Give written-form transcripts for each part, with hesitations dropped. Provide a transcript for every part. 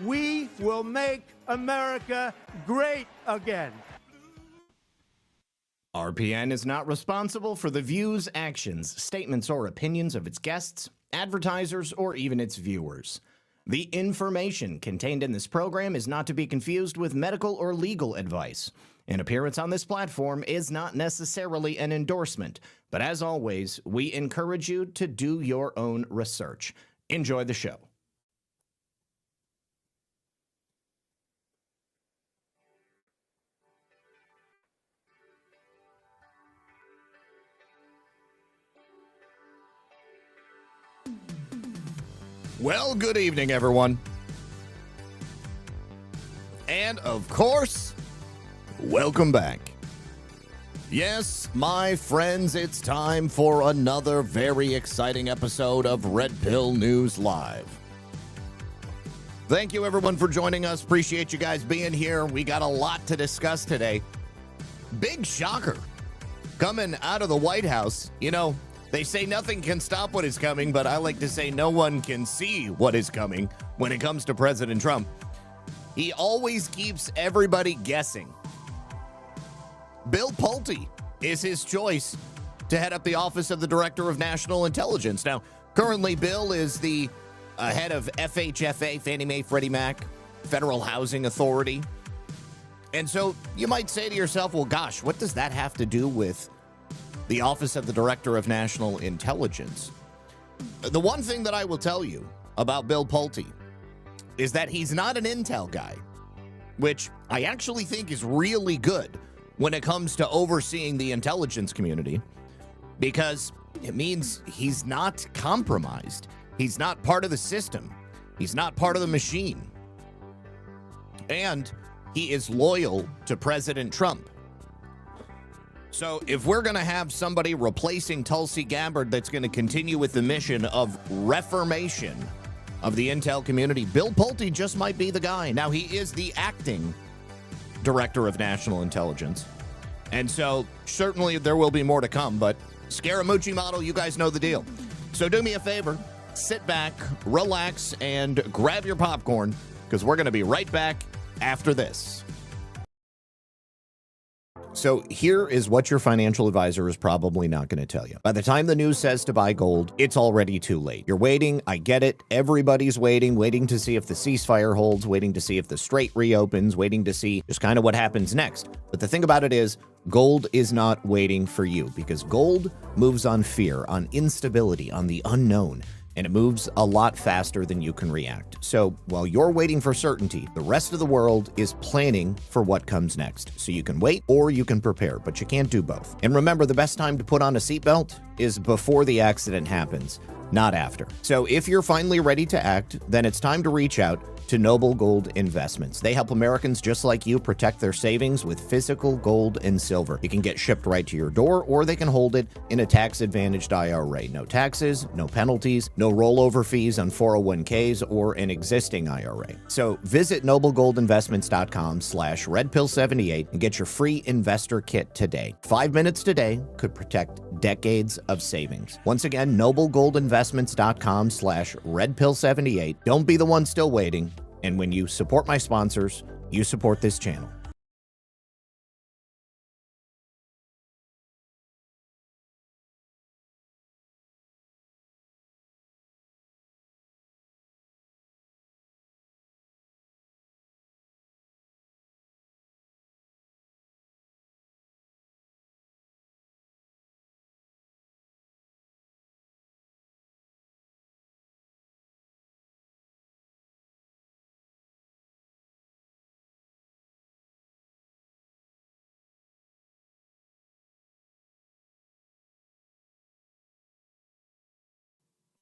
We will make America great again. RPN is not responsible for the views, actions, statements, or opinions of its guests, advertisers, or even its viewers. The information contained in this program is not to be confused with medical or legal advice. An appearance on this platform is not necessarily an endorsement, but as always, we encourage you to do your own research. Enjoy the show. Well, good evening, everyone. And, of course, welcome back. Yes, my friends, it's time for another very exciting episode of Red Pill News Live. Thank you, everyone, for joining us. Appreciate you guys being here. We got a lot to discuss today. Big shocker coming out of the White House. You know, they say nothing can stop what is coming, but I like to say no one can see what is coming when it comes to President Trump. He always keeps everybody guessing. Bill Pulte is his choice to head up the Office of the Director of National Intelligence. Now, currently, Bill is the head of FHFA, Fannie Mae, Freddie Mac, Federal Housing Authority. And so you might say to yourself, well, gosh, what does that have to do with the Office of the Director of National Intelligence? The one thing that I will tell you about Bill Pulte is that he's not an intel guy, which I actually think is really good when it comes to overseeing the intelligence community, because it means he's not compromised. He's not part of the system. He's not part of the machine. And he is loyal to President Trump. So if we're going to have somebody replacing Tulsi Gabbard that's going to continue with the mission of reformation of the intel community, Bill Pulte just might be the guy. Now, he is the acting Director of National Intelligence, and so certainly there will be more to come, but Scaramucci model, you guys know the deal. So do me a favor, sit back, relax, and grab your popcorn, because we're going to be right back after this. So here is what your financial advisor is probably not going to tell you. By the time the news says to buy gold, it's already too late. You're waiting. I get it. Everybody's waiting to see if the ceasefire holds, waiting to see if the strait reopens, waiting to see just kind of what happens next. But the thing about it is, gold is not waiting for you, because gold moves on fear, on instability, on the unknown. And it moves a lot faster than you can react. So while you're waiting for certainty, the rest of the world is planning for what comes next. So you can wait or you can prepare, but you can't do both. And remember, the best time to put on a seatbelt is before the accident happens, not after. So if you're finally ready to act, then it's time to reach out to Noble Gold Investments. They help Americans just like you protect their savings with physical gold and silver. It can get shipped right to your door, or they can hold it in a tax-advantaged IRA. No taxes, no penalties, no rollover fees on 401ks or an existing IRA. So visit noblegoldinvestments.com/redpill78 and get your free investor kit today. 5 minutes today could protect decades of savings. Once again, noblegoldinvestments.com/redpill78. Don't be the one still waiting. And when you support my sponsors, you support this channel.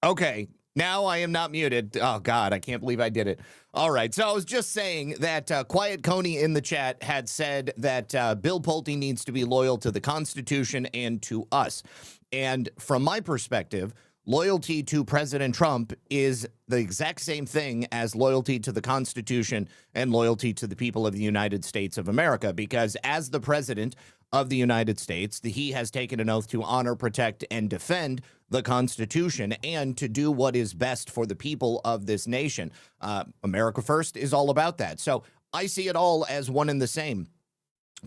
Okay, now I am not muted. Oh, God, I can't believe I did it. All right, so I was just saying that Quiet Coney in the chat had said that Bill Pulte needs to be loyal to the Constitution and to us. And from my perspective, loyalty to President Trump is the exact same thing as loyalty to the Constitution and loyalty to the people of the United States of America, because as the president of the United States, he has taken an oath to honor, protect, and defend the Constitution and to do what is best for the people of this nation. America First is all about that. So I see it all as one and the same.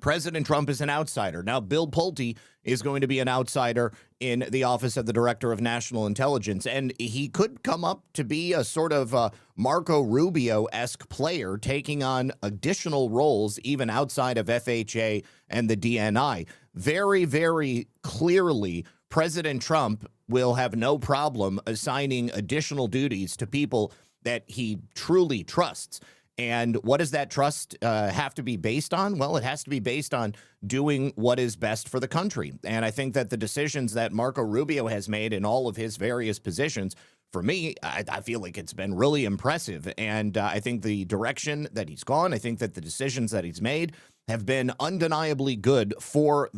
President Trump is an outsider. Now, Bill Pulte is going to be an outsider in the office of the Director of National Intelligence, and he could come up to be a sort of Marco Rubio-esque player, taking on additional roles even outside of FHA and the DNI. Very, very clearly, President Trump will have no problem assigning additional duties to people that he truly trusts. And what does that trust have to be based on? Well, it has to be based on doing what is best for the country. And I think that the decisions that Marco Rubio has made in all of his various positions, for me, I feel like it's been really impressive. And I think the direction that he's gone, I think that the decisions that he's made have been undeniably good for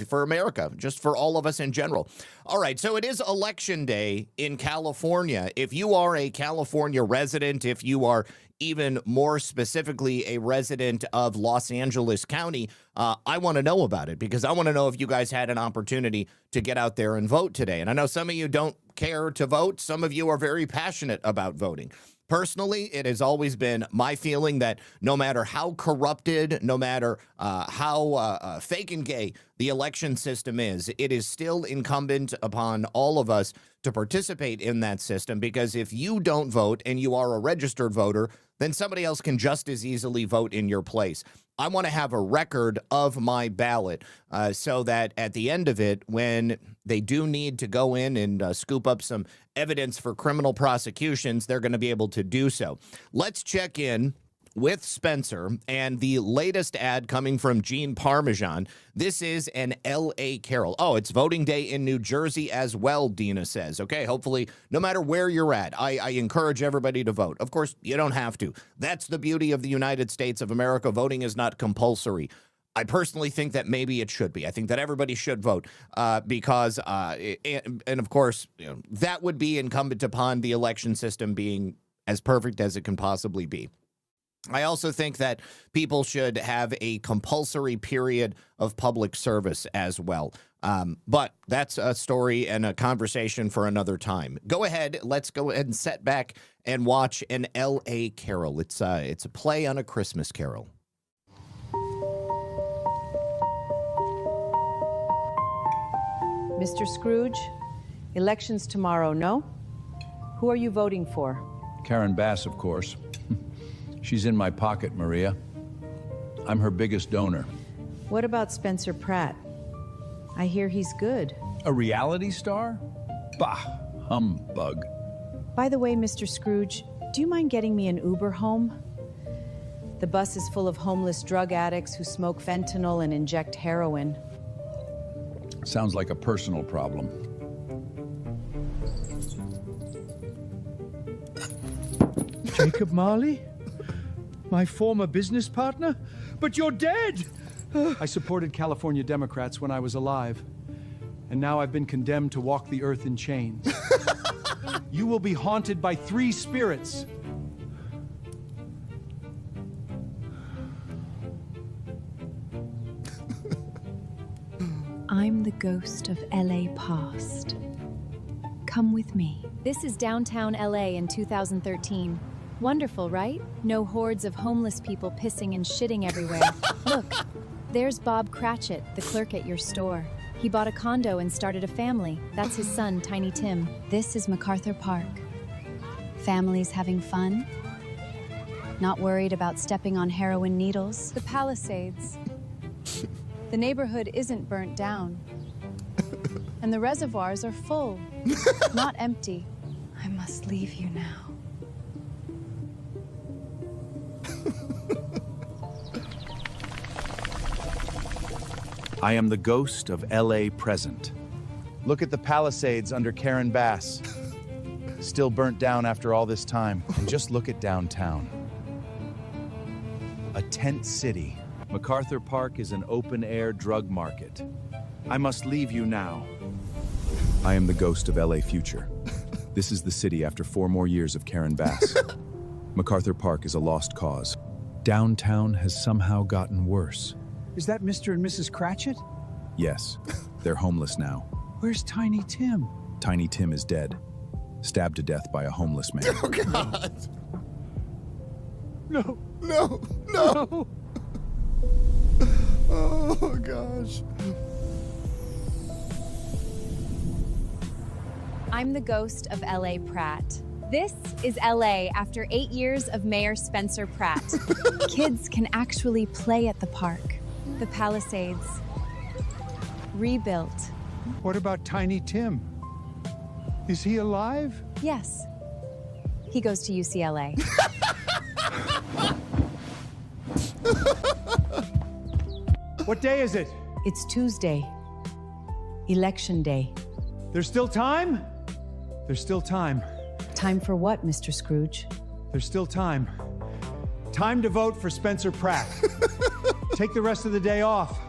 for America, just for all of us in general. All right, so it is Election Day in California. If you are a California resident, if you are even more specifically a resident of Los Angeles County, I want to know about it, because I want to know if you guys had an opportunity to get out there and vote today. And I know some of you don't care to vote. Some of you are very passionate about voting. Personally, it has always been my feeling that no matter how corrupted, no matter how fake and gay the election system is, it is still incumbent upon all of us to participate in that system, because if you don't vote and you are a registered voter, then somebody else can just as easily vote in your place. I want to have a record of my ballot so that at the end of it, when they do need to go in and scoop up some evidence for criminal prosecutions, they're going to be able to do so. Let's check in with Spencer and the latest ad coming from Gene Parmesan. This is an L.A. Carol. Oh, it's voting day in New Jersey as well, Dina says. Okay, hopefully, no matter where you're at, I encourage everybody to vote. Of course, you don't have to. That's the beauty of the United States of America. Voting is not compulsory. I personally think that maybe it should be. I think that everybody should vote because, and of course, that would be incumbent upon the election system being as perfect as it can possibly be. I also think that people should have a compulsory period of public service as well. But that's a story and a conversation for another time. Go ahead. Let's go ahead and sit back and watch an L.A. Carol. It's a play on a Christmas Carol. Mr. Scrooge, elections tomorrow, no? Who are you voting for? Karen Bass, of course. She's in my pocket, Maria. I'm her biggest donor. What about Spencer Pratt? I hear he's good. A reality star? Bah, humbug. By the way, Mr. Scrooge, do you mind getting me an Uber home? The bus is full of homeless drug addicts who smoke fentanyl and inject heroin. Sounds like a personal problem. Jacob Marley? My former business partner? But you're dead! I supported California Democrats when I was alive, and now I've been condemned to walk the earth in chains. You will be haunted by 3 spirits. I'm the ghost of LA past. Come with me. This is downtown LA in 2013. Wonderful, right? No hordes of homeless people pissing and shitting everywhere. Look, there's Bob Cratchit, the clerk at your store. He bought a condo and started a family. That's his son, Tiny Tim. This is MacArthur Park. Families having fun? Not worried about stepping on heroin needles? The Palisades. The neighborhood isn't burnt down. And the reservoirs are full, not empty. I must leave you now. I am the ghost of L.A. present. Look at the Palisades under Karen Bass. Still burnt down after all this time. And just look at downtown. A tent city. MacArthur Park is an open-air drug market. I must leave you now. I am the ghost of L.A. future. This is the city after 4 more years of Karen Bass. MacArthur Park is a lost cause. Downtown has somehow gotten worse. Is that Mr. and Mrs. Cratchit? Yes, they're homeless now. Where's Tiny Tim? Tiny Tim is dead, stabbed to death by a homeless man. Oh, God. No. No. No. Oh, gosh. I'm the ghost of L.A. Pratt. This is L.A. after 8 years of Mayor Spencer Pratt. Kids can actually play at the park. The Palisades. Rebuilt. What about Tiny Tim? Is he alive? Yes. He goes to UCLA. What day is it? It's Tuesday. Election day. There's still time? There's still time. Time for what, Mr. Scrooge? There's still time. Time to vote for Spencer Pratt. Take the rest of the day off.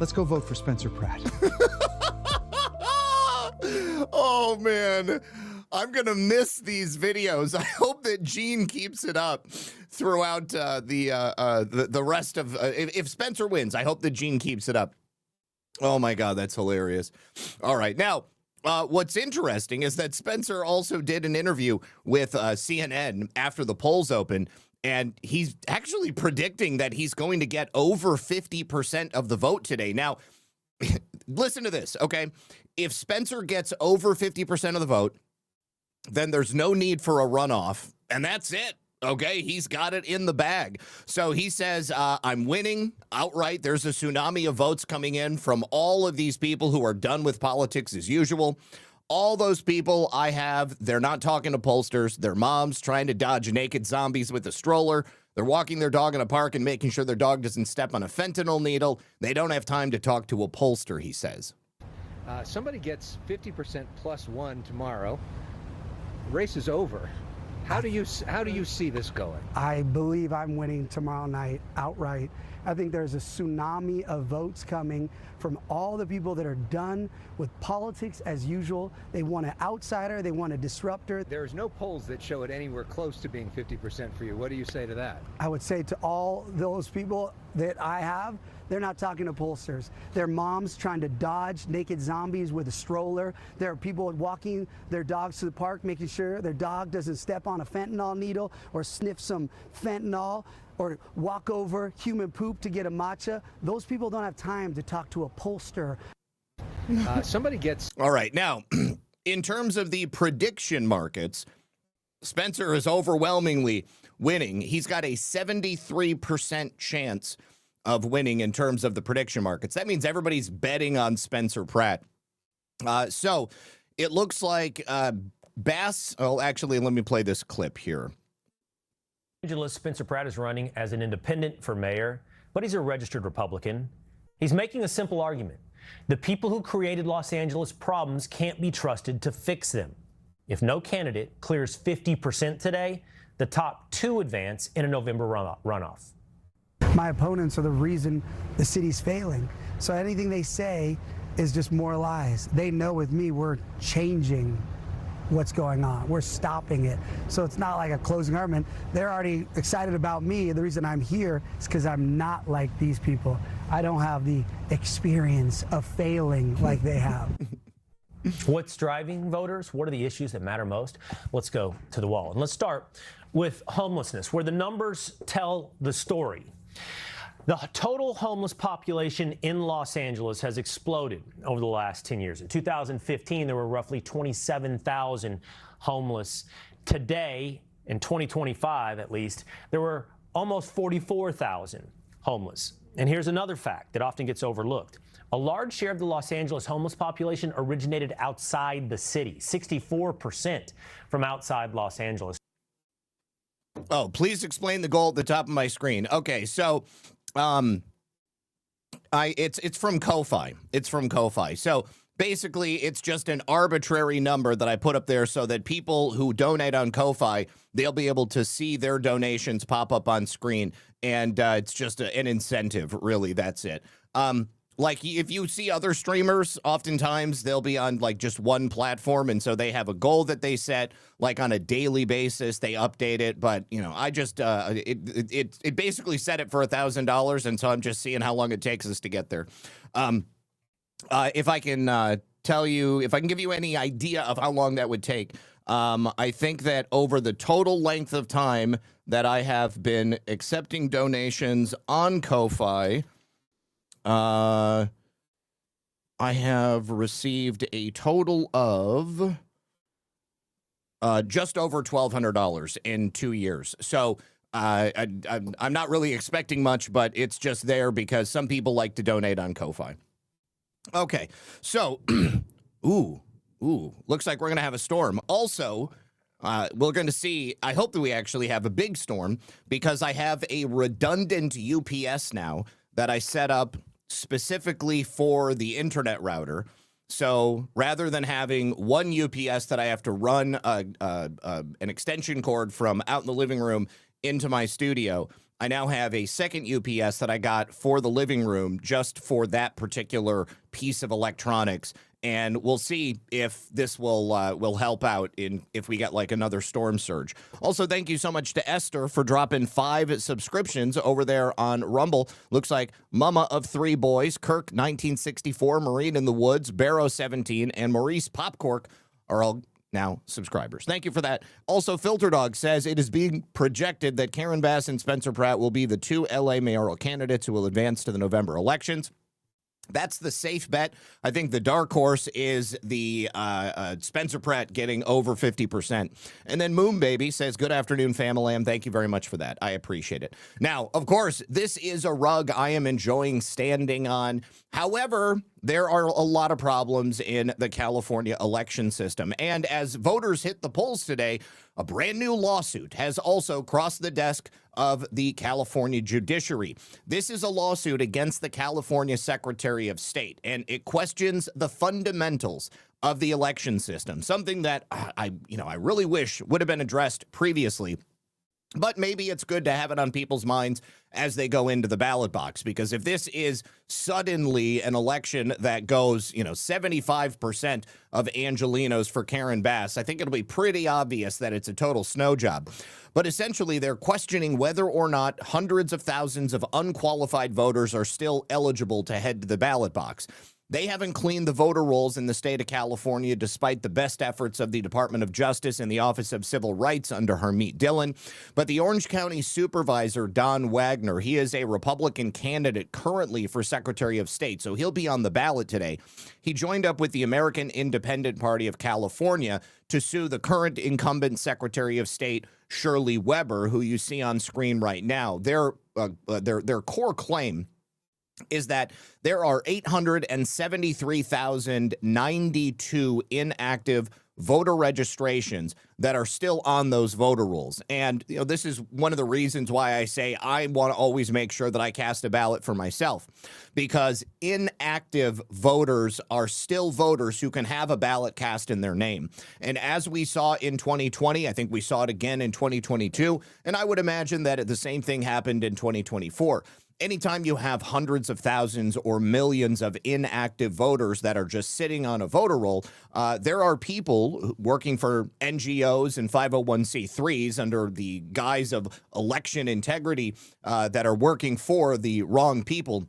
Let's go vote for Spencer Pratt. Oh, man. I'm going to miss these videos. I hope that Gene keeps it up throughout the rest of... if Spencer wins, I hope that Gene keeps it up. Oh, my God, that's hilarious. All right. Now, what's interesting is that Spencer also did an interview with CNN after the polls opened, and he's actually predicting that he's going to get over 50% of the vote today. Now, listen to this, okay? If Spencer gets over 50% of the vote, then there's no need for a runoff, and that's it. Okay, he's got it in the bag. So he says, I'm winning outright. There's a tsunami of votes coming in from all of these people who are done with politics as usual. All those people I have, they're not talking to pollsters. Their moms trying to dodge naked zombies with a stroller. They're walking their dog in a park and making sure their dog doesn't step on a fentanyl needle. They don't have time to talk to a pollster, he says. Somebody gets 50% plus one tomorrow. Race is over. How do you see this going? I believe I'm winning tomorrow night outright. I think there's a tsunami of votes coming from all the people that are done with politics as usual. They want an outsider. They want a disruptor. There's no polls that show it anywhere close to being 50% for you. What do you say to that? I would say to all those people that I have, they're not talking to pollsters. They're moms trying to dodge naked zombies with a stroller. There are people walking their dogs to the park, making sure their dog doesn't step on a fentanyl needle or sniff some fentanyl or walk over human poop to get a matcha. Those people don't have time to talk to a pollster. Somebody gets... All right. Now, in terms of the prediction markets, Spencer is overwhelmingly winning. He's got a 73% chance of winning in terms of the prediction markets. That means everybody's betting on Spencer Pratt. So it looks like Bass... Oh, actually, let me play this clip here. Angeles, Spencer Pratt is running as an independent for mayor, but he's a registered Republican. He's making a simple argument. The people who created Los Angeles problems can't be trusted to fix them. If no candidate clears 50% today, the top two advance in a November runoff. My opponents are the reason the city's failing. So anything they say is just more lies. They know with me we're changing what's going on. We're stopping it. So it's not like a closing argument. They're already excited about me. The reason I'm here is because I'm not like these people. I don't have the experience of failing like they have. What's driving voters? What are the issues that matter most? Let's go to the wall. And let's start with homelessness, where the numbers tell the story. The total homeless population in Los Angeles has exploded over the last 10 years. In 2015, there were roughly 27,000 homeless. Today, in 2025 at least, there were almost 44,000 homeless. And here's another fact that often gets overlooked. A large share of the Los Angeles homeless population originated outside the city, 64% from outside Los Angeles. Oh, please explain the goal at the top of my screen. Okay, so it's from Ko-Fi. It's from Ko-Fi. So basically, it's just an arbitrary number that I put up there so that people who donate on Ko-Fi, they'll be able to see their donations pop up on screen, and it's just an incentive, really. That's it. Like, if you see other streamers, oftentimes they'll be on, like, just one platform, and so they have a goal that they set, like, on a daily basis. They update it, but, you know, I just, it basically set it for $1,000, and so I'm just seeing how long it takes us to get there. If I can tell you, if I can give you any idea of how long that would take, I think that over the total length of time that I have been accepting donations on Ko-Fi, I have received a total of just over $1,200 in 2 years. So I'm not really expecting much, but it's just there because some people like to donate on Ko-Fi. Okay, so, ooh, looks like we're going to have a storm. Also, we're going to see, I hope that we actually have a big storm because I have a redundant UPS now that I set up specifically for the internet router. So rather than having one UPS that I have to run an extension cord from out in the living room into my studio, I now have a second UPS that I got for the living room just for that particular piece of electronics. And we'll see if this will help out if we get like another storm surge. Also, thank you so much to Esther for dropping 5 subscriptions over there on Rumble. Looks like Mama of 3 Boys, Kirk 1964, Marine in the Woods, Barrow 17, and Maurice Popcork are all now subscribers. Thank you for that. Also, Filter Dog says it is being projected that Karen Bass and Spencer Pratt will be the 2 LA mayoral candidates who will advance to the November elections. That's the safe bet. I think the dark horse is the Spencer Pratt getting over 50%. And then Moon Baby says, good afternoon, Famalam. Thank you very much for that. I appreciate it. Now, of course, this is a rug I am enjoying standing on. However, there are a lot of problems in the California election system. And as voters hit the polls today, a brand new lawsuit has also crossed the desk of the California judiciary. This is a lawsuit against the California Secretary of State, and it questions the fundamentals of the election system, something that I really wish would have been addressed previously. But maybe it's good to have it on people's minds as they go into the ballot box, because if this is suddenly an election that goes, 75% of Angelenos for Karen Bass, I think it'll be pretty obvious that it's a total snow job. But essentially, they're questioning whether or not hundreds of thousands of unqualified voters are still eligible to head to the ballot box. They haven't cleaned the voter rolls in the state of California, despite the best efforts of the Department of Justice and the Office of Civil Rights under Harmeet Dillon. But the Orange County Supervisor, Don Wagner, he is a Republican candidate currently for Secretary of State, so he'll be on the ballot today. He joined up with the American Independent Party of California to sue the current incumbent Secretary of State, Shirley Weber, who you see on screen right now. Their core claim is that there are 873,092 inactive voter registrations that are still on those voter rolls. And, this is one of the reasons why I say I want to always make sure that I cast a ballot for myself, because inactive voters are still voters who can have a ballot cast in their name. And as we saw in 2020, I think we saw it again in 2022, and I would imagine that the same thing happened in 2024. Anytime you have hundreds of thousands or millions of inactive voters that are just sitting on a voter roll, there are people working for NGOs and 501c3s under the guise of election integrity that are working for the wrong people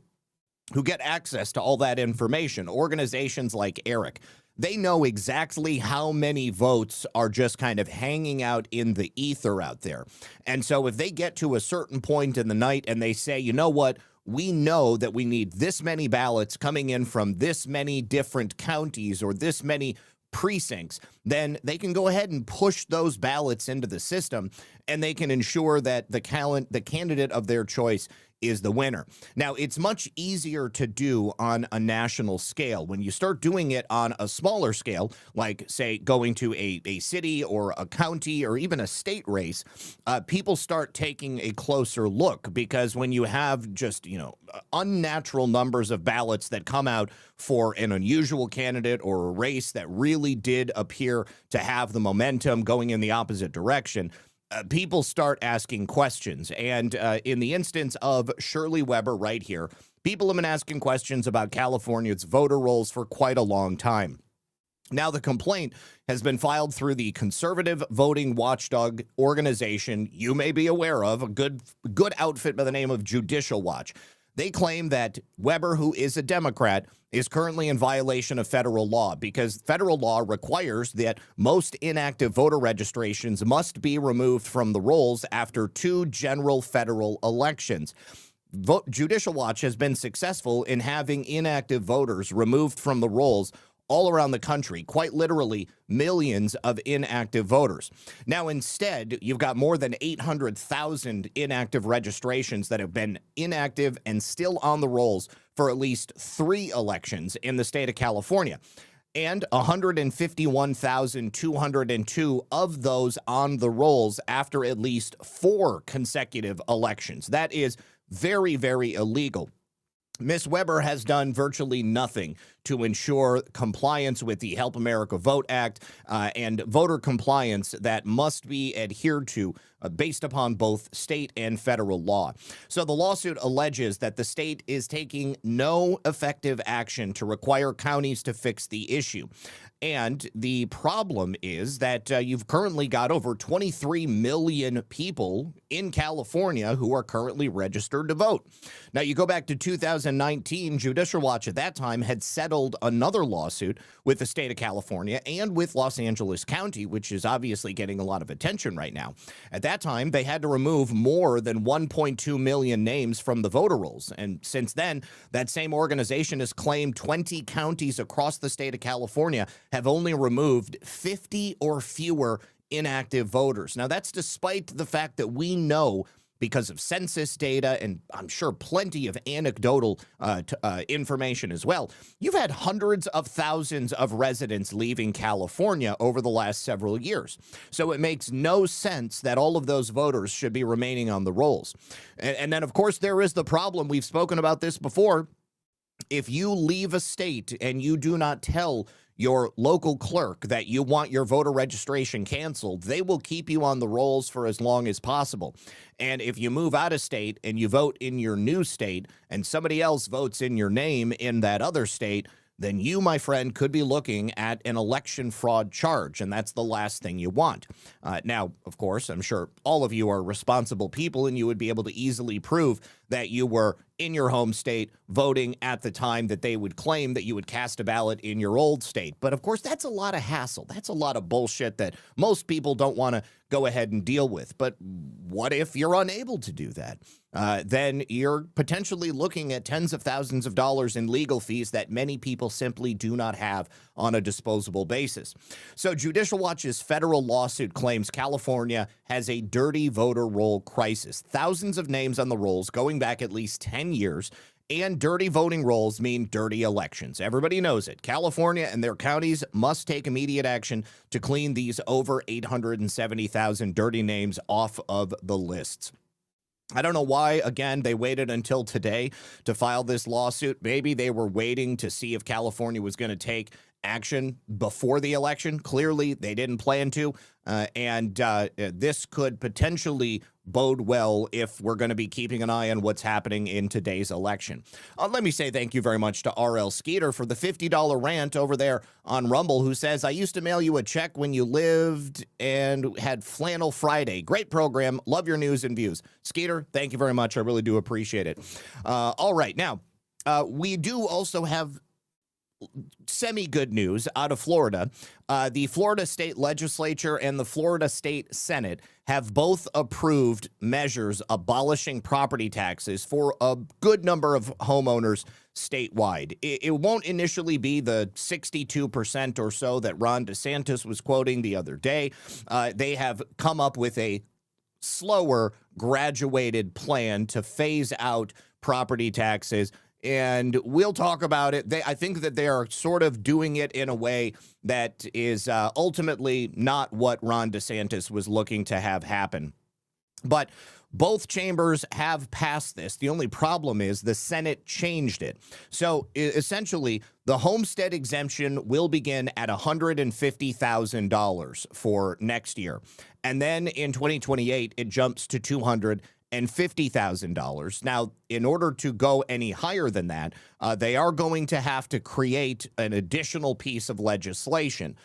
who get access to all that information. Organizations like ERIC, they know exactly how many votes are just kind of hanging out in the ether out there. And so if they get to a certain point in the night and they say, you know what, we know that we need this many ballots coming in from this many different counties or this many precincts, then they can go ahead and push those ballots into the system, and they can ensure that the candidate of their choice is the winner. Now, it's much easier to do on a national scale. When you start doing it on a smaller scale, like, say, going to a city or a county or even a state race, people start taking a closer look, because when you have just, unnatural numbers of ballots that come out for an unusual candidate or a race that really did appear to have the momentum going in the opposite direction, people start asking questions. And in the instance of Shirley Weber right here, people have been asking questions about California's voter rolls for quite a long time. Now, the complaint has been filed through the conservative voting watchdog organization you may be aware of, a good outfit by the name of Judicial Watch. They claim that Weber, who is a Democrat, is currently in violation of federal law because federal law requires that most inactive voter registrations must be removed from the rolls after 2 general federal elections. Judicial Watch has been successful in having inactive voters removed from the rolls all around the country, quite literally millions of inactive voters. Now, instead, you've got more than 800,000 inactive registrations that have been inactive and still on the rolls for at least 3 elections in the state of California. And 151,202 of those on the rolls after at least 4 consecutive elections. That is very, very illegal. Ms. Weber has done virtually nothing to ensure compliance with the Help America Vote Act and voter compliance that must be adhered to based upon both state and federal law. So the lawsuit alleges that the state is taking no effective action to require counties to fix the issue. And the problem is that you've currently got over 23 million people in California who are currently registered to vote. Now, you go back to 2019, Judicial Watch at that time had settled another lawsuit with the state of California and with Los Angeles County, which is obviously getting a lot of attention right now. At that time, they had to remove more than 1.2 million names from the voter rolls. And since then, that same organization has claimed 20 counties across the state of California have only removed 50 or fewer inactive voters. Now, that's despite the fact that we know, because of census data and I'm sure plenty of anecdotal information as well, you've had hundreds of thousands of residents leaving California over the last several years. So it makes no sense that all of those voters should be remaining on the rolls. And then, of course, there is the problem. We've spoken about this before. If you leave a state and you do not tell your local clerk that you want your voter registration canceled, they will keep you on the rolls for as long as possible. And if you move out of state and you vote in your new state and somebody else votes in your name in that other state, then you, my friend, could be looking at an election fraud charge, and that's the last thing you want. Now, of course, I'm sure all of you are responsible people, and you would be able to easily prove that you were in your home state voting at the time that they would claim that you would cast a ballot in your old state. But, of course, that's a lot of hassle. That's a lot of bullshit that most people don't want to go ahead and deal with. But what if you're unable to do that? Then you're potentially looking at tens of thousands of dollars in legal fees that many people simply do not have on a disposable basis. So Judicial Watch's federal lawsuit claims California has a dirty voter roll crisis. Thousands of names on the rolls going back at least 10 years. And dirty voting rolls mean dirty elections. Everybody knows it. California and their counties must take immediate action to clean these over 870,000 dirty names off of the lists. I don't know why, again, they waited until today to file this lawsuit. Maybe they were waiting to see if California was going to take action before the election. Clearly, they didn't plan to. And this could potentially bode well if we're going to be keeping an eye on what's happening in today's election. Let me say thank you very much to R.L. Skeeter for the $50 rant over there on Rumble, who says, I used to mail you a check when you lived and had Flannel Friday. Great program. Love your news and views. Skeeter, thank you very much. I really do appreciate it. All right. Now, we do also have semi-good news out of Florida. The Florida State Legislature and the Florida State Senate have both approved measures abolishing property taxes for a good number of homeowners statewide. It won't initially be the 62% or so that Ron DeSantis was quoting the other day. They have come up with a slower, graduated plan to phase out property taxes. And we'll talk about it. I think that they are sort of doing it in a way that is ultimately not what Ron DeSantis was looking to have happen. But both chambers have passed this. The only problem is the Senate changed it. So essentially, the homestead exemption will begin at $150,000 for next year. And then in 2028, it jumps to $250,000. Now, in order to go any higher than that, they are going to have to create an additional piece of legislation.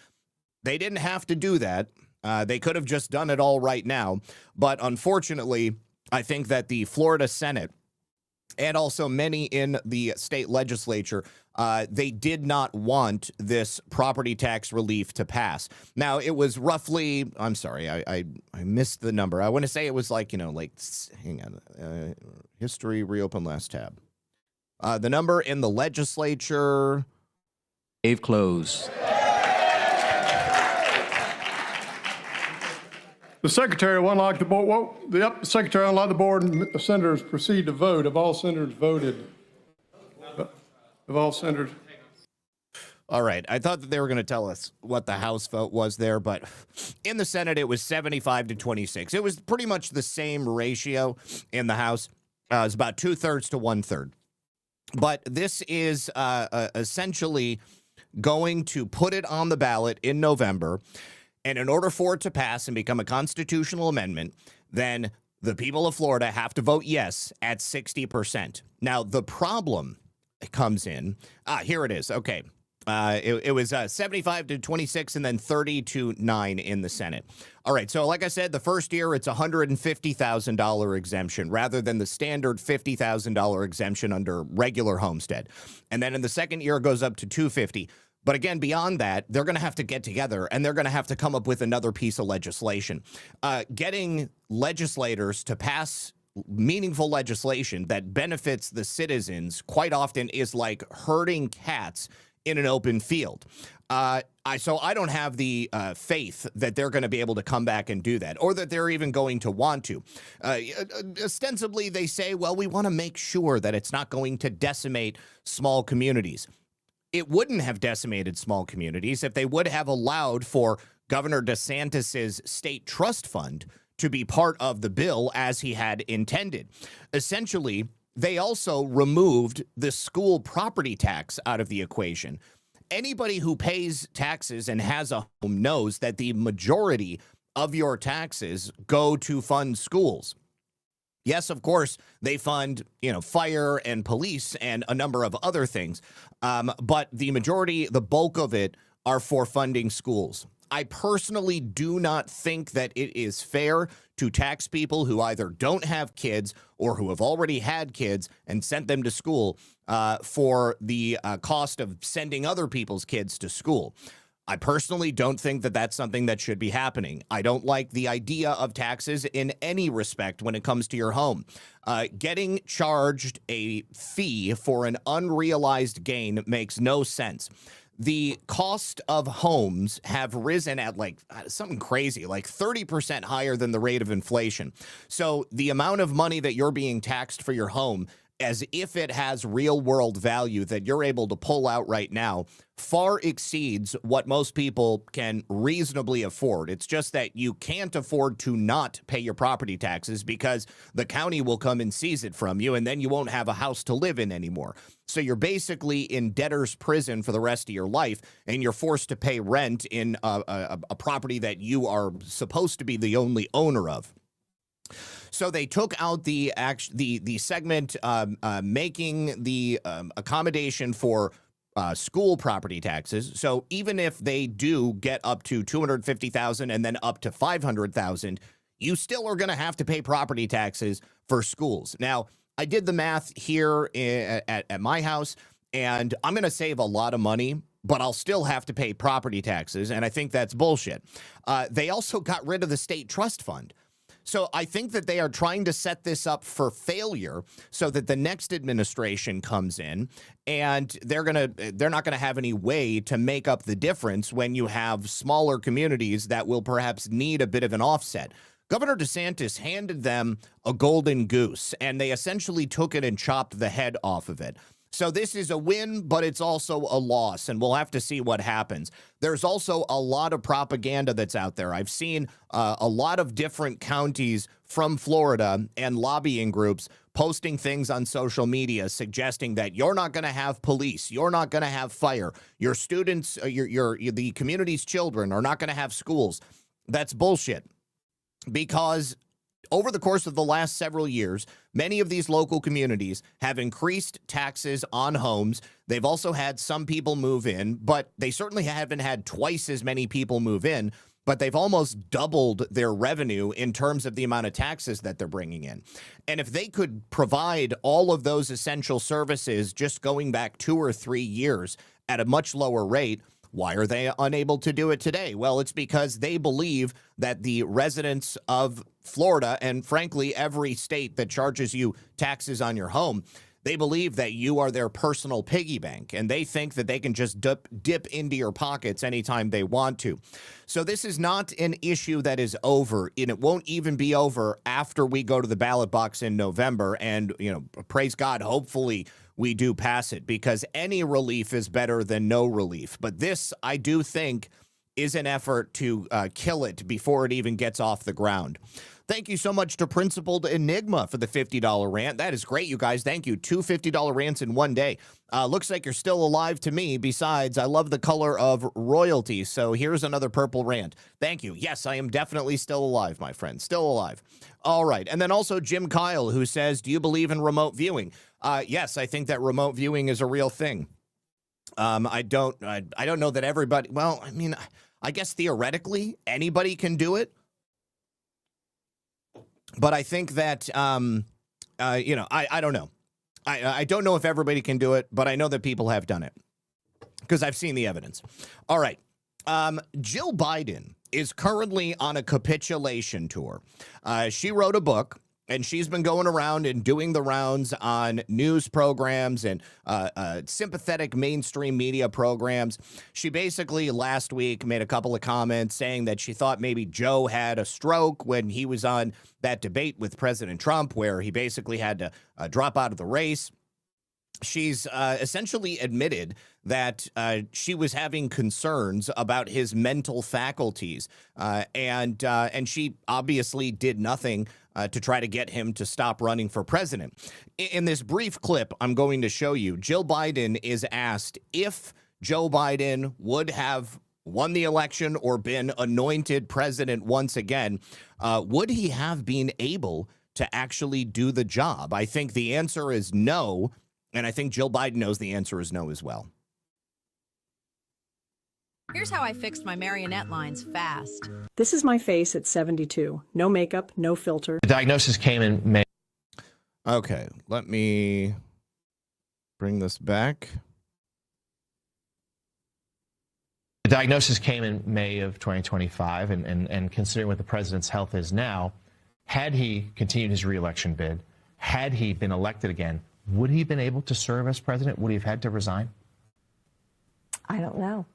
They didn't have to do that. They could have just done it all right now. But unfortunately, I think that the Florida Senate and also many in the state legislature, they did not want this property tax relief to pass. Now, it was roughly, I'm sorry, I missed the number. I want to say it was like, hang on, history, reopen last tab. The number in the legislature. Cave closed. The Secretary will unlock the board. The Secretary unlock the board and senators proceed to vote. Have all senators voted? Have all senators? All right. I thought that they were going to tell us what the House vote was there, but in the Senate, it was 75 to 26. It was pretty much the same ratio in the House. It was about 2/3 to 1/3. But this is essentially going to put it on the ballot in November. And in order for it to pass and become a constitutional amendment, then the people of Florida have to vote yes at 60%. Now, the problem comes in. Here it is. Okay. It was 75 to 26 and then 30 to 9 in the Senate. All right. So like I said, the first year, it's $150,000 exemption rather than the standard $50,000 exemption under regular homestead. And then in the second year, it goes up to $250,000. But again, beyond that, they're going to have to get together and they're going to have to come up with another piece of legislation. Getting legislators to pass meaningful legislation that benefits the citizens quite often is like herding cats in an open field. So I don't have the faith that they're going to be able to come back and do that, or that they're even going to want to. Ostensibly, they say, well, we want to make sure that it's not going to decimate small communities. It wouldn't have decimated small communities if they would have allowed for Governor DeSantis's state trust fund to be part of the bill as he had intended. Essentially, they also removed the school property tax out of the equation. Anybody who pays taxes and has a home knows that the majority of your taxes go to fund schools. Yes, of course, they fund, fire and police and a number of other things. But the majority, the bulk of it, are for funding schools. I personally do not think that it is fair to tax people who either don't have kids or who have already had kids and sent them to school for the cost of sending other people's kids to school. I personally don't think that that's something that should be happening. I don't like the idea of taxes in any respect when it comes to your home. Getting charged a fee for an unrealized gain makes no sense. The cost of homes have risen at like something crazy, like 30% higher than the rate of inflation. So the amount of money that you're being taxed for your home, as if it has real world value that you're able to pull out right now, far exceeds what most people can reasonably afford. It's just that you can't afford to not pay your property taxes because the county will come and seize it from you, and then you won't have a house to live in anymore. So you're basically in debtor's prison for the rest of your life, and you're forced to pay rent in a property that you are supposed to be the only owner of. So they took out the segment making the accommodation for school property taxes. So even if they do get up to $250,000 and then up to $500,000, you still are going to have to pay property taxes for schools. Now, I did the math here at my house, and I'm going to save a lot of money, but I'll still have to pay property taxes, and I think that's bullshit. They also got rid of the state trust fund. So I think that they are trying to set this up for failure so that the next administration comes in and they're not going to have any way to make up the difference when you have smaller communities that will perhaps need a bit of an offset. Governor DeSantis handed them a golden goose, and they essentially took it and chopped the head off of it. So this is a win, but it's also a loss, and we'll have to see what happens. There's also a lot of propaganda that's out there. I've seen a lot of different counties from Florida and lobbying groups posting things on social media suggesting that you're not going to have police, you're not going to have fire, your students, the community's children are not going to have schools. That's bullshit, because over the course of the last several years, many of these local communities have increased taxes on homes. They've also had some people move in, but they certainly haven't had twice as many people move in. but they've almost doubled their revenue in terms of the amount of taxes that they're bringing in. And if they could provide all of those essential services just going back 2 or 3 years at a much lower rate, why are they unable to do it today? Well, it's because they believe that the residents of Florida, and frankly, every state that charges you taxes on your home, they believe that you are their personal piggy bank, and they think that they can just dip into your pockets anytime they want to. So this is not an issue that is over, and it won't even be over after we go to the ballot box in November. And, you know, praise God, hopefully we do pass it, because any relief is better than no relief. But this, I do think, is an effort to kill it before it even gets off the ground. Thank you so much to Principled Enigma for the $50 rant. That is great, you guys. Thank you. 2 $50 rants in one day. Looks like you're still alive to me. Besides, I love the color of royalty. So here's another purple rant. Thank you. Yes, I am definitely still alive, my friend. Still alive. All right. And then also Jim Kyle, who says, do you believe in remote viewing? Yes, I think that remote viewing is a real thing. I don't know that everybody, well, I mean, I guess theoretically anybody can do it. But I think that, you know, I don't know. I don't know if everybody can do it, but I know that people have done it because I've seen the evidence. All right. Jill Biden is currently on a capitulation tour. She wrote a book, and she's been going around and doing the rounds on news programs and sympathetic mainstream media programs. She basically last week made a couple of comments saying that she thought maybe Joe had a stroke when he was on that debate with President Trump, where he basically had to drop out of the race. She's essentially admitted that she was having concerns about his mental faculties, and she obviously did nothing to try to get him to stop running for president. In this brief clip I'm going to show you, Jill Biden is asked if Joe Biden would have won the election or been anointed president once again, would he have been able to actually do the job? I think the answer is no. And I think Jill Biden knows the answer is no as well. Here's how I fixed my marionette lines fast. This is my face at 72. No makeup, no filter. The diagnosis came in May. Okay, let me bring this back. The diagnosis came in May of 2025, and considering what the president's health is now, had he continued his reelection bid, had he been elected again, would he have been able to serve as president? Would he have had to resign? I don't know.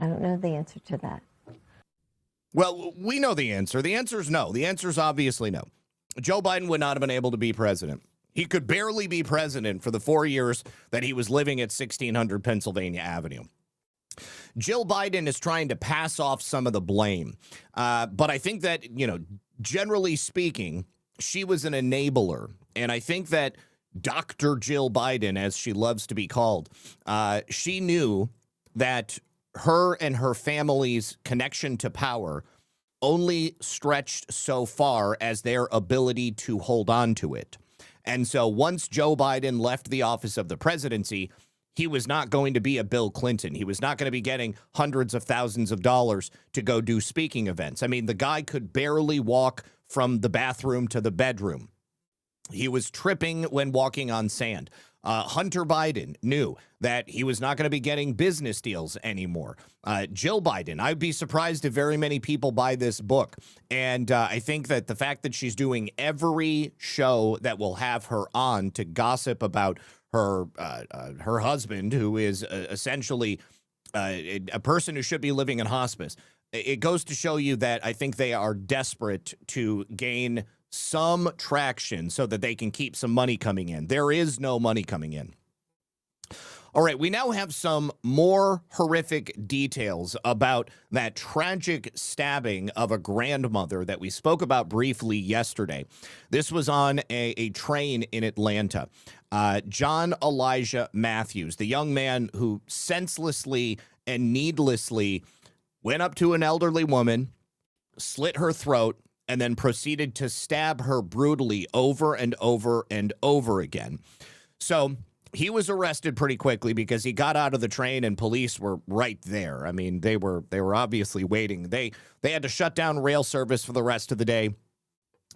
I don't know the answer to that. Well, we know the answer. The answer is no. The answer is obviously no. Joe Biden would not have been able to be president. He could barely be president for the 4 years that he was living at 1600 Pennsylvania Avenue. Jill Biden is trying to pass off some of the blame. But I think that, you know, generally speaking, she was an enabler. And I think that Dr. Jill Biden, as she loves to be called, she knew that her and her family's connection to power only stretched so far as their ability to hold on to it. And so once Joe Biden left the office of the presidency, he was not going to be a Bill Clinton. He was not going to be getting hundreds of thousands of dollars to go do speaking events. I mean, the guy could barely walk from the bathroom to the bedroom. He was tripping when walking on sand. Hunter Biden knew that he was not going to be getting business deals anymore. Jill Biden, I'd be surprised if very many people buy this book. And I think that the fact that she's doing every show that will have her on to gossip about her husband, who is essentially a person who should be living in hospice, it goes to show you that I think they are desperate to gain some traction so that they can keep some money coming in. There is no money coming in. All right, we now have some more horrific details about that tragic stabbing of a grandmother that we spoke about briefly yesterday. This was on a train in Atlanta. John Elijah Matthews, the young man who senselessly and needlessly went up to an elderly woman, slit her throat, and then proceeded to stab her brutally over and over and over again. So he was arrested pretty quickly because he got out of the train and police were right there. I mean, they were obviously waiting. They had to shut down rail service for the rest of the day.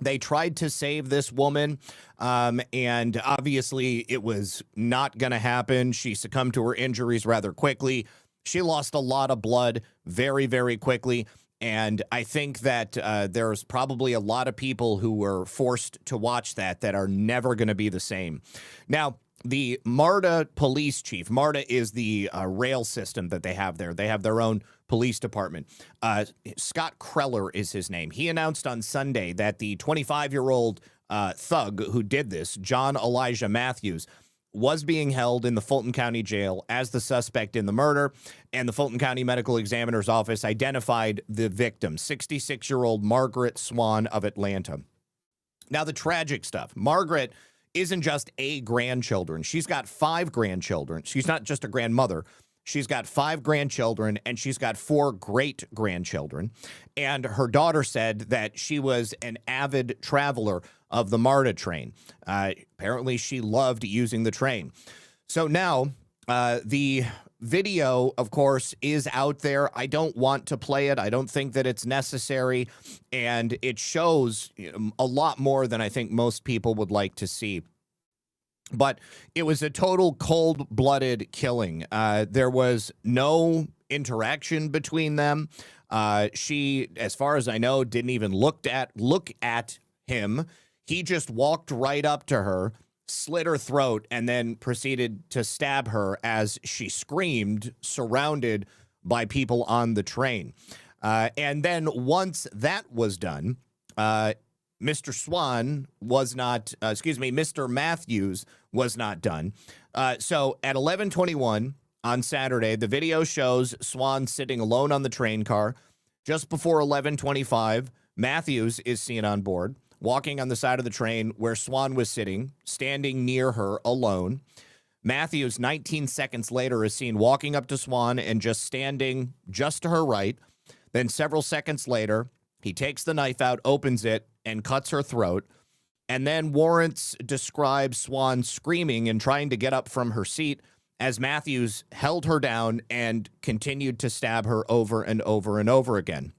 They tried to save this woman, and obviously it was not going to happen. She succumbed to her injuries rather quickly. She lost a lot of blood very, very quickly. And I think that there's probably a lot of people who were forced to watch that are never going to be the same. Now, the MARTA police chief, MARTA is the rail system that they have there. They have their own police department. Scott Kreller is his name. He announced on Sunday that the 25-year-old thug who did this, John Elijah Matthews, was being held in the Fulton County Jail as the suspect in the murder, and the Fulton County Medical Examiner's Office identified the victim, 66-year-old Margaret Swan of Atlanta. Now, the tragic stuff. Margaret isn't just a grandchildren. She's got 5 grandchildren. She's not just a grandmother. She's got 5 grandchildren, and she's got 4 great-grandchildren. And her daughter said that she was an avid traveler of the MARTA train. Apparently, she loved using the train. So now, the video, of course, is out there. I don't want to play it. I don't think that it's necessary. And it shows a lot more than I think most people would like to see. But it was a total cold-blooded killing. There was no interaction between them. She, as far as I know, didn't even look at him. He just walked right up to her, slit her throat, and then proceeded to stab her as she screamed, surrounded by people on the train. And then once that was done, Mr. Swan was not, Mr. Matthews was not done. So at 11:21 on Saturday, the video shows Swan sitting alone on the train car. Just before 11:25, Matthews is seen on board, walking on the side of the train where Swan was sitting, standing near her alone. Matthews, 19 seconds later, is seen walking up to Swan and just standing just to her right. Then several seconds later, he takes the knife out, opens it, and cuts her throat. And then Warrants describes Swan screaming and trying to get up from her seat as Matthews held her down and continued to stab her over and over and over again.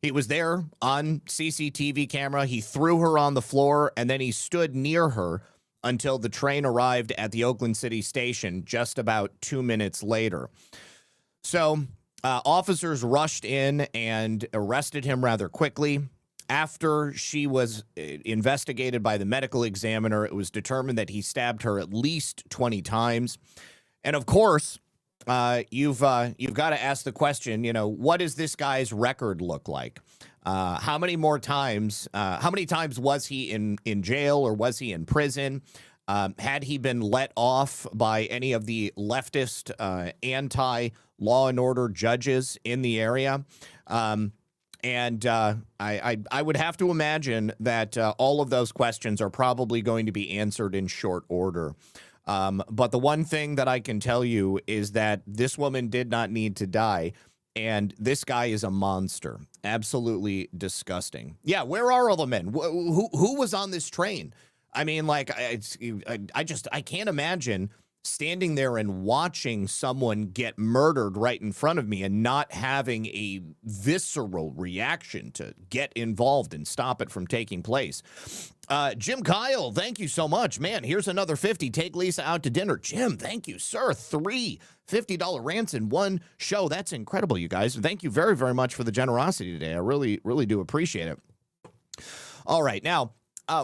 He was there on CCTV camera. He threw her on the floor, and then he stood near her until the train arrived at the Oakland City station just about 2 minutes later. So officers rushed in and arrested him rather quickly. After she was investigated by the medical examiner, it was determined that he stabbed her at least 20 times. And of course, you've got to ask the question, what does this guy's record look like? How many times was he in jail, or was he in prison? Had he been let off by any of the leftist anti-law and order judges in the area? And I would have to imagine that all of those questions are probably going to be answered in short order. But the one thing that I can tell you is that this woman did not need to die, and this guy is a monster. Absolutely disgusting. Yeah, where are all the men? Who was on this train? I mean, like, I can't imagine standing there and watching someone get murdered right in front of me and not having a visceral reaction to get involved and stop it from taking place. Jim Kyle, thank you so much. Man, here's another 50. Take Lisa out to dinner. Jim, thank you, sir. 3 $50 rants in one show. That's incredible, you guys. Thank you very, very much for the generosity today. I really, really do appreciate it. All right, now,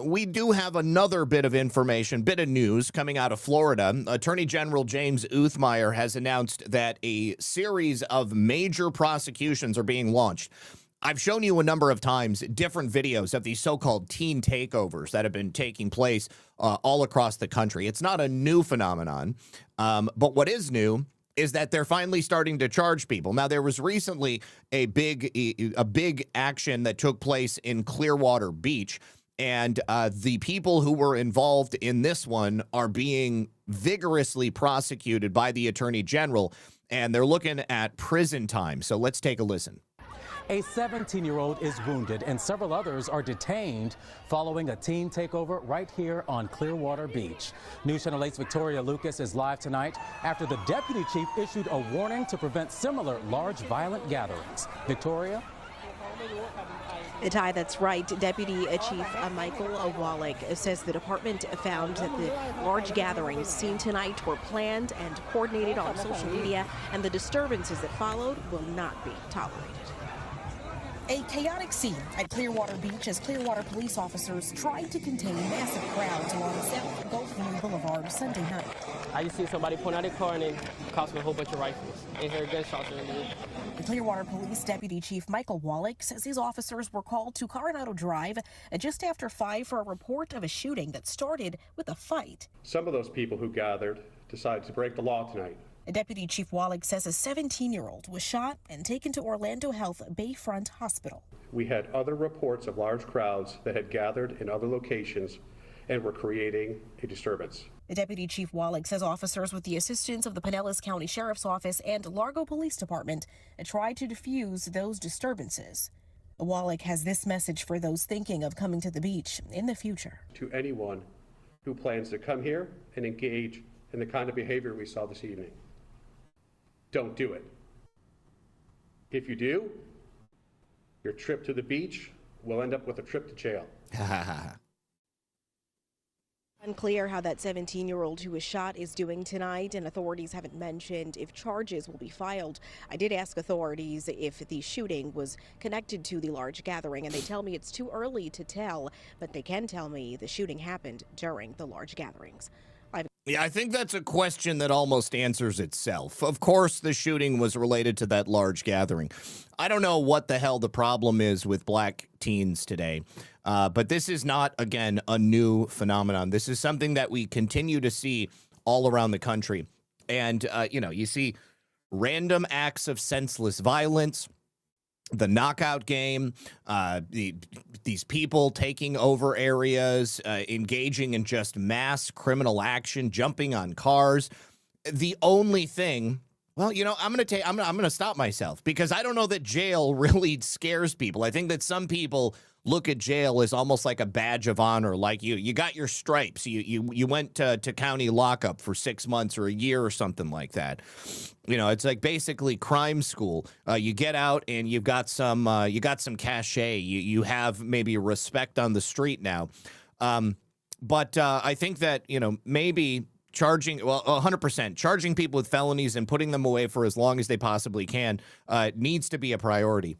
we do have another bit of information, bit of news coming out of Florida. Attorney General James Uthmeier has announced that a series of major prosecutions are being launched. I've shown you a number of times different videos of these so-called teen takeovers that have been taking place all across the country. It's not a new phenomenon, but what is new is that they're finally starting to charge people. Now, there was recently a big action that took place in Clearwater Beach, and the people who were involved in this one are being vigorously prosecuted by the Attorney General, and they're looking at prison time. So let's take a listen. A 17-year-old is wounded and several others are detained following a teen takeover right here on Clearwater Beach. News Channel 8's Victoria Lucas is live tonight after the deputy chief issued a warning to prevent similar large violent gatherings. Victoria? Ty, that's right. Deputy Chief Michael Wallach says the department found that the large gatherings seen tonight were planned and coordinated on social media, and the disturbances that followed will not be tolerated. A chaotic scene at Clearwater Beach as Clearwater police officers tried to contain massive crowds along South Gulfview Boulevard Sunday night. I just see somebody point out a car and then cost me a whole bunch of rifles and heard gunshots in the room. The Clearwater Police Deputy Chief Michael Wallach says his officers were called to Coronado Drive just after 5 for a report of a shooting that started with a fight. Some of those people who gathered decided to break the law tonight. Deputy Chief Wallach says a 17-year-old was shot and taken to Orlando Health Bayfront Hospital. We had other reports of large crowds that had gathered in other locations and were creating a disturbance. The Deputy Chief Wallach says officers with the assistance of the Pinellas County Sheriff's Office and Largo Police Department tried to defuse those disturbances. Wallach has this message for those thinking of coming to the beach in the future. To anyone who plans to come here and engage in the kind of behavior we saw this evening, don't do it. If you do, your trip to the beach will end up with a trip to jail. Unclear how that 17-year-old who was shot is doing tonight, and authorities haven't mentioned if charges will be filed. I did ask authorities if the shooting was connected to the large gathering, and they tell me it's too early to tell, but they can tell me the shooting happened during the large gatherings. Yeah, I think that's a question that almost answers itself. Of course, the shooting was related to that large gathering. I don't know what the hell the problem is with black teens today, but this is not, again, a new phenomenon. This is something that we continue to see all around the country. And, you see random acts of senseless violence, the knockout game, these people taking over areas, engaging in just mass criminal action, jumping on cars. The only thing, well, I'm going to stop myself because I don't know that jail really scares people. I think that some people look at jail as almost like a badge of honor, like you got your stripes. You went to county lockup for 6 months or a year or something like that. It's like basically crime school. You get out and you've got some cachet. You have maybe respect on the street now. But I think that, maybe charging, 100%, charging people with felonies and putting them away for as long as they possibly can needs to be a priority.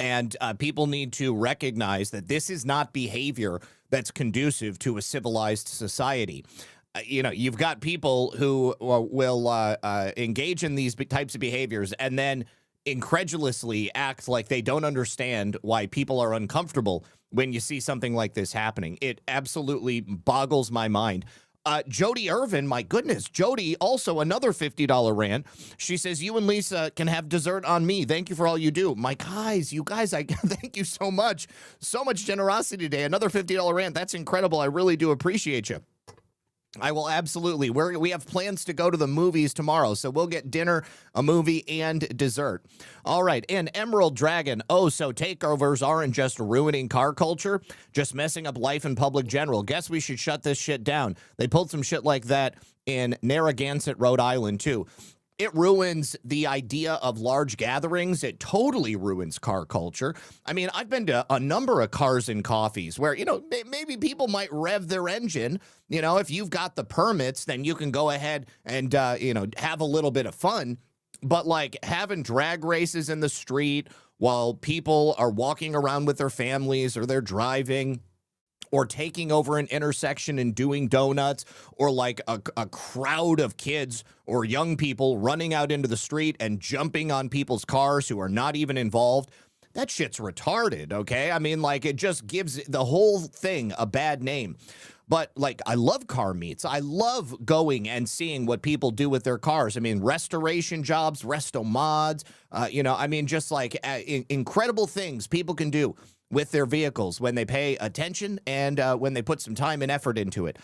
And people need to recognize that this is not behavior that's conducive to a civilized society. You've got people who will engage in these types of behaviors and then incredulously act like they don't understand why people are uncomfortable when you see something like this happening. It absolutely boggles my mind. Jody Irvin, my goodness, Jody, also another $50 rant. She says, you and Lisa can have dessert on me. Thank you for all you do. My guys, you guys, I thank you so much. So much generosity today. Another $50 rant. That's incredible. I really do appreciate you. I will absolutely. We have plans to go to the movies tomorrow, so we'll get dinner, a movie, and dessert. All right, and Emerald Dragon. Oh, so takeovers aren't just ruining car culture, just messing up life in public general. Guess we should shut this shit down. They pulled some shit like that in Narragansett, Rhode Island, too. It ruins the idea of large gatherings. It totally ruins car culture. I mean, I've been to a number of cars and coffees where, maybe people might rev their engine. If you've got the permits, then you can go ahead and, have a little bit of fun. But like having drag races in the street while people are walking around with their families or they're driving, or taking over an intersection and doing donuts, or like a crowd of kids or young people running out into the street and jumping on people's cars who are not even involved. That shit's retarded, okay? I mean, like, it just gives the whole thing a bad name. But, like, I love car meets. I love going and seeing what people do with their cars. I mean, restoration jobs, resto mods, just like incredible things people can do with their vehicles when they pay attention and when they put some time and effort into it.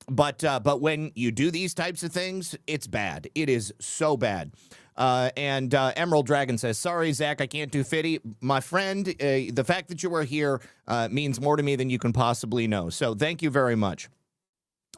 But when you do these types of things, it's bad. It is so bad. And Emerald Dragon says, sorry, Zach, I can't do Fitty. My friend, the fact that you are here means more to me than you can possibly know. So thank you very much.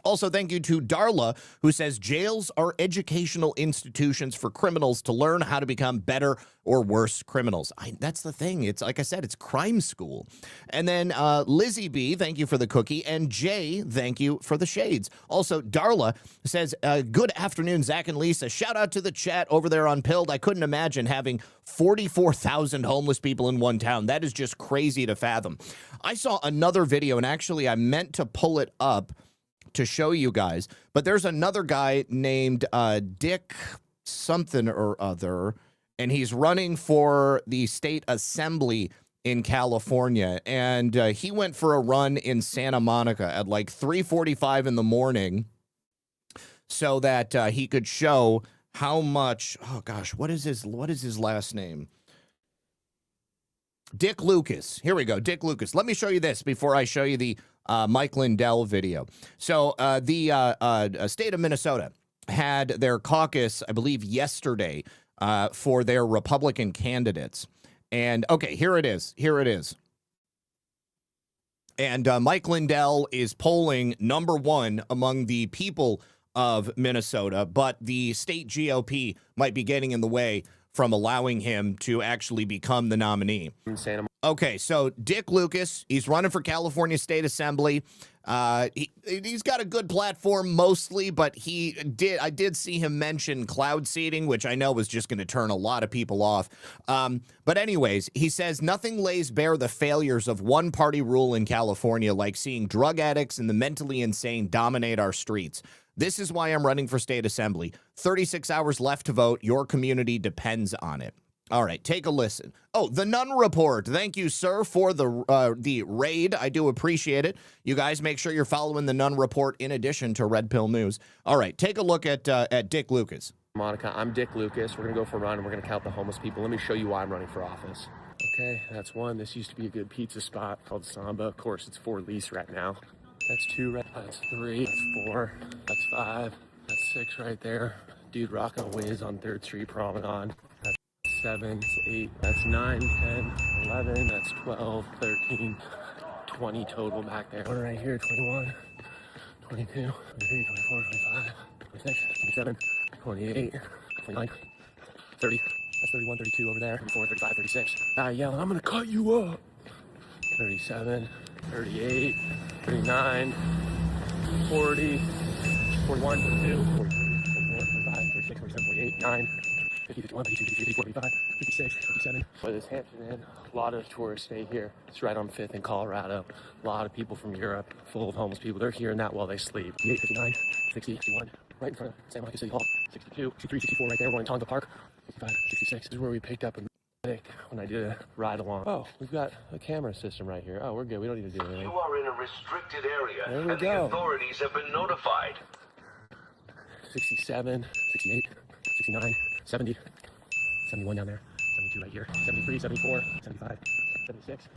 Also, thank you to Darla, who says jails are educational institutions for criminals to learn how to become better or worse criminals. That's the thing. It's like I said, it's crime school. And then Lizzie B, thank you for the cookie. And Jay, thank you for the shades. Also, Darla says, good afternoon, Zach and Lisa. Shout out to the chat over there on Pilled. I couldn't imagine having 44,000 homeless people in one town. That is just crazy to fathom. I saw another video, and actually I meant to pull it up to show you guys, but there's another guy named Dick something or other, and he's running for the state assembly in California, and he went for a run in Santa Monica at like 3:45 in the morning so that he could show how much, oh gosh, what is his last name? Dick Lucas. Here we go, Dick Lucas. Let me show you this before I show you the Mike Lindell video. So the state of Minnesota had their caucus, I believe, yesterday for their Republican candidates. And okay, here it is. Here it is. And Mike Lindell is polling #1 among the people of Minnesota, but the state GOP might be getting in the way from allowing him to actually become the nominee. Okay, so Dick Lucas, he's running for California State Assembly. He's got a good platform mostly, but I did see him mention cloud seeding, which I know was just going to turn a lot of people off. But anyways, he says nothing lays bare the failures of one-party rule in California, like seeing drug addicts and the mentally insane dominate our streets. This is why I'm running for state assembly. 36 hours left to vote. Your community depends on it. All right, take a listen. Oh, the Nun Report. Thank you, sir, for the raid. I do appreciate it. You guys make sure you're following the Nun Report in addition to Red Pill News. All right, take a look at Dick Lucas. Monica, I'm Dick Lucas. We're going to go for a run, and we're going to count the homeless people. Let me show you why I'm running for office. Okay, that's one. This used to be a good pizza spot called Samba. Of course, it's for lease right now. That's 2, right? That's 3, that's 4, that's 5, that's 6 right there. Dude rocking a whiz on 3rd Street Promenade. That's 7, that's 8, that's 9, 10, 11, that's 12, 13, 20 total back there. One right here, 21, 22, 23, 24, 25, 26, 27, 28, 29, 30. That's 31, 32 over there, 34, 35, 36. Yelling, I'm gonna cut you up. 37, 38, 39, 40, 41, 42, 43, 44, 45, 46, 47, 48, 9, 50, 51, 52, 53, 45, 56, 57. But this Hampton Inn, a lot of tourists stay here. It's right on 5th in Colorado. A lot of people from Europe, full of homeless people. They're hearing that while they sleep. 58, 59, 60, 61, right in front of San Monica City Hall. 62, 63, 64 right there, one in Tonga Park. 65, 66. This is where we picked up a when I did a ride along. Oh, we've got a camera system right here. Oh, we're good. We don't need to do anything. You are in a restricted area, there we and go. The authorities have been notified. 67, 68, 69, 70, 71 down there, 72 right here, 73, 74, 75, 76.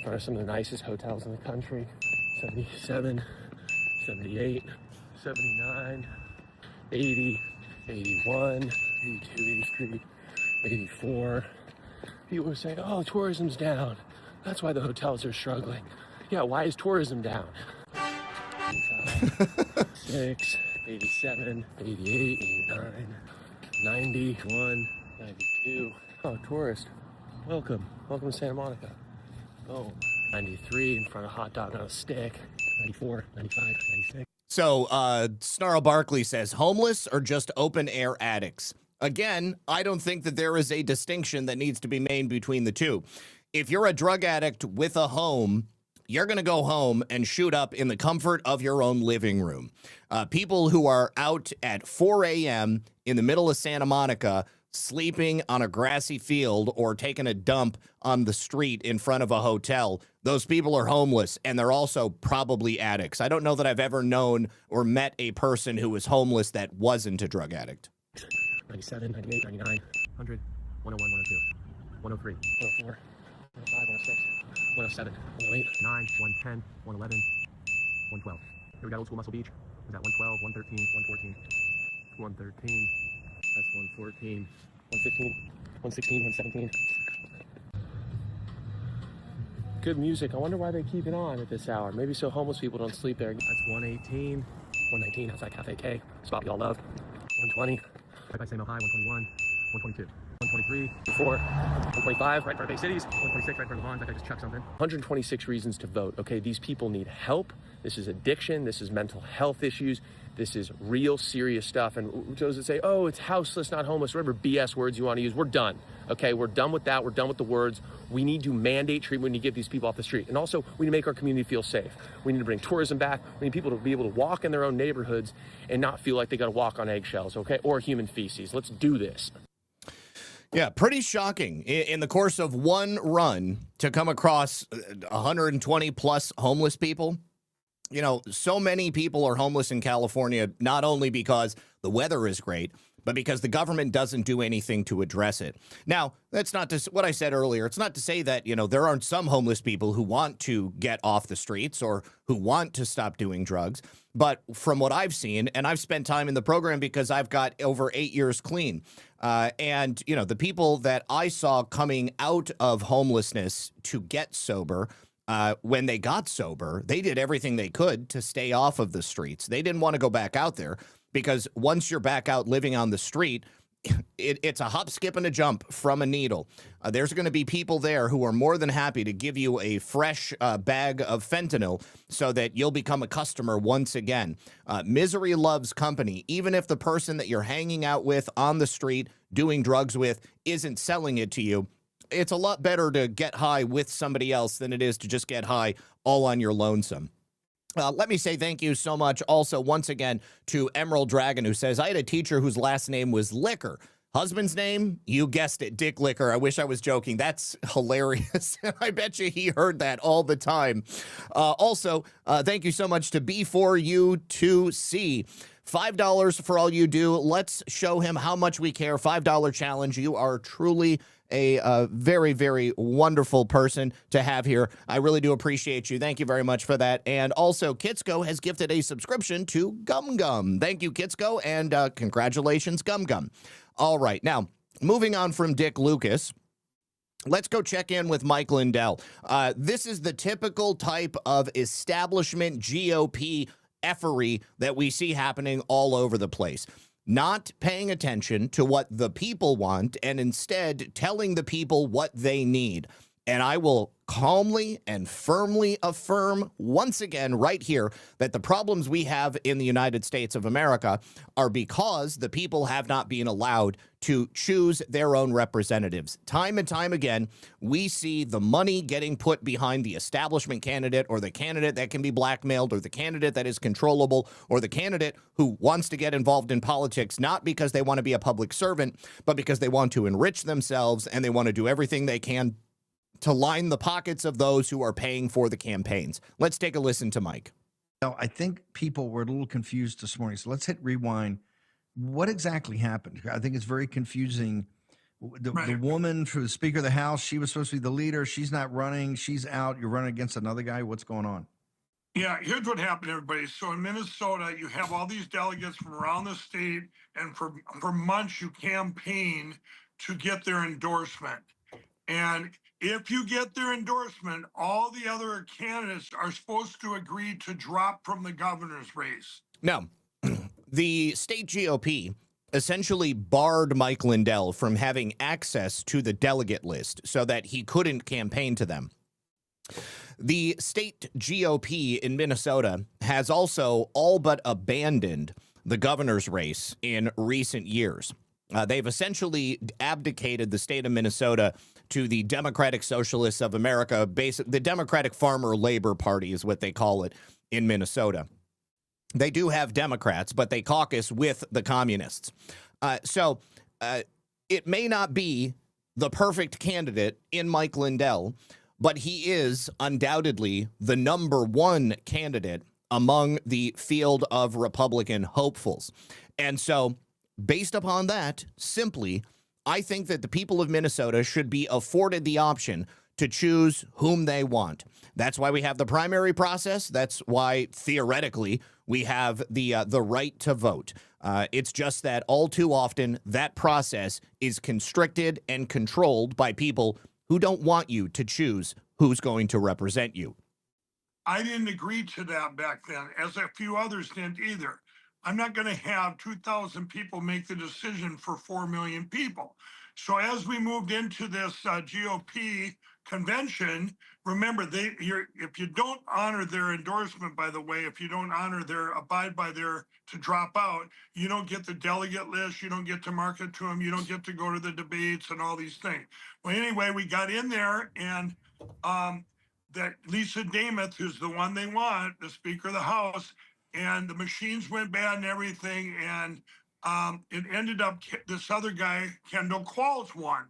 One of some of the nicest hotels in the country. 77, 78, 79, 80, 81, 82, 83, 84. People are saying, oh, tourism's down. That's why the hotels are struggling. Yeah, why is tourism down? 86, 87, 88, 89, 91, 92. Oh, tourist. Welcome. Welcome to Santa Monica. Oh, 93 in front of Hot Dog on a Stick. 94, 95, 96. So, Snarl Barkley says, homeless or just open-air addicts? Again, I don't think that there is a distinction that needs to be made between the two. If you're a drug addict with a home, you're going to go home and shoot up in the comfort of your own living room. People who are out at 4 a.m. in the middle of Santa Monica sleeping on a grassy field or taking a dump on the street in front of a hotel, those people are homeless, and they're also probably addicts. I don't know that I've ever known or met a person who was homeless that wasn't a drug addict. 97, 98, 99, 100, 101, 102, 103, 104, 105, 106, 107, 108, 9, 110, 111, 112. Here we got Old School Muscle Beach. Is that 112, 113, 114, 113. That's 114. 115, 116, 117. Good music. I wonder why they keep it on at this hour. Maybe so homeless people don't sleep there. That's 118, 119 outside Cafe K. Spot we all love. 120. Right by Same High. 121, 122. 123, 4, 125, right in front of Bay Cities, 126, right in front of Vons. I just chucked something. 126 reasons to vote. Okay, these people need help. This is addiction. This is mental health issues. This is real serious stuff. And those that say, oh, it's houseless, not homeless, whatever BS words you want to use, we're done. Okay, we're done with that. We're done with the words. We need to mandate treatment. We need to get these people off the street. And also, we need to make our community feel safe. We need to bring tourism back. We need people to be able to walk in their own neighborhoods and not feel like they got to walk on eggshells, okay, or human feces. Let's do this. Yeah, pretty shocking in the course of one run to come across 120 plus homeless people. You know, so many people are homeless in California, not only because the weather is great, but because the government doesn't do anything to address it. Now, that's not to, what I said earlier. It's not to say that, you know, there aren't some homeless people who want to get off the streets or who want to stop doing drugs. But from what I've seen, and I've spent time in the program because I've got over 8 years clean. And, you know, the people that I saw coming out of homelessness to get sober, when they got sober, they did everything they could to stay off of the streets. They didn't want to go back out there because once you're back out living on the street, it's a hop, skip, and a jump from a needle. There's going to be people there who are more than happy to give you a fresh bag of fentanyl so that you'll become a customer once again. Misery loves company. Even if the person that you're hanging out with on the street doing drugs with isn't selling it to you, it's a lot better to get high with somebody else than it is to just get high all on your lonesome. Let me say thank you so much also once again to Emerald Dragon, who says, I had a teacher whose last name was Liquor. Husband's name? You guessed it, Dick Liquor. I wish I was joking. That's hilarious. I bet you he heard that all the time. Also, thank you so much to B4U2C. $5 for all you do. Let's show him how much we care. $5 challenge. You are truly a very, very wonderful person to have here. I really do appreciate you. Thank you very much for that. And also, Kitsko has gifted a subscription to Gum Gum. Thank you, Kitsko, and congratulations, Gum Gum. All right, now, moving on from Dick Lucas, let's go check in with Mike Lindell. This is the typical type of establishment GOP effery that we see happening all over the place. Not paying attention to what the people want and instead telling the people what they need. And I will calmly and firmly affirm once again right here that the problems we have in the United States of America are because the people have not been allowed to choose their own representatives. Time and time again, we see the money getting put behind the establishment candidate or the candidate that can be blackmailed or the candidate that is controllable or the candidate who wants to get involved in politics, not because they want to be a public servant, but because they want to enrich themselves and they want to do everything they can to line the pockets of those who are paying for the campaigns. Let's take a listen to Mike. Now, I think people were a little confused this morning, so let's hit rewind. What exactly happened? I think it's very confusing. The woman, for the Speaker of the House, she was supposed to be the leader. She's not running. She's out. You're running against another guy. What's going on? Yeah, here's what happened, everybody. So in Minnesota, you have all these delegates from around the state, and for months you campaign to get their endorsement. And if you get their endorsement, all the other candidates are supposed to agree to drop from the governor's race. No, the state GOP essentially barred Mike Lindell from having access to the delegate list so that he couldn't campaign to them. The state GOP in Minnesota has also all but abandoned the governor's race in recent years. They've essentially abdicated the state of Minnesota to the Democratic Socialists of America, the Democratic Farmer Labor Party is what they call it in Minnesota. They do have Democrats, but they caucus with the communists. So it may not be the perfect candidate in Mike Lindell, but he is undoubtedly the number one candidate among the field of Republican hopefuls. And so based upon that, simply, I think that the people of Minnesota should be afforded the option to choose whom they want. That's why we have the primary process. That's why, theoretically, we have the right to vote. It's just that all too often that process is constricted and controlled by people who don't want you to choose who's going to represent you. I didn't agree to that back then, as a few others didn't either. I'm not going to have 2,000 people make the decision for 4 million people. So as we moved into this GOP convention, remember, if you don't honor their endorsement, by the way, if you don't honor abide by their to drop out, you don't get the delegate list, you don't get to market to them, you don't get to go to the debates and all these things. Well, anyway, we got in there, and that Lisa Dameth, who's the one they want, the Speaker of the House, and the machines went bad and everything, and it ended up this other guy, Kendall Qualls, won.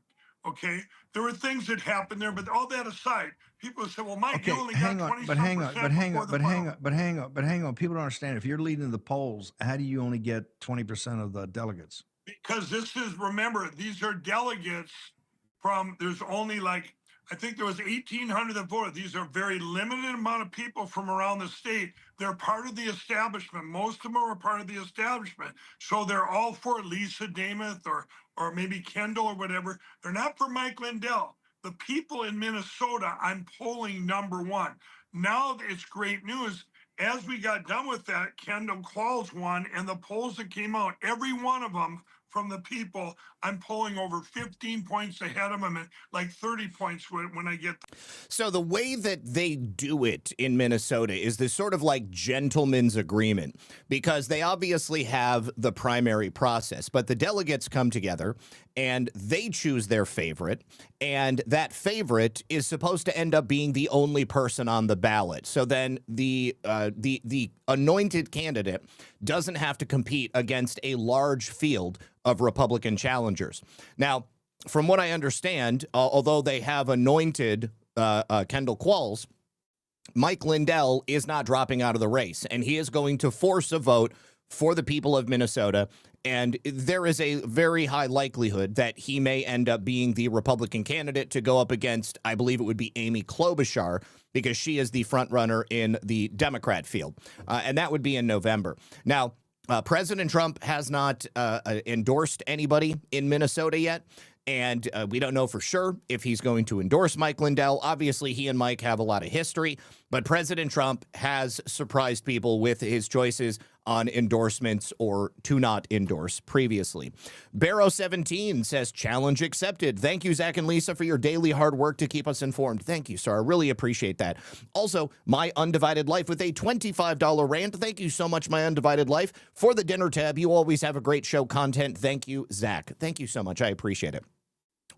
Okay, there were things that happened there, but all that aside, people say, "Well, Mike, you only got 20%." But hang on. People don't understand. If you're leading the polls, how do you only get 20% of the delegates? Because remember, these are delegates from. There's only I think there was 1,800 that voted. These are very limited amount of people from around the state. They're part of the establishment. Most of them are part of the establishment. So they're all for Lisa Dameth or maybe Kendall or whatever. They're not for Mike Lindell. The people in Minnesota, I'm polling number one. Now it's great news. As we got done with that, Kendall Qualls won, and the polls that came out, every one of them from the people, I'm polling over 15 points ahead of them and 30 points when I get. So the way that they do it in Minnesota is this sort of gentleman's agreement, because they obviously have the primary process, but the delegates come together and they choose their favorite, and that favorite is supposed to end up being the only person on the ballot. So then the anointed candidate doesn't have to compete against a large field of Republican challengers. Now, from what I understand, although they have anointed Kendall Qualls, Mike Lindell is not dropping out of the race, and he is going to force a vote for the people of Minnesota, and there is a very high likelihood that he may end up being the Republican candidate to go up against, I believe it would be Amy Klobuchar, because she is the front runner in the Democrat field, and that would be in November. Now, President Trump has not endorsed anybody in Minnesota yet, and we don't know for sure if he's going to endorse Mike Lindell. Obviously, he and Mike have a lot of history, but President Trump has surprised people with his choices on endorsements or to not endorse previously. Barrow17 says, challenge accepted. Thank you, Zach and Lisa, for your daily hard work to keep us informed. Thank you, sir. I really appreciate that. Also, My Undivided Life with a $25 rant. Thank you so much, My Undivided Life. For the dinner tab, you always have a great show content. Thank you, Zach. Thank you so much. I appreciate it.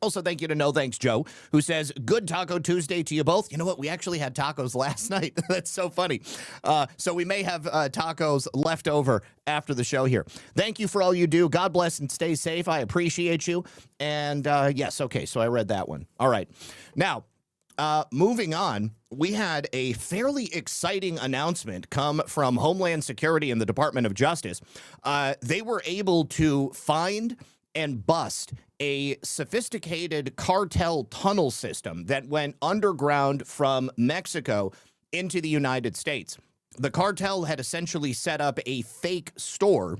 Also, thank you to No Thanks Joe, who says, good Taco Tuesday to you both. You know what? We actually had tacos last night. That's so funny. So we may have tacos left over after the show here. Thank you for all you do. God bless and stay safe. I appreciate you. And yes, okay, so I read that one. All right. Now, moving on, we had a fairly exciting announcement come from Homeland Security and the Department of Justice. They were able to find and bust a sophisticated cartel tunnel system that went underground from Mexico into the United States. The cartel had essentially set up a fake store,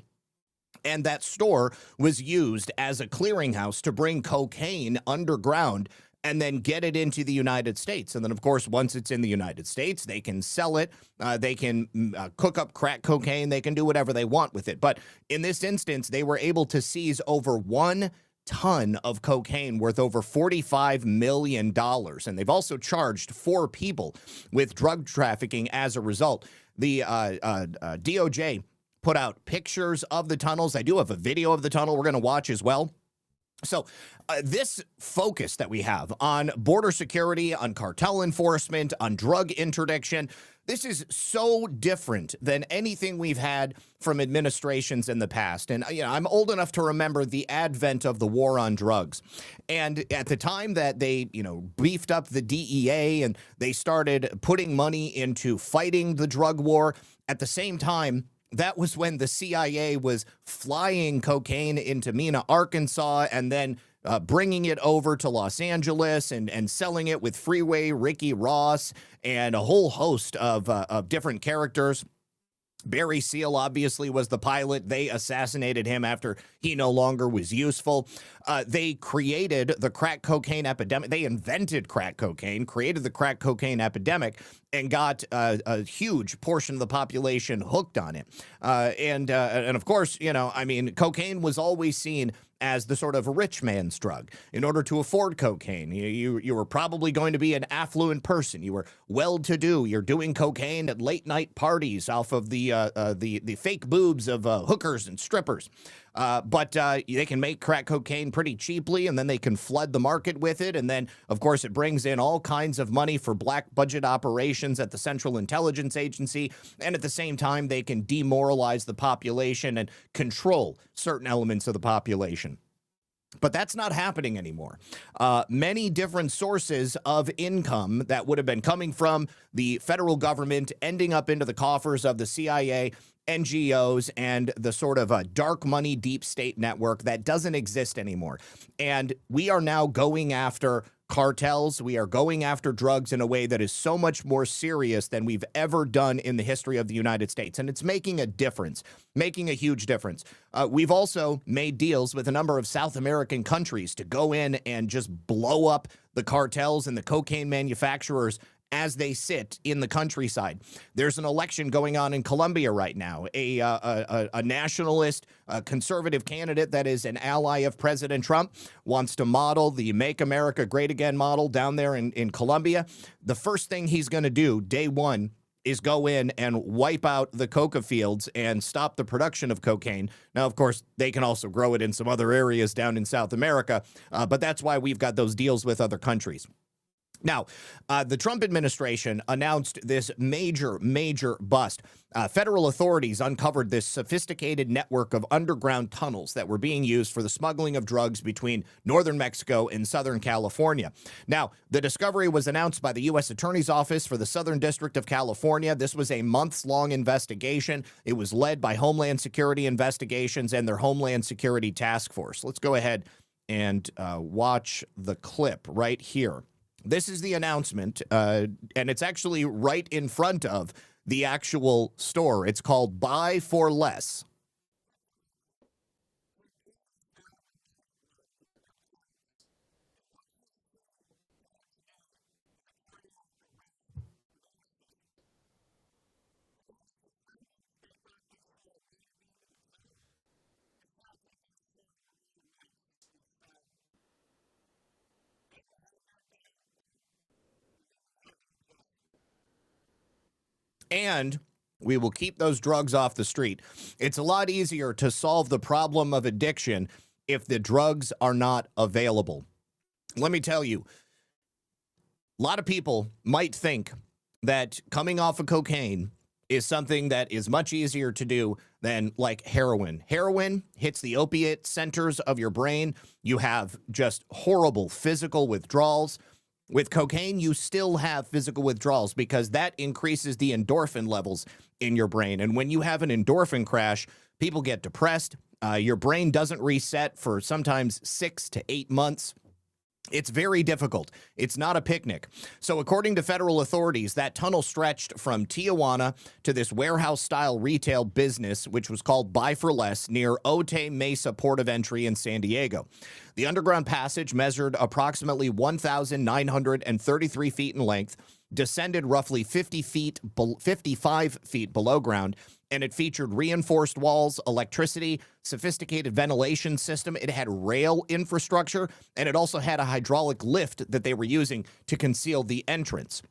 and that store was used as a clearinghouse to bring cocaine underground and then get it into the United States. And then, of course, once it's in the United States, they can sell it. They can cook up crack cocaine. They can do whatever they want with it. But in this instance, they were able to seize over 1 ton of cocaine worth over $45 million. And they've also charged 4 people with drug trafficking as a result. The DOJ put out pictures of the tunnels. I do have a video of the tunnel we're going to watch as well. So this focus that we have on border security, on cartel enforcement, on drug interdiction, this is so different than anything we've had from administrations in the past. And, you know, I'm old enough to remember the advent of the war on drugs. And at the time that they, you know, beefed up the DEA and they started putting money into fighting the drug war, at the same time, that was when the CIA was flying cocaine into Mena, Arkansas, and then bringing it over to Los Angeles and selling it with Freeway Ricky Ross and a whole host of different characters. Barry Seal obviously was the pilot. They assassinated him after he no longer was useful. They created the crack cocaine epidemic. They invented crack cocaine, created the crack cocaine epidemic, and got a huge portion of the population hooked on it. And of course, you know, I mean, cocaine was always seen as the sort of rich man's drug. In order to afford cocaine, you were probably going to be an affluent person. You were well-to-do. You're doing cocaine at late-night parties off of the fake boobs of hookers and strippers. But they can make crack cocaine pretty cheaply, and then they can flood the market with it. And then, of course, it brings in all kinds of money for black budget operations at the Central Intelligence Agency. And at the same time, they can demoralize the population and control certain elements of the population. But that's not happening anymore. Many different sources of income that would have been coming from the federal government ending up into the coffers of the CIA, NGOs, and the sort of dark money deep state network that doesn't exist anymore. And we are now going after cartels. We are going after drugs in a way that is so much more serious than we've ever done in the history of the United States. And it's making a difference, making a huge difference. We've also made deals with a number of South American countries to go in and just blow up the cartels and the cocaine manufacturers as they sit in the countryside. There's an election going on in Colombia right now. A nationalist, conservative candidate that is an ally of President Trump wants to model the Make America Great Again model down there in Colombia. The first thing he's going to do, day one, is go in and wipe out the coca fields and stop the production of cocaine. Now, of course, they can also grow it in some other areas down in South America, but that's why we've got those deals with other countries. Now, the Trump administration announced this major bust. Federal authorities uncovered this sophisticated network of underground tunnels that were being used for the smuggling of drugs between northern Mexico and southern California. Now, the discovery was announced by the U.S. Attorney's Office for the Southern District of California. This was a months-long investigation. It was led by Homeland Security Investigations and their Homeland Security Task Force. Let's go ahead and watch the clip right here. This is the announcement, and it's actually right in front of the actual store. It's called Buy for Less. And we will keep those drugs off the street. It's a lot easier to solve the problem of addiction if the drugs are not available. Let me tell you, a lot of people might think that coming off of cocaine is something that is much easier to do than like heroin. Heroin hits the opiate centers of your brain. You have just horrible physical withdrawals. With cocaine, you still have physical withdrawals because that increases the endorphin levels in your brain. And when you have an endorphin crash, people get depressed. Your brain doesn't reset for sometimes 6 to 8 months. It's very difficult. It's not a picnic. So according to federal authorities, that tunnel stretched from Tijuana to this warehouse-style retail business, which was called Buy for Less, near Otay Mesa Port of Entry in San Diego. The underground passage measured approximately 1,933 feet in length, descended roughly 55 feet below ground, and it featured reinforced walls, electricity, sophisticated ventilation system. It had rail infrastructure, and it also had a hydraulic lift that they were using to conceal the entrance.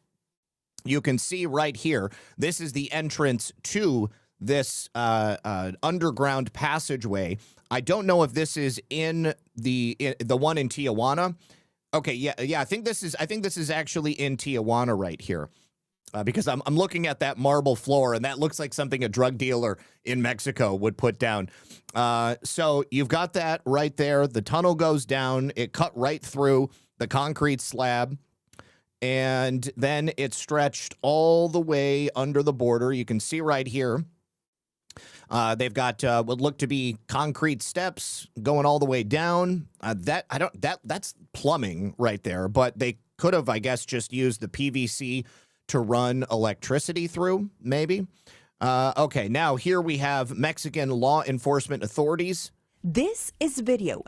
You can see right here, this is the entrance to this underground passageway. I don't know if this is in the one in Tijuana. Okay, yeah. I think this is actually in Tijuana right here. Because I'm looking at that marble floor, and that looks like something a drug dealer in Mexico would put down. So you've got that right there. The tunnel goes down. It cut right through the concrete slab, and then it stretched all the way under the border. You can see right here. They've got what look to be concrete steps going all the way down. That's plumbing right there, but they could have, I guess, just used the PVC to run electricity through, maybe. Okay, now here we have Mexican law enforcement authorities. This is video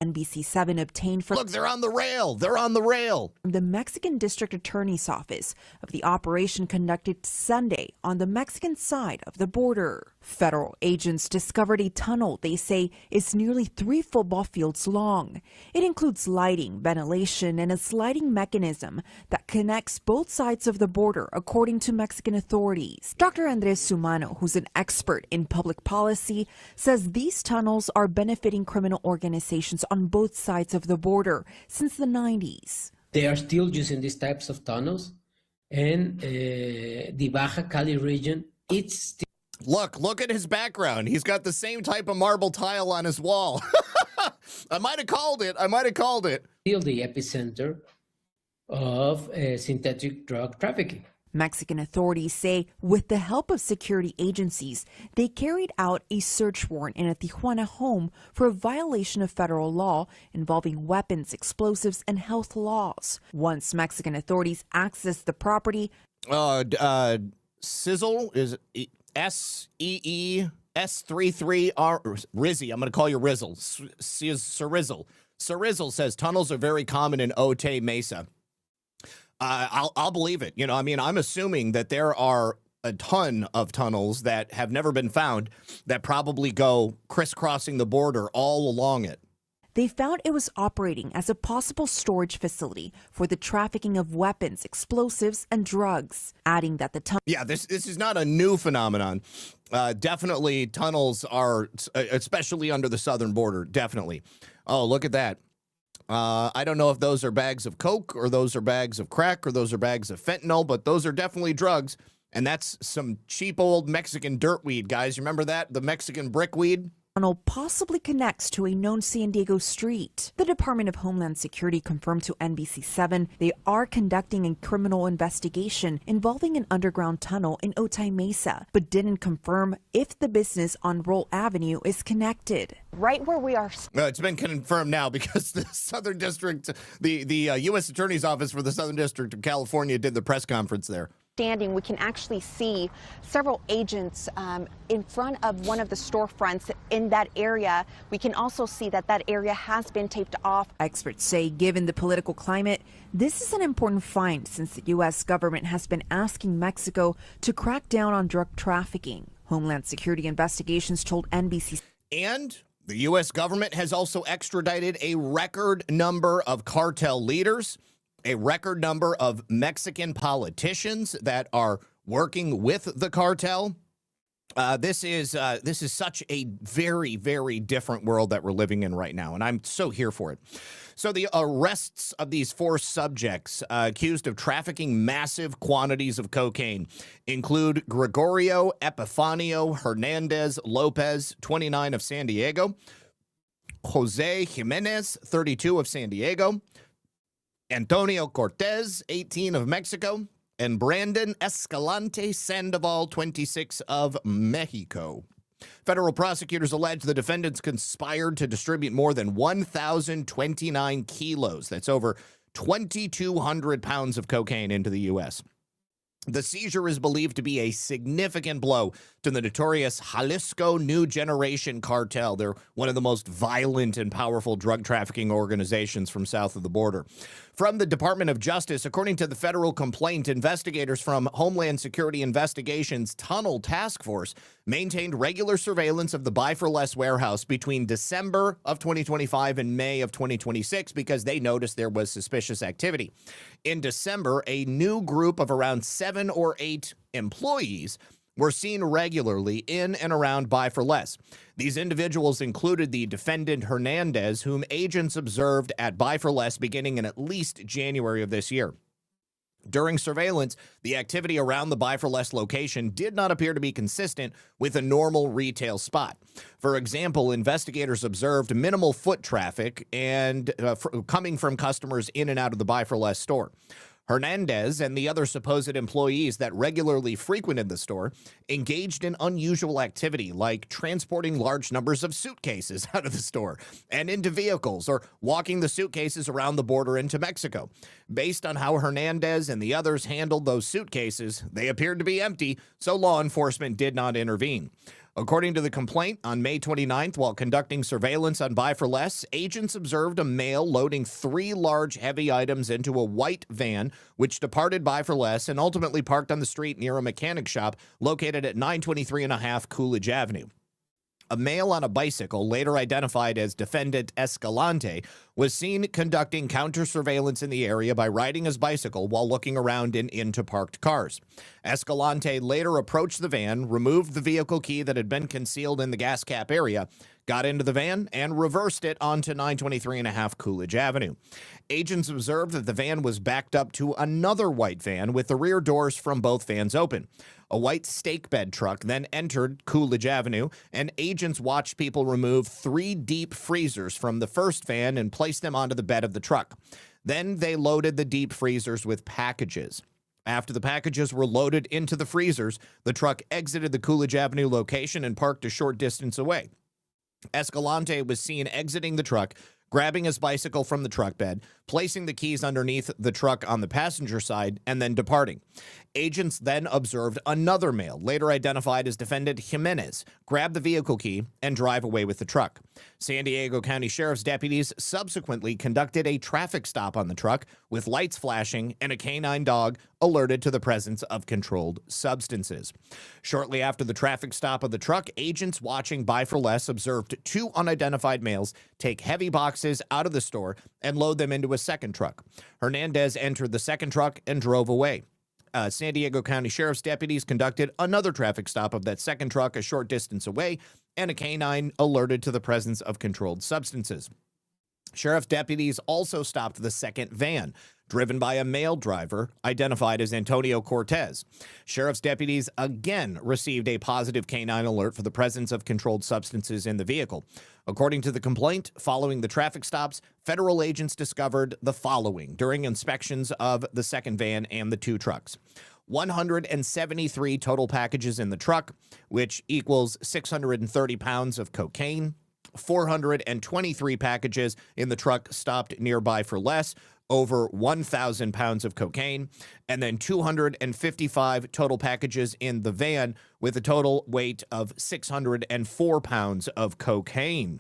NBC7 obtained from... Look, they're on the rail. They're on the rail. The Mexican District Attorney's Office of the operation conducted Sunday on the Mexican side of the border. Federal agents discovered a tunnel they say is nearly 3 football fields long. It includes lighting, ventilation, and a sliding mechanism that connects both sides of the border, according to Mexican authorities. Dr. Andres Sumano, who's an expert in public policy, says these tunnels are benefiting criminal organizations on both sides of the border since the 90s. They are still using these types of tunnels, and the Baja Cali region, it's still... Look at his background. He's got the same type of marble tile on his wall. I might have called it. Still the epicenter of synthetic drug trafficking. Mexican authorities say with the help of security agencies, they carried out a search warrant in a Tijuana home for a violation of federal law involving weapons, explosives, and health laws. Once Mexican authorities accessed the property... Sizzle is S-E-E-S-33-R... I'm going to call you Rizzle. Cerizzle says tunnels are very common in Otay Mesa. I'll believe it. You know, I mean, I'm assuming that there are a ton of tunnels that have never been found that probably go crisscrossing the border all along it. They found it was operating as a possible storage facility for the trafficking of weapons, explosives, and drugs, adding that the tunnel... Yeah, this is not a new phenomenon. Definitely tunnels are, especially under the southern border, definitely. Oh, look at that. I don't know if those are bags of coke or those are bags of crack or those are bags of fentanyl, but those are definitely drugs. And that's some cheap old Mexican dirtweed, guys. You remember that? The Mexican brickweed? Tunnel possibly connects to a known San Diego street. The Department of Homeland Security confirmed to NBC7 they are conducting a criminal investigation involving an underground tunnel in Otay Mesa, but didn't confirm if the business on Roll Avenue is connected. Right where we are. It's been confirmed now because the Southern District, the U.S. Attorney's Office for the Southern District of California did the press conference there. We can actually see several agents in front of one of the storefronts in that area. We can also see that that area has been taped off. Experts say given the political climate, this is an important find since the U.S. government has been asking Mexico to crack down on drug trafficking. Homeland Security investigations told NBC. And the U.S. government has also extradited a record number of cartel leaders, a record number of Mexican politicians that are working with the cartel. This is such a very, very different world that we're living in right now, and I'm so here for it. So the arrests of these 4 subjects accused of trafficking massive quantities of cocaine include Gregorio Epifanio Hernandez Lopez, 29 of San Diego, Jose Jimenez, 32 of San Diego, Antonio Cortez, 18 of Mexico, and Brandon Escalante Sandoval, 26 of Mexico. Federal prosecutors allege the defendants conspired to distribute more than 1,029 kilos. That's over 2,200 pounds of cocaine into the U.S. The seizure is believed to be a significant blow to the notorious Jalisco New Generation Cartel. They're one of the most violent and powerful drug trafficking organizations from south of the border. From the Department of Justice, according to the federal complaint, investigators from Homeland Security Investigations Tunnel Task Force maintained regular surveillance of the Buy for Less warehouse between December of 2025 and May of 2026 because they noticed there was suspicious activity. In December, a new group of around 7 or 8 employees were seen regularly in and around Buy for Less. These individuals included the defendant Hernandez, whom agents observed at Buy for Less beginning in at least January of this year. During surveillance, the activity around the Buy for Less location did not appear to be consistent with a normal retail spot. For example, investigators observed minimal foot traffic and coming from customers in and out of the Buy for Less store. Hernandez and the other supposed employees that regularly frequented the store engaged in unusual activity like transporting large numbers of suitcases out of the store and into vehicles or walking the suitcases around the border into Mexico. Based on how Hernandez and the others handled those suitcases, they appeared to be empty, so law enforcement did not intervene. According to the complaint, on May 29th, while conducting surveillance on Buy for Less, agents observed a male loading 3 large heavy items into a white van, which departed Buy for Less and ultimately parked on the street near a mechanic shop located at 923.5 Coolidge Avenue. A male on a bicycle, later identified as Defendant Escalante, was seen conducting counter-surveillance in the area by riding his bicycle while looking around and into parked cars. Escalante later approached the van, removed the vehicle key that had been concealed in the gas cap area, got into the van, and reversed it onto 923.5 Coolidge Avenue. Agents observed that the van was backed up to another white van with the rear doors from both vans open. A white stake bed truck then entered Coolidge Avenue, and agents watched people remove 3 deep freezers from the first van and place them onto the bed of the truck. Then they loaded the deep freezers with packages. After the packages were loaded into the freezers, the truck exited the Coolidge Avenue location and parked a short distance away. Escalante was seen exiting the truck, grabbing his bicycle from the truck bed, placing the keys underneath the truck on the passenger side, and then departing. Agents then observed another male, later identified as Defendant Jimenez, grab the vehicle key and drive away with the truck. San Diego County Sheriff's deputies subsequently conducted a traffic stop on the truck with lights flashing and a canine dog alerted to the presence of controlled substances. Shortly after the traffic stop of the truck, agents watching Buy for Less observed 2 unidentified males take heavy boxes out of the store and load them into a second truck. Hernandez entered the second truck and drove away. San Diego County Sheriff's deputies conducted another traffic stop of that second truck a short distance away, and a canine alerted to the presence of controlled substances. Sheriff deputies also stopped the second van, driven by a male driver identified as Antonio Cortez. Sheriff's deputies again received a positive canine alert for the presence of controlled substances in the vehicle. According to the complaint, following the traffic stops, federal agents discovered the following during inspections of the second van and the 2 trucks. 173 total packages in the truck, which equals 630 pounds of cocaine. 423 packages in the truck stopped nearby for less, over 1,000 pounds of cocaine, and then 255 total packages in the van with a total weight of 604 pounds of cocaine.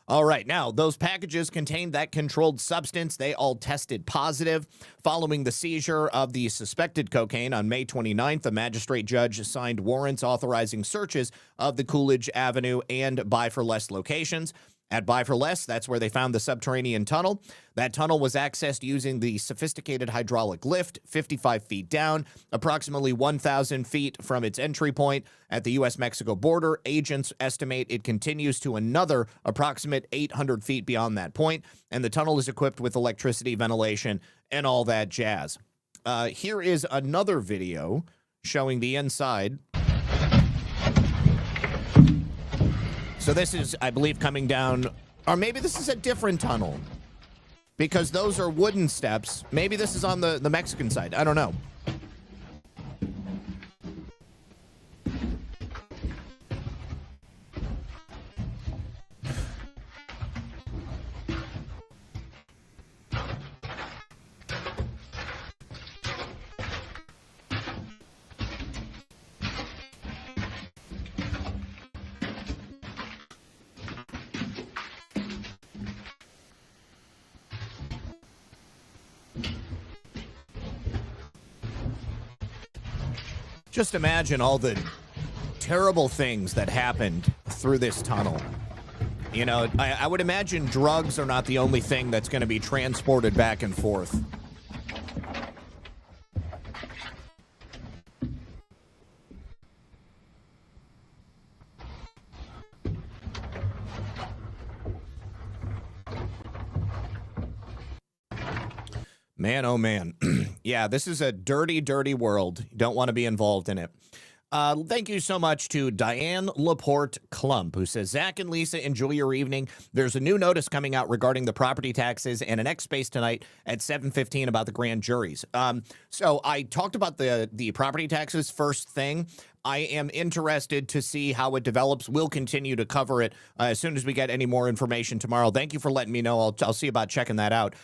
All right, now, those packages contained that controlled substance. They all tested positive. Following the seizure of the suspected cocaine on May 29th, a magistrate judge signed warrants authorizing searches of the Coolidge Avenue and Buy for Less locations. At Buy for Less, that's where they found the subterranean tunnel. That tunnel was accessed using the sophisticated hydraulic lift, 55 feet down, approximately 1,000 feet from its entry point at the U.S.-Mexico border. Agents estimate it continues to another approximate 800 feet beyond that point, and the tunnel is equipped with electricity, ventilation, and all that jazz. Here is another video showing the inside. So this is, I believe, coming down, or maybe this is a different tunnel, because those are wooden steps. Maybe this is on the Mexican side. I don't know. Just imagine all the terrible things that happened through this tunnel. You know, I would imagine drugs are not the only thing that's going to be transported back and forth. Man, oh man. Yeah, this is a dirty, dirty world. You don't want to be involved in it. Thank you so much to Diane Laporte Klump, who says, Zach and Lisa, enjoy your evening. There's a new notice coming out regarding the property taxes and an X Space tonight at 7:15 about the grand juries. So I talked about the property taxes first thing. I am interested to see how it develops. We'll continue to cover it as soon as we get any more information tomorrow. Thank you for letting me know. I'll see about checking that out.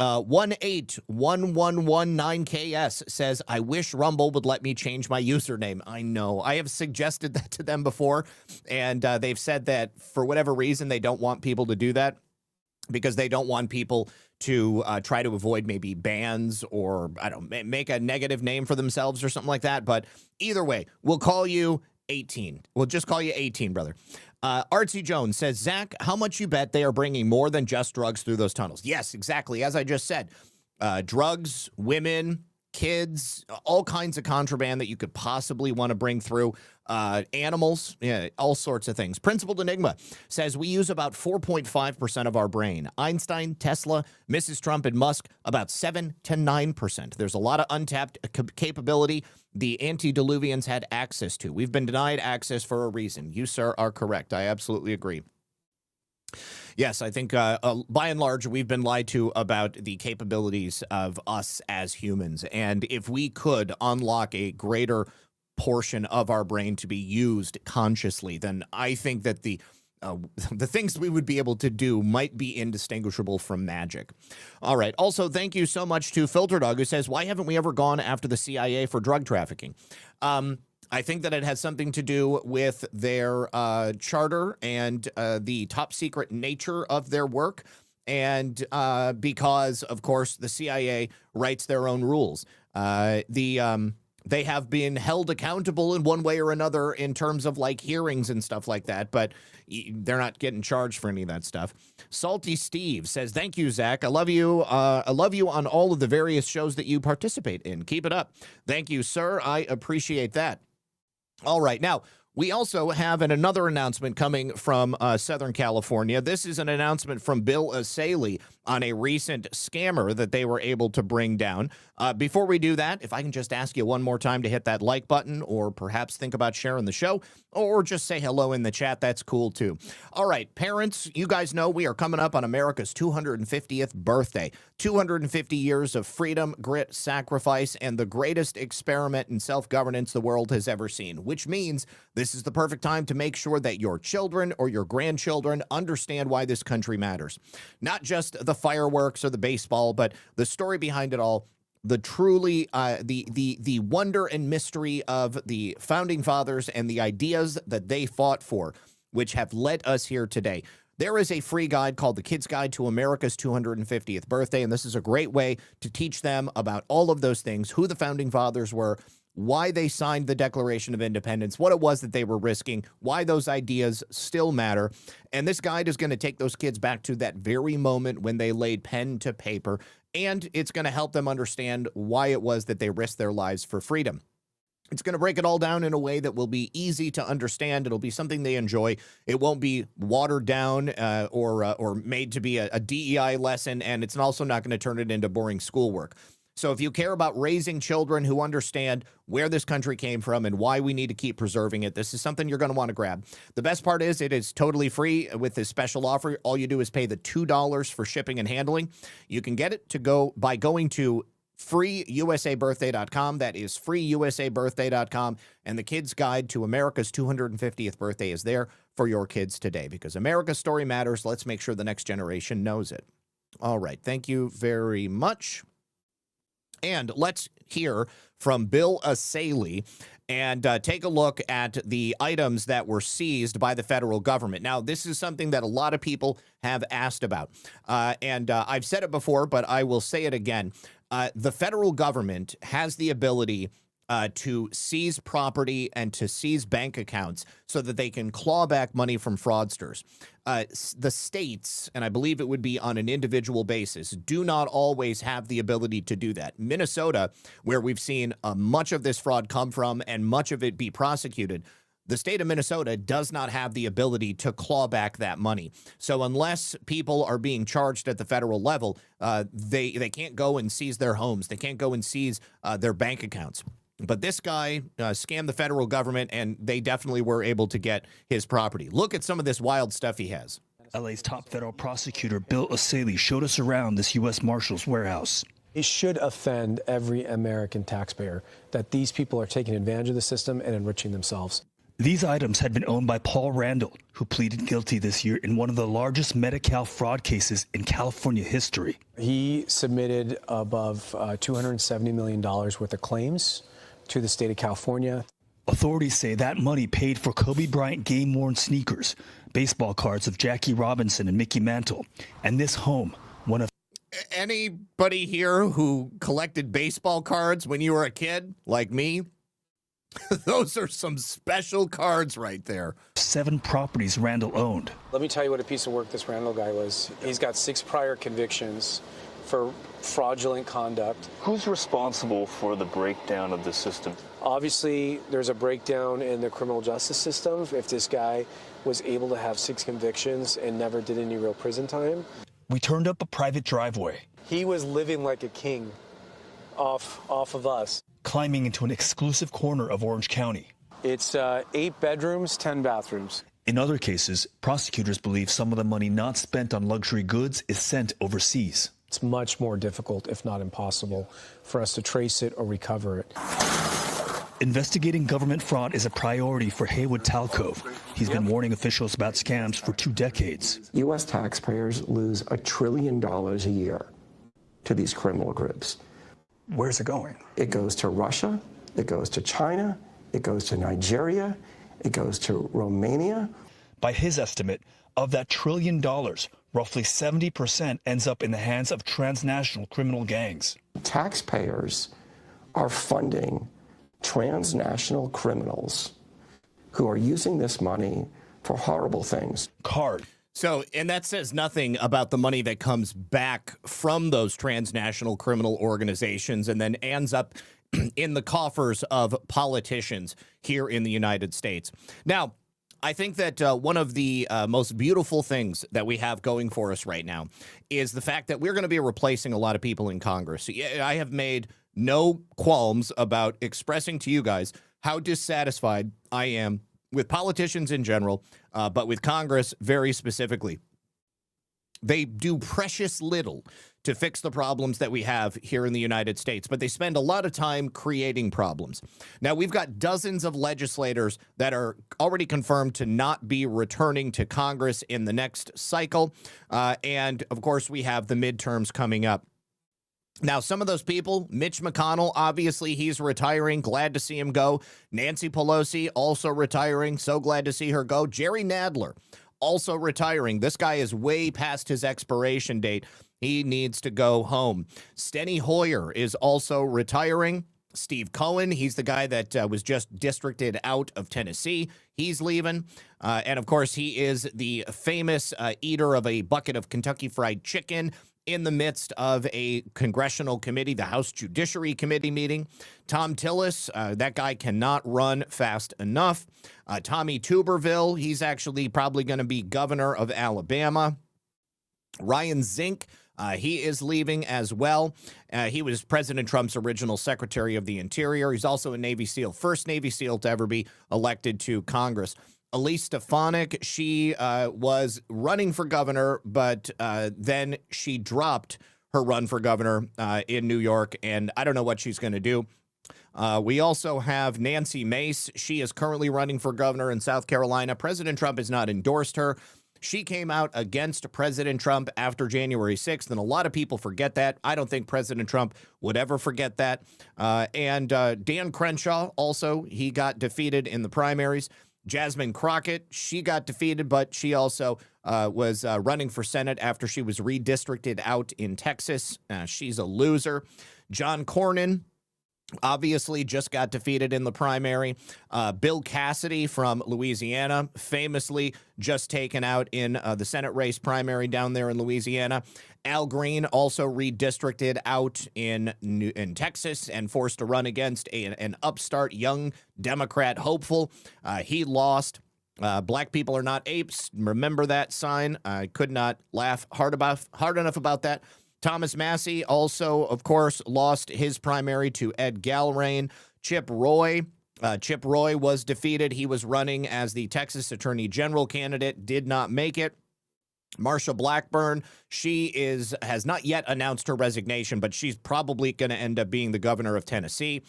1811119KS says, I wish Rumble would let me change my username. I know. I have suggested that to them before, and they've said that for whatever reason, they don't want people to do that because they don't want people to try to avoid maybe bans or, I don't know, make a negative name for themselves or something like that. But either way, we'll call you 18. We'll just call you 18, brother. Artsy Jones says, Zach, how much you bet they are bringing more than just drugs through those tunnels? Yes, exactly. As I just said, drugs, women, kids, all kinds of contraband that you could possibly want to bring through, animals, yeah, all sorts of things. Principled Enigma says we use about 4.5% of our brain. Einstein, Tesla, Mrs. Trump, and Musk, about 7 to 9%. There's a lot of untapped capability the antediluvians had access to. We've been denied access for a reason. You, sir, are correct. I absolutely agree. Yes, I think by and large, we've been lied to about the capabilities of us as humans. And if we could unlock a greater portion of our brain to be used consciously, then I think that the things we would be able to do might be indistinguishable from magic. All right. Also, thank you so much to Filter Dog, who says, why haven't we ever gone after the CIA for drug trafficking? I think that it has something to do with their charter and the top secret nature of their work. And because, of course, the CIA writes their own rules. They have been held accountable in one way or another in terms of like hearings and stuff like that, but they're not getting charged for any of that stuff. Salty Steve says, thank you, Zach. I love you. I love you on all of the various shows that you participate in. Keep it up. Thank you, sir. I appreciate that. All right. Now, we also have another announcement coming from Southern California. This is an announcement from Bill Asaley on a recent scammer that they were able to bring down. Before we do that, if I can just ask you one more time to hit that like button, or perhaps think about sharing the show, or just say hello in the chat, that's cool too. All right, parents, you guys know we are coming up on America's 250th birthday. 250 years of freedom, grit, sacrifice, and the greatest experiment in self-governance the world has ever seen, which means this is the perfect time to make sure that your children or your grandchildren understand why this country matters. Not just the fireworks or the baseball, but the story behind it all, the truly the wonder and mystery of the founding fathers and the ideas that they fought for, which have led us here today. There is a free guide called The Kid's Guide to America's 250th Birthday, and this is a great way to teach them about all of those things, who the founding fathers were, why they signed the Declaration of Independence, what it was that they were risking, why those ideas still matter. And this guide is going to take those kids back to that very moment when they laid pen to paper, and it's going to help them understand why it was that they risked their lives for freedom. It's going to break it all down in a way that will be easy to understand. It'll be something they enjoy. It won't be watered down or made to be a DEI lesson, and it's also not going to turn it into boring schoolwork. So if you care about raising children who understand where this country came from and why we need to keep preserving it, this is something you're going to want to grab. The best part is it is totally free with this special offer. All you do is pay the $2 for shipping and handling. You can get it by going to freeusabirthday.com. That is freeusabirthday.com. And the Kid's Guide to America's 250th Birthday is there for your kids today, because America's story matters. Let's make sure the next generation knows it. All right. Thank you very much. And let's hear from Bill Asaley and take a look at the items that were seized by the federal government. Now, this is something that a lot of people have asked about. And I've said it before, but I will say it again. The federal government has the ability to seize property and to seize bank accounts so that they can claw back money from fraudsters. The states, and I believe it would be on an individual basis, do not always have the ability to do that. Minnesota, where we've seen much of this fraud come from and much of it be prosecuted, the state of Minnesota does not have the ability to claw back that money. So unless people are being charged at the federal level, they can't go and seize their homes. They can't go and seize their bank accounts. But this guy scammed the federal government, and they definitely were able to get his property. Look at some of this wild stuff he has. LA's top federal prosecutor, Bill O'Saley, showed us around this U.S. Marshal's warehouse. It should offend every American taxpayer that these people are taking advantage of the system and enriching themselves. These items had been owned by Paul Randall, who pleaded guilty this year in one of the largest Medi-Cal fraud cases in California history. He submitted above $270 million worth of claims to the state of California. Authorities say that money paid for Kobe Bryant game-worn sneakers, baseball cards of Jackie Robinson and Mickey Mantle, and this home, one of... Anybody here who collected baseball cards when you were a kid, like me? Those are some special cards right there. 7 properties Randall owned. Let me tell you what a piece of work this Randall guy was. He's got 6 prior convictions for fraudulent conduct. Who's responsible for the breakdown of the system? Obviously, there's a breakdown in the criminal justice system. If this guy was able to have 6 convictions and never did any real prison time. We turned up a private driveway. He was living like a king off of us. Climbing into an exclusive corner of Orange County. It's 8 bedrooms, 10 bathrooms. In other cases, prosecutors believe some of the money not spent on luxury goods is sent overseas. It's much more difficult, if not impossible, for us to trace it or recover it. Investigating government fraud is a priority for Haywood Talcove. He's been warning officials about scams for 2 decades. U.S. taxpayers lose $1 trillion a year to these criminal groups. Where's it going? It goes to Russia, it goes to China, it goes to Nigeria, it goes to Romania. By his estimate, of that $1 trillion, roughly 70% ends up in the hands of transnational criminal gangs. Taxpayers are funding transnational criminals who are using this money for horrible things. So, and that says nothing about the money that comes back from those transnational criminal organizations and then ends up in the coffers of politicians here in the United States. Now, I think that one of the most beautiful things that we have going for us right now is the fact that we're going to be replacing a lot of people in Congress. I have made no qualms about expressing to you guys how dissatisfied I am with politicians in general, but with Congress very specifically. They do precious little to fix the problems that we have here in the United States, but they spend a lot of time creating problems. Now, we've got dozens of legislators that are already confirmed to not be returning to Congress in the next cycle. And, of course, we have the midterms coming up. Now, some of those people, Mitch McConnell, obviously he's retiring. Glad to see him go. Nancy Pelosi also retiring. So glad to see her go. Jerry Nadler also retiring. This guy is way past his expiration date. He needs to go home. Steny Hoyer is also retiring. Steve Cohen, he's the guy that was just districted out of Tennessee. He's leaving. And, of course, he is the famous eater of a bucket of Kentucky Fried Chicken in the midst of a congressional committee, the House Judiciary Committee meeting. Tom Tillis, that guy cannot run fast enough. Tommy Tuberville, he's actually probably going to be governor of Alabama. Ryan Zink, he is leaving as well. He was President Trump's original Secretary of the Interior. He's also a Navy SEAL, first Navy SEAL to ever be elected to Congress. Elise Stefanik, she was running for governor, but then she dropped her run for governor in New York, and I don't know what she's going to do. We also have Nancy Mace. She is currently running for governor in South Carolina. President Trump has not endorsed her. She came out against President Trump after January 6th, and a lot of people forget that. I don't think President Trump would ever forget that. And Dan Crenshaw, also, he got defeated in the primaries. Jasmine Crockett, she got defeated, but she also was running for Senate after she was redistricted out in Texas. She's a loser. John Cornyn, obviously just got defeated in the primary. Bill Cassidy from Louisiana, famously just taken out in the Senate race primary down there in Louisiana. Al Green also redistricted out in Texas and forced to run against an upstart young Democrat hopeful. He lost. Black people are not apes. Remember that sign. I could not laugh hard enough about that. Thomas Massey also, of course, lost his primary to Ed Galrain. Chip Roy. Chip Roy was defeated. He was running as the Texas Attorney General candidate, did not make it. Marsha Blackburn, she has not yet announced her resignation, but she's probably going to end up being the governor of Tennessee.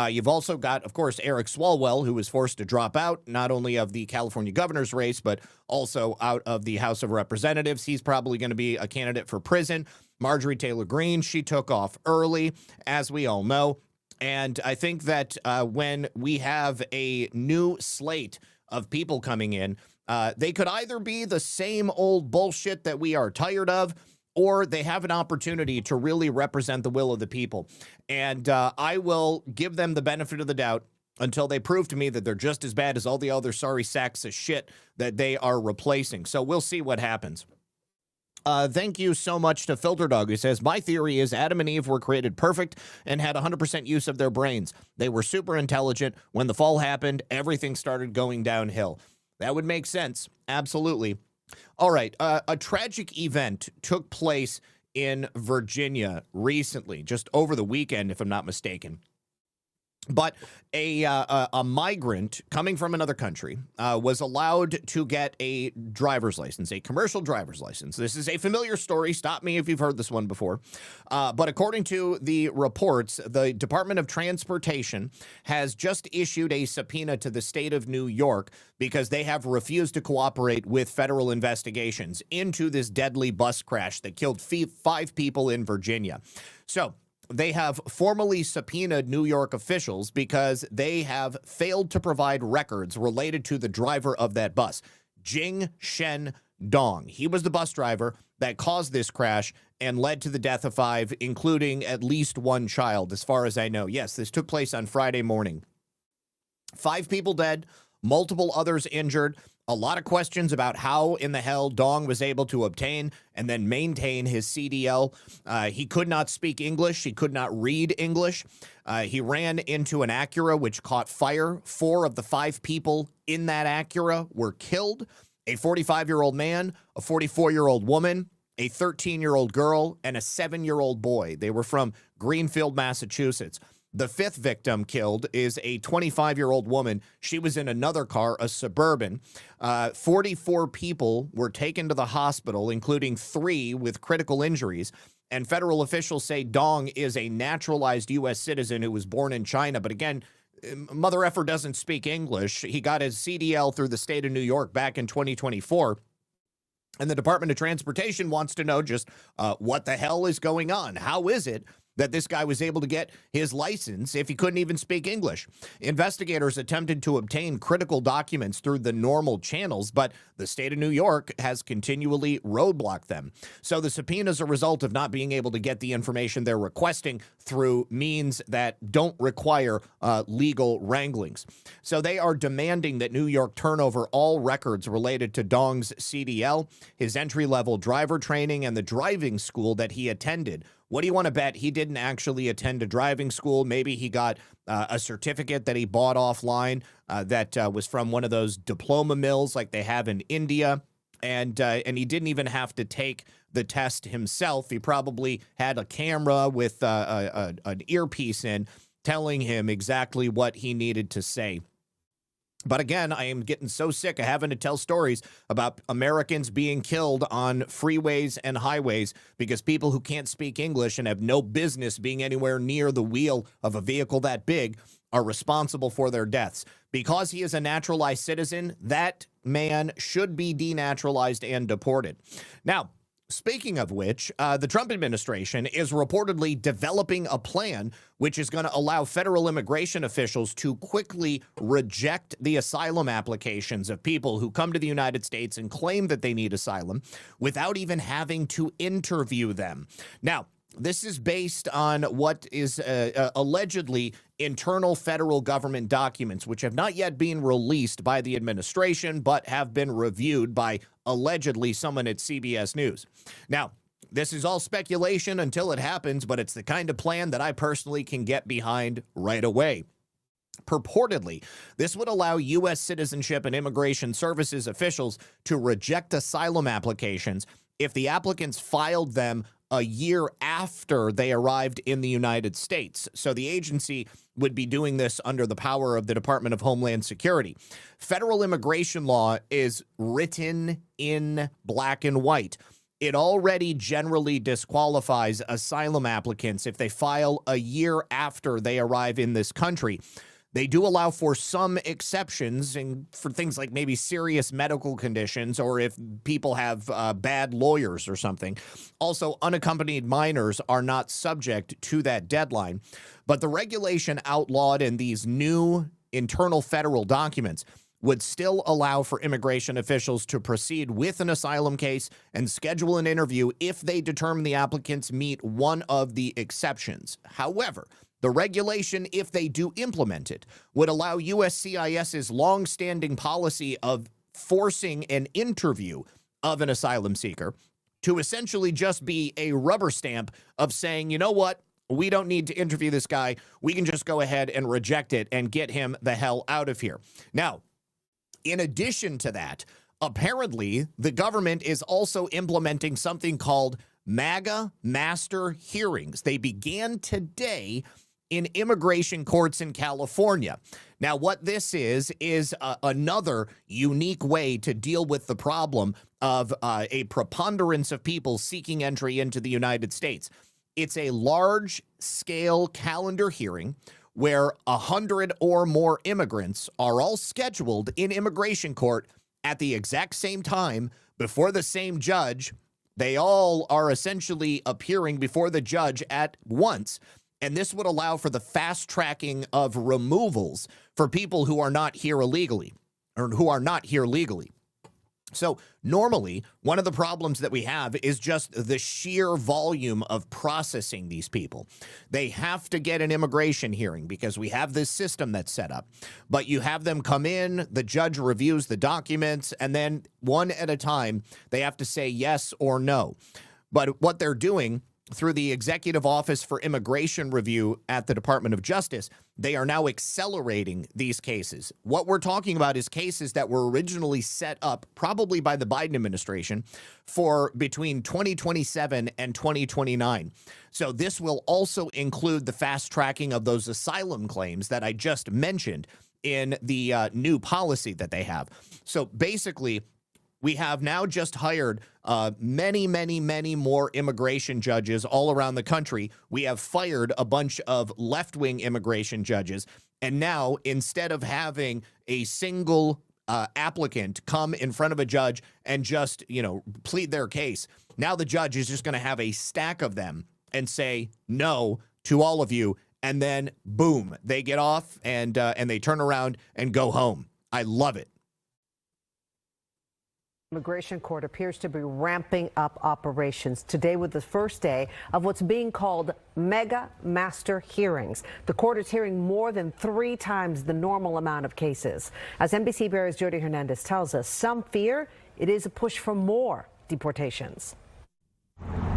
You've also got, of course, Eric Swalwell, who was forced to drop out, not only of the California governor's race, but also out of the House of Representatives. He's probably going to be a candidate for prison. Marjorie Taylor Greene, she took off early, as we all know. And I think that when we have a new slate of people coming in, they could either be the same old bullshit that we are tired of, or they have an opportunity to really represent the will of the people. And I will give them the benefit of the doubt until they prove to me that they're just as bad as all the other sorry sacks of shit that they are replacing. So we'll see what happens. Thank you so much to Filter Dog, who says, my theory is Adam and Eve were created perfect and had 100% use of their brains. They were super intelligent. When the fall happened, everything started going downhill. That would make sense. Absolutely. All right. A tragic event took place in Virginia recently, just over the weekend, if I'm not mistaken. But a migrant coming from another country was allowed to get a driver's license, a commercial driver's license. This is a familiar story. Stop me if you've heard this one before. But according to the reports, the Department of Transportation has just issued a subpoena to the state of New York because they have refused to cooperate with federal investigations into this deadly bus crash that killed 5 people in Virginia. So they have formally subpoenaed New York officials because they have failed to provide records related to the driver of that bus, Jing Shen Dong. He was the bus driver that caused this crash and led to the death of 5, including at least 1 child, as far as I know. Yes, this took place on Friday morning. 5 people dead, multiple others injured. A lot of questions about how in the hell Dong was able to obtain and then maintain his CDL. He could not speak English. He could not read English. He ran into an Acura, which caught fire. 4 of the 5 people in that Acura were killed. A 45-year-old man, a 44-year-old woman, a 13-year-old girl, and a 7-year-old boy. They were from Greenfield, Massachusetts. The 5th victim killed is a 25-year-old woman. She was in another car, a Suburban. 44 people were taken to the hospital, including 3 with critical injuries. And federal officials say Dong is a naturalized U.S. citizen who was born in China. But again, mother effer doesn't speak English. He got his CDL through the state of New York back in 2024. And the Department of Transportation wants to know just what the hell is going on. How is it that this guy was able to get his license if he couldn't even speak English? Investigators attempted to obtain critical documents through the normal channels, but the state of New York has continually roadblocked them. So the subpoena is a result of not being able to get the information they're requesting through means that don't require legal wranglings. So they are demanding that New York turn over all records related to Dong's CDL, his entry-level driver training, and the driving school that he attended. What do you want to bet he didn't actually attend a driving school? Maybe he got a certificate that he bought offline that was from one of those diploma mills like they have in India. And he didn't even have to take the test himself. He probably had a camera with an earpiece in telling him exactly what he needed to say. But again, I am getting so sick of having to tell stories about Americans being killed on freeways and highways because people who can't speak English and have no business being anywhere near the wheel of a vehicle that big are responsible for their deaths. Because he is a naturalized citizen, that man should be denaturalized and deported. Now, speaking of which, the Trump administration is reportedly developing a plan which is going to allow federal immigration officials to quickly reject the asylum applications of people who come to the United States and claim that they need asylum without even having to interview them. Now, this is based on what is allegedly internal federal government documents, which have not yet been released by the administration, but have been reviewed by allegedly someone at CBS News. Now, this is all speculation until it happens, but it's the kind of plan that I personally can get behind right away. Purportedly, this would allow U.S. Citizenship and Immigration Services officials to reject asylum applications if the applicants filed them a year after they arrived in the United States. So the agency would be doing this under the power of the Department of Homeland Security. Federal immigration law is written in black and white. It already generally disqualifies asylum applicants if they file a year after they arrive in this country. They do allow for some exceptions and for things like maybe serious medical conditions or if people have bad lawyers or something. Also, unaccompanied minors are not subject to that deadline. But the regulation outlawed in these new internal federal documents would still allow for immigration officials to proceed with an asylum case and schedule an interview if they determine the applicants meet one of the exceptions. However, the regulation, if they do implement it, would allow USCIS's longstanding policy of forcing an interview of an asylum seeker to essentially just be a rubber stamp of saying, you know what, we don't need to interview this guy. We can just go ahead and reject it and get him the hell out of here. Now, in addition to that, apparently the government is also implementing something called MAGA Master Hearings. They began today in immigration courts in California. Now, what this is another unique way to deal with the problem of a preponderance of people seeking entry into the United States. It's a large-scale calendar hearing where 100 or more immigrants are all scheduled in immigration court at the exact same time before the same judge. They all are essentially appearing before the judge at once. And this would allow for the fast tracking of removals for people who are not here illegally or who are not here legally. So normally, one of the problems that we have is just the sheer volume of processing these people. They have to get an immigration hearing because we have this system that's set up. But you have them come in, the judge reviews the documents, and then one at a time, they have to say yes or no. But what they're doing through the Executive Office for Immigration Review at the Department of Justice, they are now accelerating these cases. What we're talking about is cases that were originally set up, probably by the Biden administration, for between 2027 and 2029. So this will also include the fast tracking of those asylum claims that I just mentioned in the new policy that they have. So basically, we have now just hired many more immigration judges all around the country. We have fired a bunch of left-wing immigration judges. And now, instead of having a single applicant come in front of a judge and just, plead their case, now the judge is just going to have a stack of them and say no to all of you. And then, boom, they get off and they turn around and go home. I love it. Immigration court appears to be ramping up operations today with the first day of what's being called mega master hearings. The court is hearing more than 3 times the normal amount of cases. As NBC Bears' Jody Hernandez tells us, some fear it is a push for more deportations.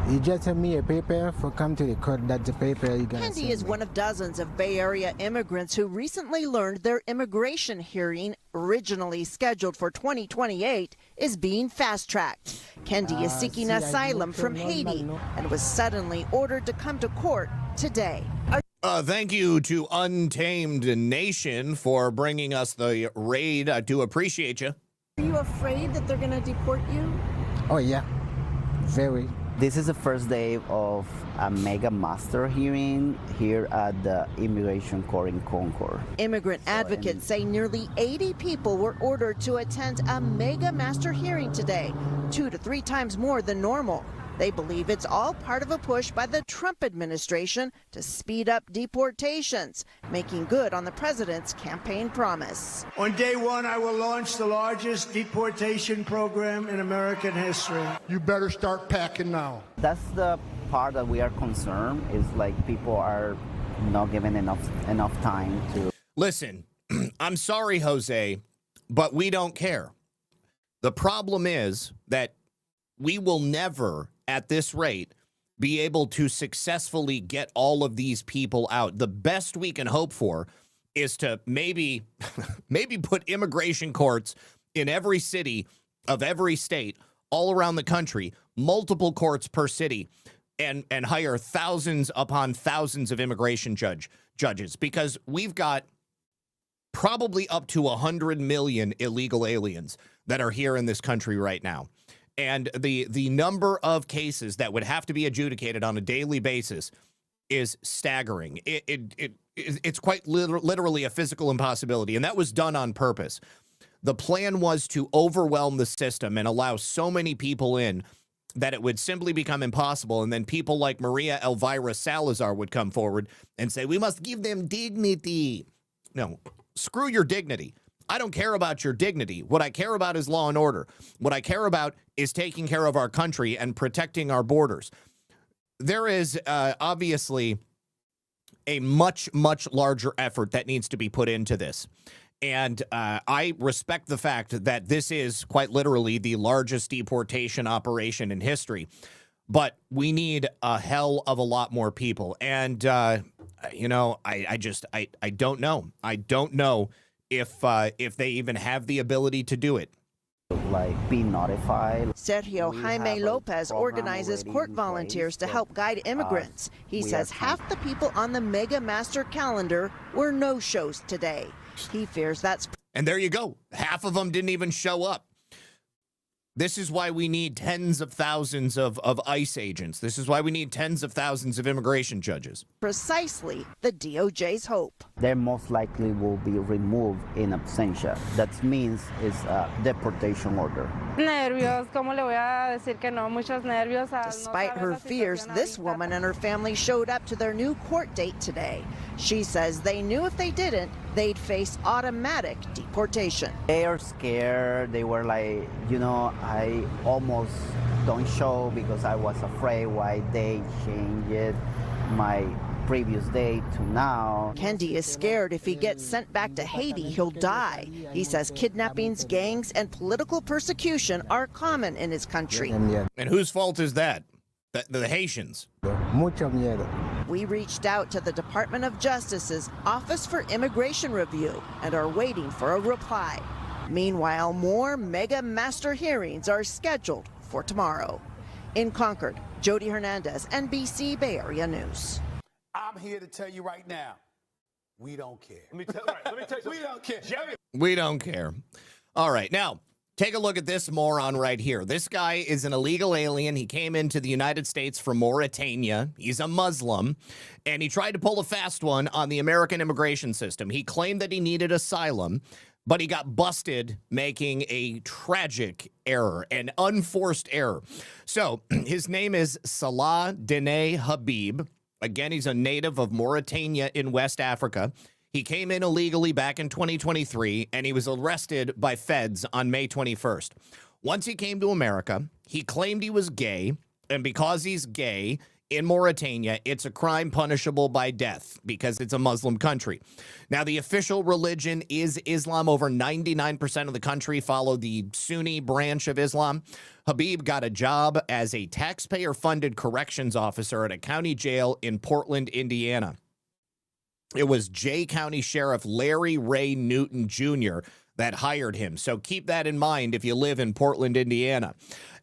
He just sent me a paper for come to the court. That's the paper you're gonna Kendi is one of dozens of Bay Area immigrants who recently learned their immigration hearing, originally scheduled for 2028, is being fast-tracked. Kendi is seeking asylum from Haiti and was suddenly ordered to come to court today. Thank you to Untamed Nation for bringing us the raid. I do appreciate you. Are you afraid that they're going to deport you? Oh, yeah. Very. This is the first day of a mega master hearing here at the Immigration Court in Concord. Immigrant advocates say nearly 80 people were ordered to attend a mega master hearing today, 2 to 3 times more than normal. They believe it's all part of a push by the Trump administration to speed up deportations, making good on the president's campaign promise. On day 1, I will launch the largest deportation program in American history. You better start packing now. That's the part that we are concerned, is like people are not given enough time to. Listen, I'm sorry, Jose, but we don't care. The problem is that we will never, at this rate, be able to successfully get all of these people out. The best we can hope for is to maybe put immigration courts in every city of every state all around the country, multiple courts per city. and hire thousands upon thousands of immigration judges, because we've got probably up to 100 million illegal aliens that are here in this country right now. And the number of cases that would have to be adjudicated on a daily basis is staggering. It's quite literally a physical impossibility, and that was done on purpose. The plan was to overwhelm the system and allow so many people in that it would simply become impossible, and then people like Maria Elvira Salazar would come forward and say, we must give them dignity. No, screw your dignity. I don't care about your dignity. What I care about is law and order. What I care about is taking care of our country and protecting our borders. There is obviously a much, much larger effort that needs to be put into this. And I respect the fact that this is quite literally the largest deportation operation in history. But we need a hell of a lot more people. And, you know, I don't know. I don't know if they even have the ability to do it. Like be notified. Sergio Jaime Lopez organizes court volunteers to help guide immigrants. He says half the people on the Mega Master calendar were no-shows today. He fears that's... And there you go. Half of them didn't even show up. This is why we need tens of thousands of ICE agents. This is why we need tens of thousands of immigration judges. Precisely the DOJ's hope. They most likely will be removed in absentia. That means it's a deportation order. Despite her fears, this woman and her family showed up to their new court date today. She says they knew if they didn't, they'd face automatic deportation. They are scared. They were like, you know, I almost don't show because I was afraid why they changed my previous date to now. Kendi is scared if he gets sent back to Haiti, he'll die. He says kidnappings, gangs, and political persecution are common in his country. And whose fault is that? The Haitians. We reached out to the Department of Justice's Office for Immigration Review and are waiting for a reply. Meanwhile, more Mega Master hearings are scheduled for tomorrow. In Concord, Jody Hernandez, NBC Bay Area News. I'm here to tell you right now, we don't care. Let me tell you, we don't care. We don't care. All right, now, take a look at this moron right here. This guy is an illegal alien. He came into the United States from Mauritania. He's a Muslim, and he tried to pull a fast one on the American immigration system. He claimed that he needed asylum, but he got busted making a tragic error, an unforced error. So his name is Salah Dene Habib. Again, he's a native of Mauritania in West Africa. He came in illegally back in 2023, and he was arrested by feds on May 21st. Once he came to America, he claimed he was gay, and because he's gay, in Mauritania, it's a crime punishable by death because it's a Muslim country. Now, the official religion is Islam. Over 99% of the country follow the Sunni branch of Islam. Habib got a job as a taxpayer-funded corrections officer at a county jail in Portland, Indiana. It was Jay County Sheriff Larry Ray Newton Jr. that hired him. So keep that in mind if you live in Portland, Indiana.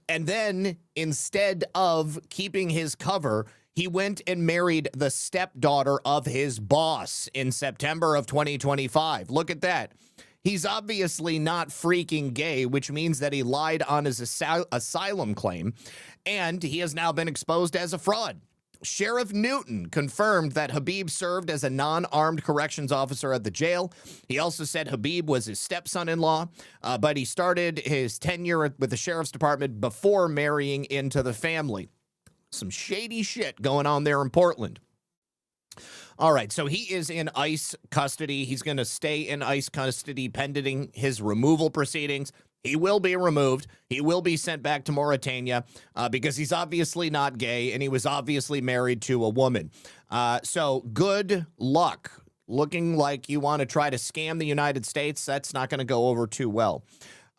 And then instead of keeping his cover, he went and married the stepdaughter of his boss in September of 2025. Look at that. He's obviously not freaking gay, which means that he lied on his asylum claim, and he has now been exposed as a fraud. Sheriff Newton confirmed that Habib served as a non-armed corrections officer at the jail. He also said Habib was his stepson-in-law, but he started his tenure with the sheriff's department before marrying into the family. Some shady shit going on there in Portland. All right, so he is in ICE custody. He's going to stay in ICE custody pending his removal proceedings. He will be removed. He will be sent back to Mauritania because he's obviously not gay, and he was obviously married to a woman. So good luck. Looking like you want to try to scam the United States. That's not going to go over too well.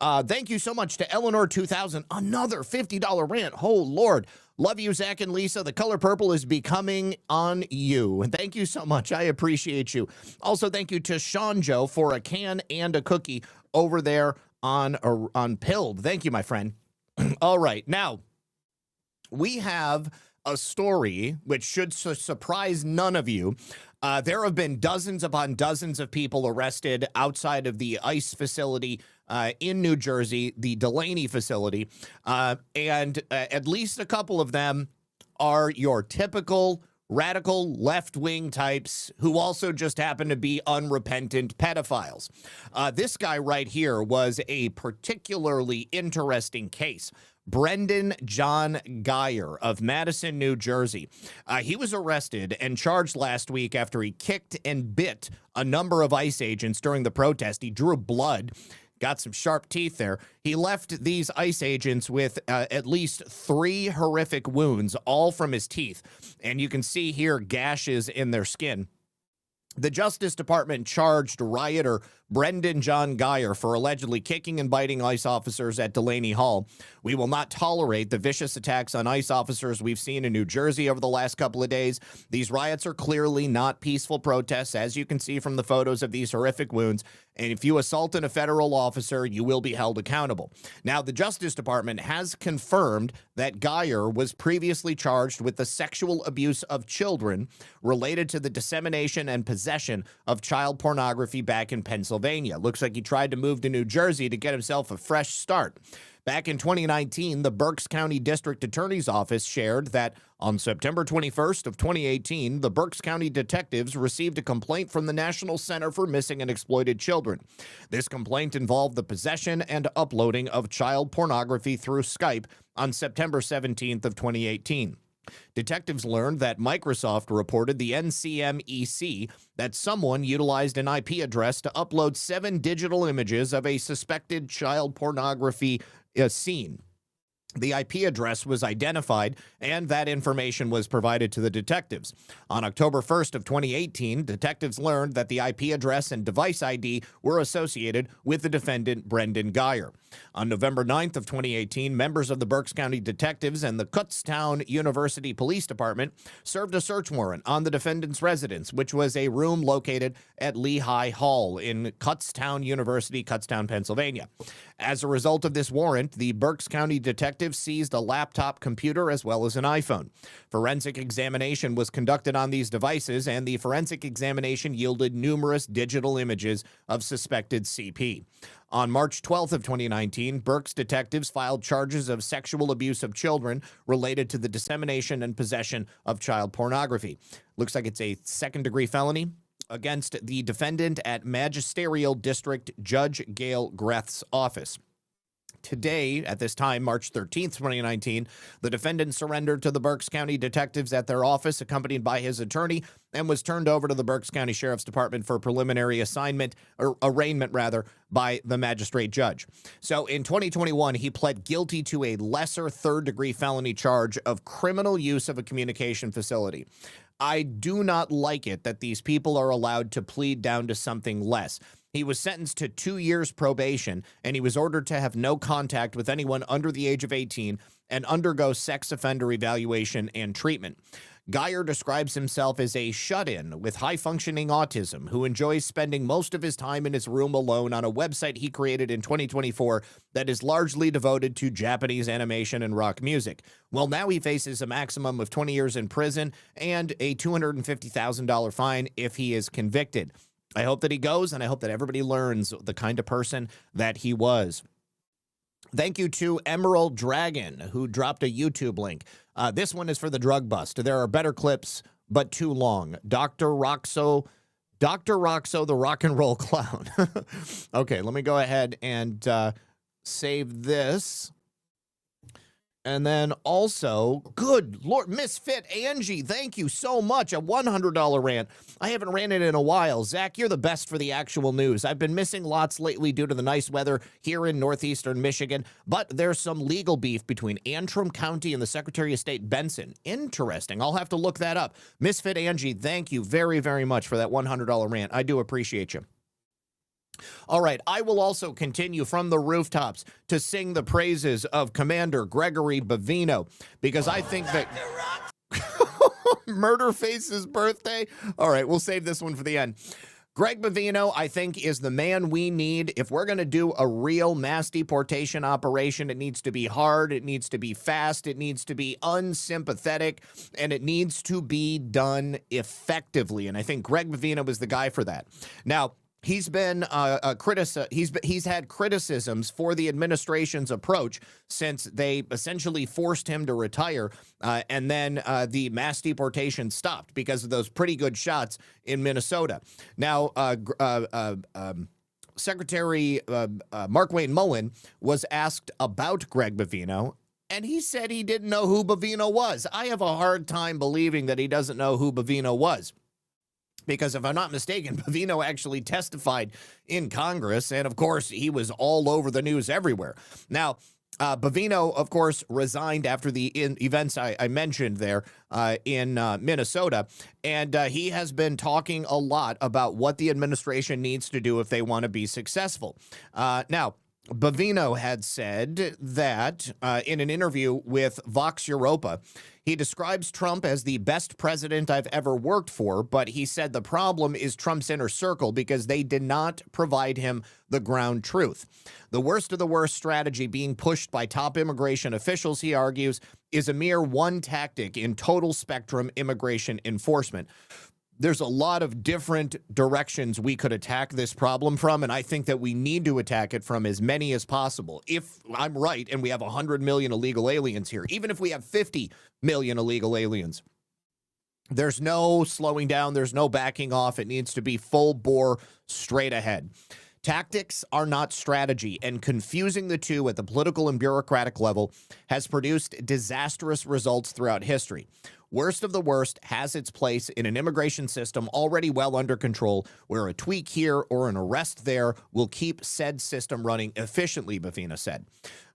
Thank you so much to Eleanor 2000. Another $50 rant. Oh, Lord. Love you, Zach and Lisa. The color purple is becoming on you. And thank you so much. I appreciate you. Also, thank you to Sean Joe for a can and a cookie over there on Pilled. Thank you, my friend. All right. Now, we have a story which should surprise none of you. There have been dozens upon dozens of people arrested outside of the ICE facility in New Jersey, the Delaney facility, and at least a couple of them are your typical radical left-wing types who also just happen to be unrepentant pedophiles. This guy right here was a particularly interesting case. Brendan John Geyer of Madison, New Jersey. He was arrested and charged last week after he kicked and bit a number of ICE agents during the protest. He drew blood, got some sharp teeth there. He left these ICE agents with at least 3 horrific wounds, all from his teeth. And you can see here gashes in their skin. The Justice Department charged rioter Brendan John Geyer for allegedly kicking and biting ICE officers at Delaney Hall. We will not tolerate the vicious attacks on ICE officers we've seen in New Jersey over the last couple of days. These riots are clearly not peaceful protests, as you can see from the photos of these horrific wounds. And if you assault a federal officer, you will be held accountable. Now, the Justice Department has confirmed that Geyer was previously charged with the sexual abuse of children related to the dissemination and possession of child pornography back in Pennsylvania. Looks like he tried to move to New Jersey to get himself a fresh start. Back in 2019, the Berks County District Attorney's Office shared that on September 21st of 2018, the Berks County detectives received a complaint from the National Center for Missing and Exploited Children. This complaint involved the possession and uploading of child pornography through Skype on September 17th of 2018. Detectives learned that Microsoft reported the NCMEC that someone utilized an IP address to upload 7 digital images of a suspected child pornography scene. The IP address was identified, and that information was provided to the detectives. On October 1st of 2018, detectives learned that the IP address and device ID were associated with the defendant, Brendan Geyer. On November 9th of 2018, members of the Berks County Detectives and the Kutztown University Police Department served a search warrant on the defendant's residence, which was a room located at Lehigh Hall in Kutztown University, Kutztown, Pennsylvania. As a result of this warrant, the Berks County Detectives seized a laptop computer as well as an iPhone. Forensic examination was conducted on these devices, and the forensic examination yielded numerous digital images of suspected CP. On March 12th of 2019, Berks detectives filed charges of sexual abuse of children related to the dissemination and possession of child pornography. Looks like it's a second-degree felony against the defendant at Magisterial District Judge Gail Greth's office. Today, at this time, March 13th, 2019, the defendant surrendered to the Berks County detectives at their office, accompanied by his attorney, and was turned over to the Berks County Sheriff's Department for preliminary arraignment by the magistrate judge. So in 2021, he pled guilty to a lesser third-degree felony charge of criminal use of a communication facility. I do not like it that these people are allowed to plead down to something less. He was sentenced to 2 years probation, and he was ordered to have no contact with anyone under the age of 18 and undergo sex offender evaluation and treatment. Geyer describes himself as a shut-in with high-functioning autism who enjoys spending most of his time in his room alone on a website he created in 2024 that is largely devoted to Japanese animation and rock music. Well, now he faces a maximum of 20 years in prison and a $250,000 fine if he is convicted. I hope that he goes, and I hope that everybody learns the kind of person that he was. Thank you to Emerald Dragon, who dropped a YouTube link. This one is for the drug bust. There are better clips, but too long. Dr. Roxo, the rock and roll clown. Okay, let me go ahead and save this. And then also, good Lord, Misfit Angie, thank you so much. A $100 rant. I haven't ranted in a while. Zach, you're the best for the actual news. I've been missing lots lately due to the nice weather here in northeastern Michigan, but there's some legal beef between Antrim County and the Secretary of State Benson. Interesting. I'll have to look that up. Misfit Angie, thank you very, very much for that $100 rant. I do appreciate you. All right, I will also continue from the rooftops to sing the praises of Commander Gregory Bavino, because I think that Murderface's birthday. All right, we'll save this one for the end. Greg Bavino, I think, is the man we need. If we're going to do a real mass deportation operation, it needs to be hard, it needs to be fast, it needs to be unsympathetic, and it needs to be done effectively. And I think Greg Bavino is the guy for that. Now, he's been he's had criticisms for the administration's approach since they essentially forced him to retire, and then the mass deportation stopped because of those pretty good shots in Minnesota. Now, Secretary Markwayne Mullin was asked about Greg Bavino, and he said he didn't know who Bavino was. I have a hard time believing that he doesn't know who Bavino was. Because if I'm not mistaken, Bavino actually testified in Congress, and of course, he was all over the news everywhere. Now, Bavino, of course, resigned after the events I mentioned there in Minnesota, and he has been talking a lot about what the administration needs to do if they want to be successful. Now, Bavino had said that in an interview with Vox Europa, he describes Trump as the best president I've ever worked for, but he said the problem is Trump's inner circle because they did not provide him the ground truth. The worst of the worst strategy being pushed by top immigration officials, he argues, is a mere one tactic in total spectrum immigration enforcement. There's a lot of different directions we could attack this problem from, and I think that we need to attack it from as many as possible. If I'm right and we have 100 million illegal aliens here, even if we have 50 million illegal aliens, there's no slowing down, there's no backing off. It needs to be full bore, straight ahead. Tactics are not strategy, and confusing the two at the political and bureaucratic level has produced disastrous results throughout history. Worst of the worst has its place in an immigration system already well under control, where a tweak here or an arrest there will keep said system running efficiently, Bavino said.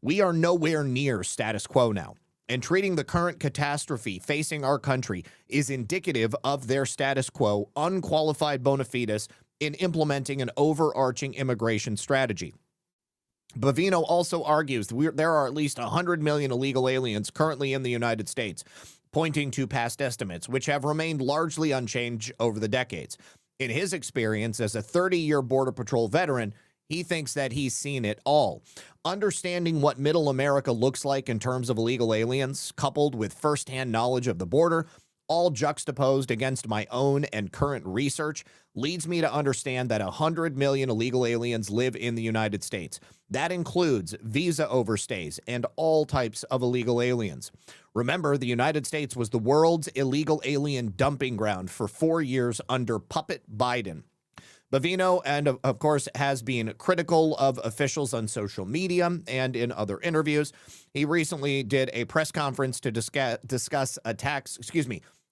We are nowhere near status quo now, and treating the current catastrophe facing our country is indicative of their status quo, unqualified bona fides in implementing an overarching immigration strategy. Bavino also argues there are at least 100 million illegal aliens currently in the United States, pointing to past estimates, which have remained largely unchanged over the decades. In his experience as a 30-year Border Patrol veteran, he thinks that he's seen it all. Understanding what middle America looks like in terms of illegal aliens, coupled with firsthand knowledge of the border, all juxtaposed against my own and current research, leads me to understand that 100 million illegal aliens live in the United States. That includes visa overstays and all types of illegal aliens. Remember, the United States was the world's illegal alien dumping ground for 4 years under puppet Biden. Bavino, and of course, has been critical of officials on social media and in other interviews. He recently did a press conference to discuss attacks,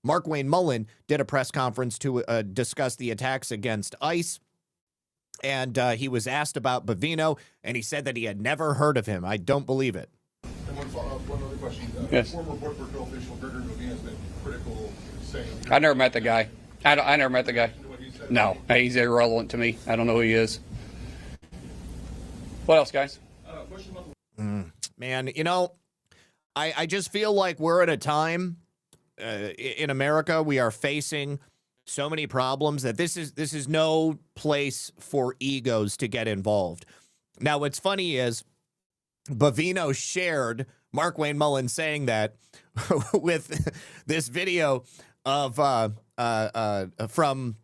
Markwayne Mullin did a press conference to discuss the attacks against ICE, and he was asked about Bavino, and he said that he had never heard of him. I don't believe it. And one other question. Yes. Former Border Patrol official Gregory Bavino has been critical, saying... I never met the guy. I never met the guy. No, he's irrelevant to me. I don't know who he is. What else, guys? Man, you know, I just feel like we're at a time in America, we are facing so many problems that this is no place for egos to get involved. Now, what's funny is Bavino shared Markwayne Mullin saying that with this video of from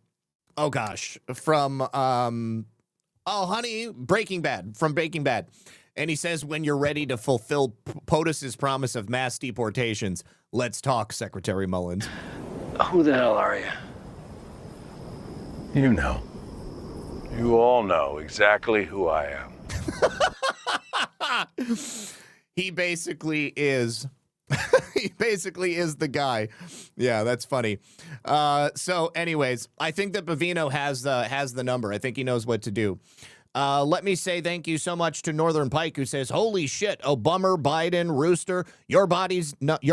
Breaking Bad. And he says, when you're ready to fulfill POTUS's promise of mass deportations, let's talk, Secretary Mullins. Who the hell are you? You know. You all know exactly who I am. He basically is the guy. Yeah, that's funny. So anyways, I think that Bavino has the number. I think he knows what to do. Let me say thank you so much to Northern Pike, who says, holy shit, Obama, Biden, Rooster, your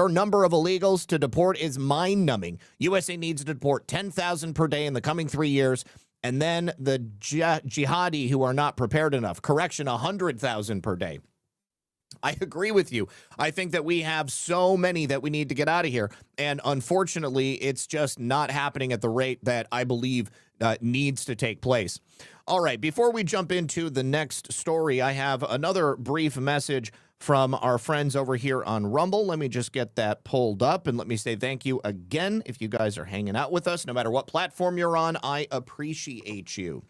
number of illegals to deport is mind-numbing. USA needs to deport 10,000 per day in the coming 3 years, and then the jihadi who are not prepared enough. Correction, 100,000 per day. I agree with you. I think that we have so many that we need to get out of here. And unfortunately, it's just not happening at the rate that I believe needs to take place. All right, before we jump into the next story, I have another brief message from our friends over here on Rumble. Let me just get that pulled up, and let me say thank you again if you guys are hanging out with us. No matter what platform you're on, I appreciate you.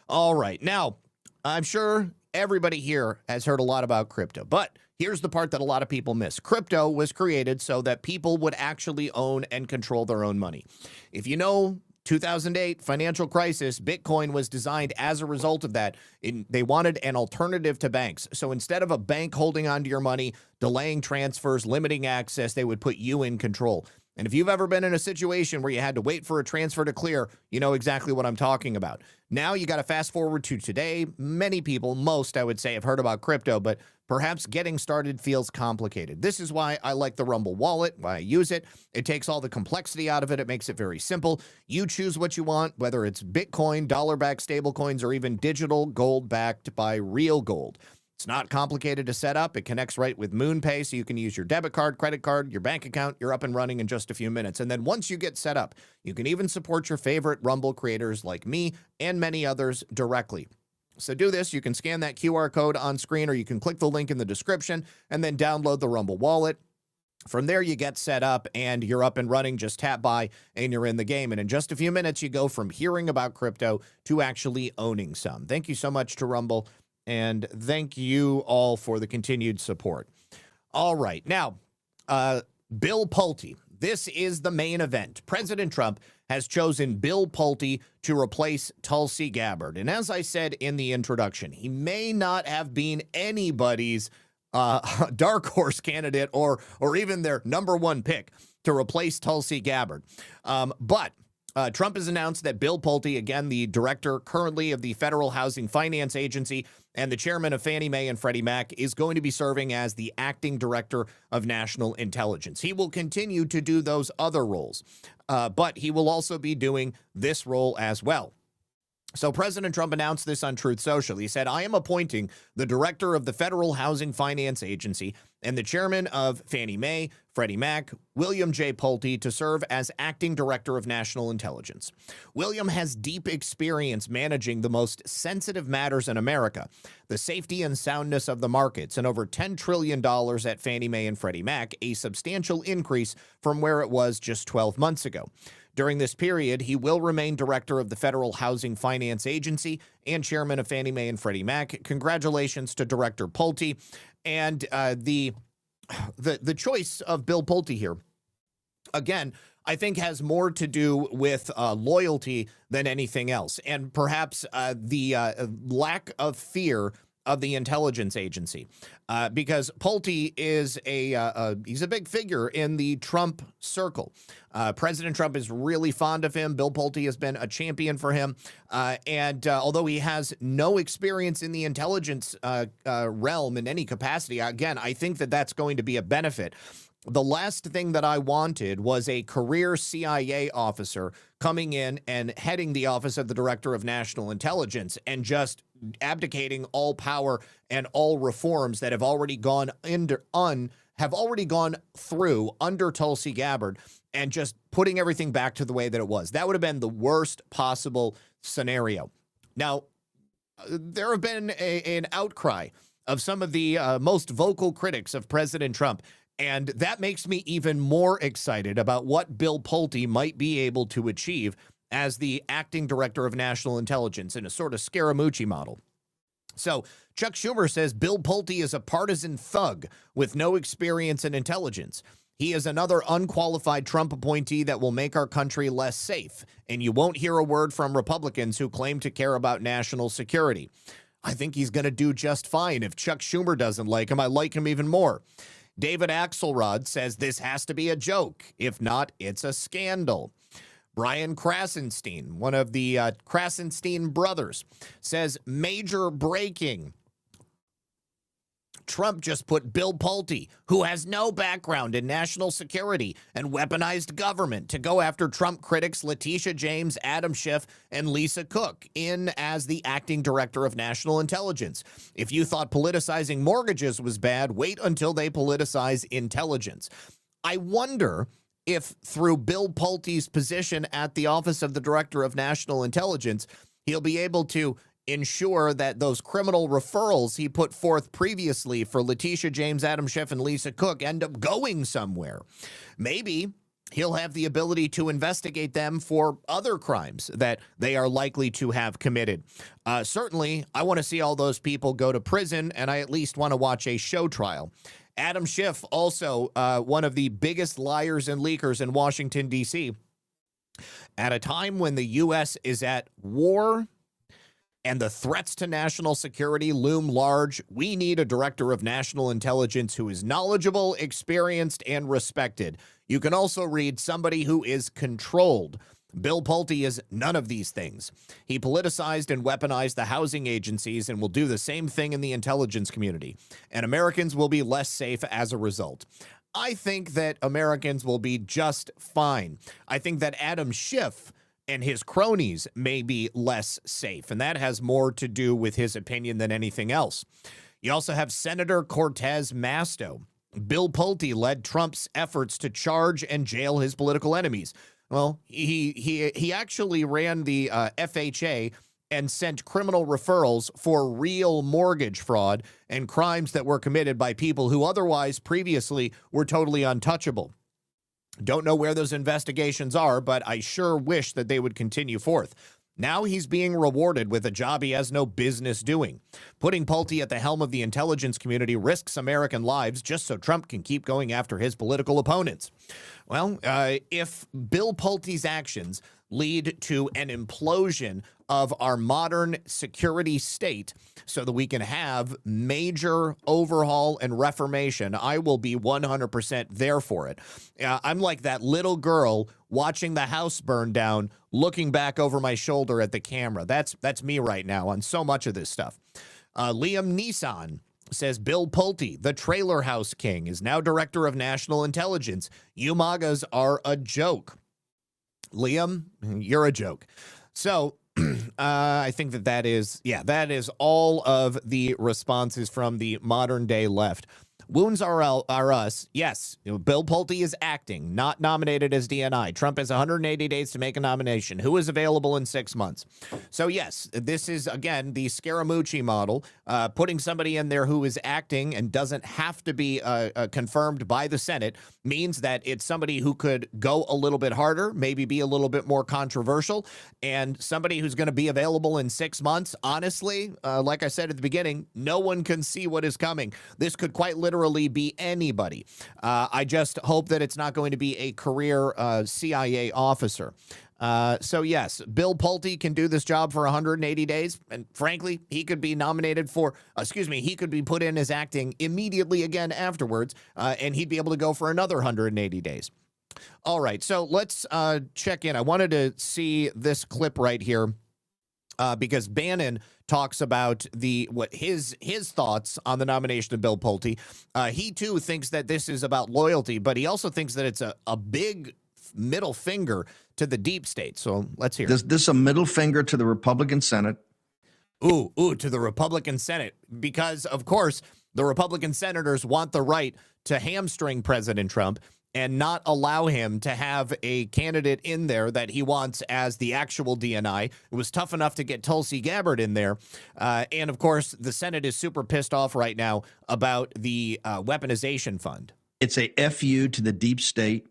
All right, now, I'm sure everybody here has heard a lot about crypto, but here's the part that a lot of people miss. Crypto was created so that people would actually own and control their own money. If you know 2008 financial crisis, Bitcoin was designed as a result of that. They wanted an alternative to banks. So instead of a bank holding onto your money, delaying transfers, limiting access, they would put you in control. And if you've ever been in a situation where you had to wait for a transfer to clear, you know exactly what I'm talking about. Now you got to fast forward to today. Many people, most I would say, have heard about crypto, but perhaps getting started feels complicated. This is why I like the Rumble wallet, why I use it. It takes all the complexity out of it. It makes it very simple. You choose what you want, whether it's Bitcoin, dollar-backed stablecoins, or even digital gold backed by real gold. It's not complicated to set up. It connects right with MoonPay, so you can use your debit card, credit card, your bank account. You're up and running in just a few minutes. And then once you get set up, you can even support your favorite Rumble creators like me and many others directly. So do this. You can scan that QR code on screen, or you can click the link in the description and then download the Rumble wallet. From there, you get set up and you're up and running. Just tap buy and you're in the game. And in just a few minutes, you go from hearing about crypto to actually owning some. Thank you so much to Rumble. And thank you all for the continued support. All right. Now, Bill Pulte. This is the main event. President Trump has chosen Bill Pulte to replace Tulsi Gabbard. And as I said in the introduction, he may not have been anybody's dark horse candidate or even their number one pick to replace Tulsi Gabbard. But Trump has announced that Bill Pulte, again, the director currently of the Federal Housing Finance Agency and the chairman of Fannie Mae and Freddie Mac, is going to be serving as the acting director of national intelligence. He will continue to do those other roles, but he will also be doing this role as well. So President Trump announced this on Truth Social. He said, I am appointing the director of the Federal Housing Finance Agency and the chairman of Fannie Mae, Freddie Mac, William J. Pulte, to serve as acting director of national intelligence. William has deep experience managing the most sensitive matters in America, the safety and soundness of the markets, and over $10 trillion at Fannie Mae and Freddie Mac, a substantial increase from where it was just 12 months ago. During this period, he will remain director of the Federal Housing Finance Agency and chairman of Fannie Mae and Freddie Mac. Congratulations to Director Pulte. And the choice of Bill Pulte here, again, I think has more to do with loyalty than anything else, and perhaps the lack of fear of the intelligence agency, because Pulte is he's a big figure in the Trump circle. President Trump is really fond of him. Bill Pulte has been a champion for him. And although he has no experience in the intelligence realm in any capacity, again, I think that that's going to be a benefit. The last thing that I wanted was a career CIA officer coming in and heading the Office of the Director of National Intelligence and just abdicating all power and all reforms that have already gone through under Tulsi Gabbard and just putting everything back to the way that it was. That would have been the worst possible scenario. Now, there have been an outcry of some of the most vocal critics of President Trump, and that makes me even more excited about what Bill Pulte might be able to achieve as the acting director of national intelligence in a sort of Scaramucci model. So Chuck Schumer says Bill Pulte is a partisan thug with no experience in intelligence. He is another unqualified Trump appointee that will make our country less safe, and you won't hear a word from Republicans who claim to care about national security. I think he's going to do just fine. If Chuck Schumer doesn't like him, I like him even more. David Axelrod says this has to be a joke. If not, it's a scandal. Brian Krasenstein, one of the Krasenstein brothers, says major breaking. Trump just put Bill Pulte, who has no background in national security and weaponized government, to go after Trump critics Letitia James, Adam Schiff, and Lisa Cook in as the acting director of national intelligence. If you thought politicizing mortgages was bad, wait until they politicize intelligence. I wonder if through Bill Pulte's position at the Office of the Director of National Intelligence, he'll be able to ensure that those criminal referrals he put forth previously for Letitia James, Adam Schiff, and Lisa Cook end up going somewhere. Maybe he'll have the ability to investigate them for other crimes that they are likely to have committed. Certainly, I want to see all those people go to prison, and I at least want to watch a show trial. Adam Schiff, also one of the biggest liars and leakers in Washington, D.C., at a time when the U.S. is at war and the threats to national security loom large, we need a director of national intelligence who is knowledgeable, experienced, and respected. You can also read somebody who is controlled. Bill Pulte is none of these things. He politicized and weaponized the housing agencies and will do the same thing in the intelligence community. And Americans will be less safe as a result. I think that Americans will be just fine. I think that Adam Schiff and his cronies may be less safe, and that has more to do with his opinion than anything else. You also have Senator Cortez Masto. Bill Pulte led Trump's efforts to charge and jail his political enemies. Well, he actually ran the FHA and sent criminal referrals for real mortgage fraud and crimes that were committed by people who otherwise previously were totally untouchable. Don't know where those investigations are, but I sure wish that they would continue forth. Now he's being rewarded with a job he has no business doing. Putting Pulte at the helm of the intelligence community risks American lives just so Trump can keep going after his political opponents. Well, if Bill Pulte's actions lead to an implosion of our modern security state so that we can have major overhaul and reformation, I will be 100% there for it. I'm like that little girl watching the house burn down, looking back over my shoulder at the camera. That's me right now on so much of this stuff. Liam Neeson says Bill Pulte, the trailer house king, is now director of national intelligence. You MAGAs are a joke. Liam, you're a joke. So I think that is all of the responses from the modern day left. Wounds are us. Yes, Bill Pulte is acting, not nominated as DNI. Trump has 180 days to make a nomination. Who is available in 6 months? So yes, this is, again, the Scaramucci model, putting somebody in there who is acting and doesn't have to be confirmed by the Senate means that it's somebody who could go a little bit harder, maybe be a little bit more controversial, and somebody who's going to be available in 6 months. Honestly, like I said at the beginning, no one can see what is coming. This could quite literally be anybody. I just hope that it's not going to be a career CIA officer. So yes, Bill Pulte can do this job for 180 days. And frankly, he could be nominated for, he could be put in as acting immediately again afterwards. And he'd be able to go for another 180 days. All right. So let's check in. I wanted to see this clip right here. Because Bannon talks about his thoughts on the nomination of Bill Pulte. He too thinks that this is about loyalty, but he also thinks that it's a big middle finger to the deep state. So let's hear. This is a middle finger to the Republican Senate. To the Republican Senate, because of course the Republican senators want the right to hamstring President Trump and not allow him to have a candidate in there that he wants as the actual DNI. It was tough enough to get Tulsi Gabbard in there. And, of course, the Senate is super pissed off right now about the weaponization fund. It's a FU to the deep state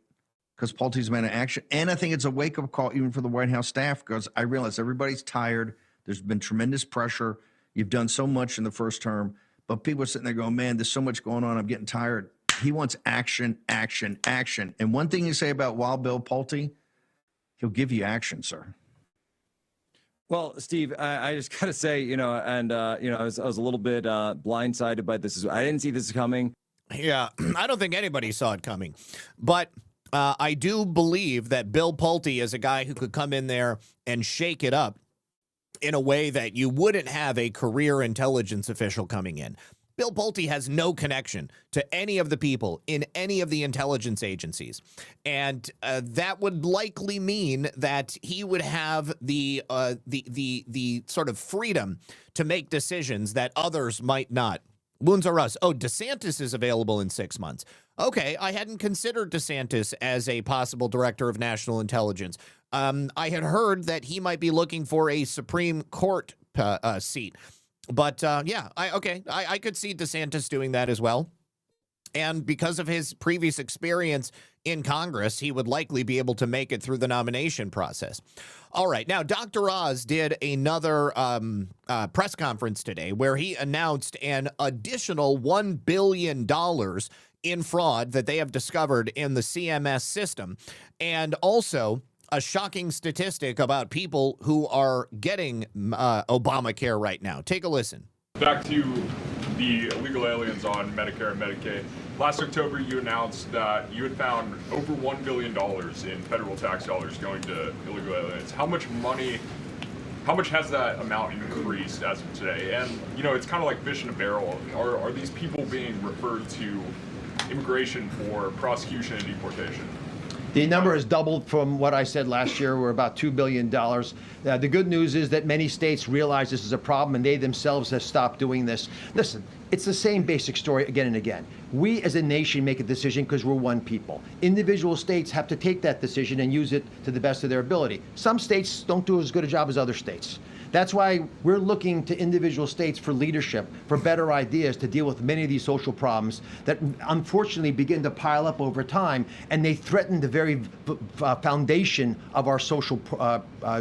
because Pulte's been in action. And I think it's a wake-up call even for the White House staff because I realize everybody's tired. There's been tremendous pressure. You've done so much in the first term. But people are sitting there going, man, there's so much going on. I'm getting tired. He wants action, action, action. And one thing you say about Wild Bill Pulte, he'll give you action, sir. Well, Steve, I just got to say, I was a little bit blindsided by this. I didn't see this coming. Yeah, I don't think anybody saw it coming. But I do believe that Bill Pulte is a guy who could come in there and shake it up in a way that you wouldn't have a career intelligence official coming in. Bill Pulte has no connection to any of the people in any of the intelligence agencies. And that would likely mean that he would have the sort of freedom to make decisions that others might not. Wounds are us. Oh, DeSantis is available in 6 months. Okay, I hadn't considered DeSantis as a possible director of national intelligence. I had heard that he might be looking for a Supreme Court seat. But yeah, I could see DeSantis doing that as well. And because of his previous experience in Congress, he would likely be able to make it through the nomination process. All right. Now, Dr. Oz did another press conference today where he announced an additional $1 billion in fraud that they have discovered in the CMS system, and also a shocking statistic about people who are getting Obamacare right now. Take a listen. Back to the illegal aliens on Medicare and Medicaid. Last October, you announced that you had found over $1 billion in federal tax dollars going to illegal aliens. How much has that amount increased as of today? And, you know, it's kind of like fish in a barrel. Are these people being referred to immigration for prosecution and deportation? The number has doubled from what I said last year. We're about $2 billion. The good news is that many states realize this is a problem, and they themselves have stopped doing this. Listen, it's the same basic story again and again. We as a nation make a decision because we're one people. Individual states have to take that decision and use it to the best of their ability. Some states don't do as good a job as other states. That's why we're looking to individual states for leadership, for better ideas to deal with many of these social problems that unfortunately begin to pile up over time, and they threaten the very foundation of our social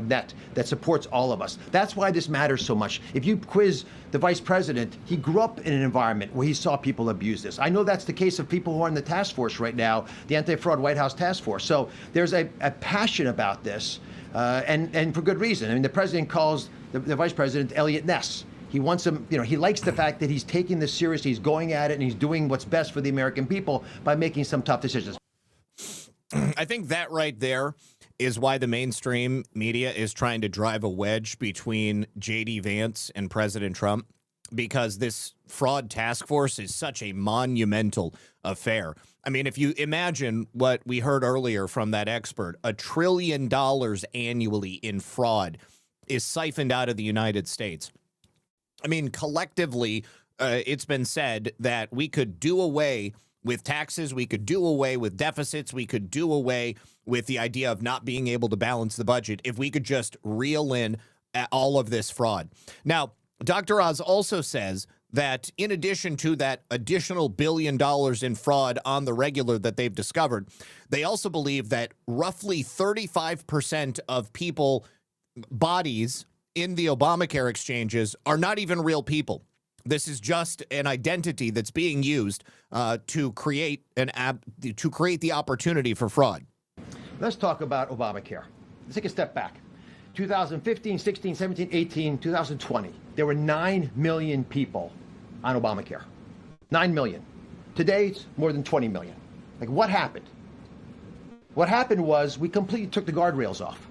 net that supports all of us. That's why this matters so much. If you quiz the vice president, he grew up in an environment where he saw people abuse this. I know that's the case of people who are in the task force right now, the Anti-Fraud White House Task Force. So there's a passion about this. And for good reason. I mean, the president calls the vice president Elliot Ness. He wants him, you know, he likes the fact that he's taking this seriously, he's going at it, and he's doing what's best for the American people by making some tough decisions. I think that right there is why the mainstream media is trying to drive a wedge between J.D. Vance and President Trump, because this fraud task force is such a monumental affair. I mean, if you imagine what we heard earlier from that expert, $1 trillion annually in fraud is siphoned out of the United States. I mean, collectively, it's been said that we could do away with taxes, we could do away with deficits, we could do away with the idea of not being able to balance the budget if we could just reel in all of this fraud. Now, Dr. Oz also says that in addition to that additional $1 billion in fraud on the regular that they've discovered, they also believe that roughly 35% of bodies in the Obamacare exchanges are not even real people. This is just an identity that's being used to create the opportunity for fraud. Let's talk about Obamacare. Let's take a step back. 2015, 16, 17, 18, 2020, there were 9 million people on Obamacare. 9 million. Today, it's more than 20 million. Like, what happened? What happened was we completely took the guardrails off.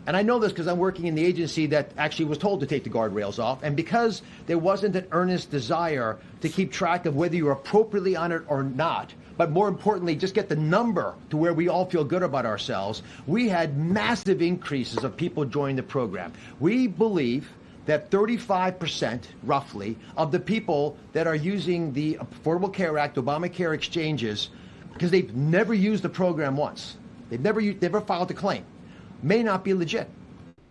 And I know this because I'm working in the agency that actually was told to take the guardrails off. And because there wasn't an earnest desire to keep track of whether you're appropriately on it or not, but more importantly, just get the number to where we all feel good about ourselves, we had massive increases of people joining the program. We believe that 35%, roughly, of the people that are using the Affordable Care Act, Obamacare exchanges, because they've never used the program once, they've never filed a claim, may not be legit.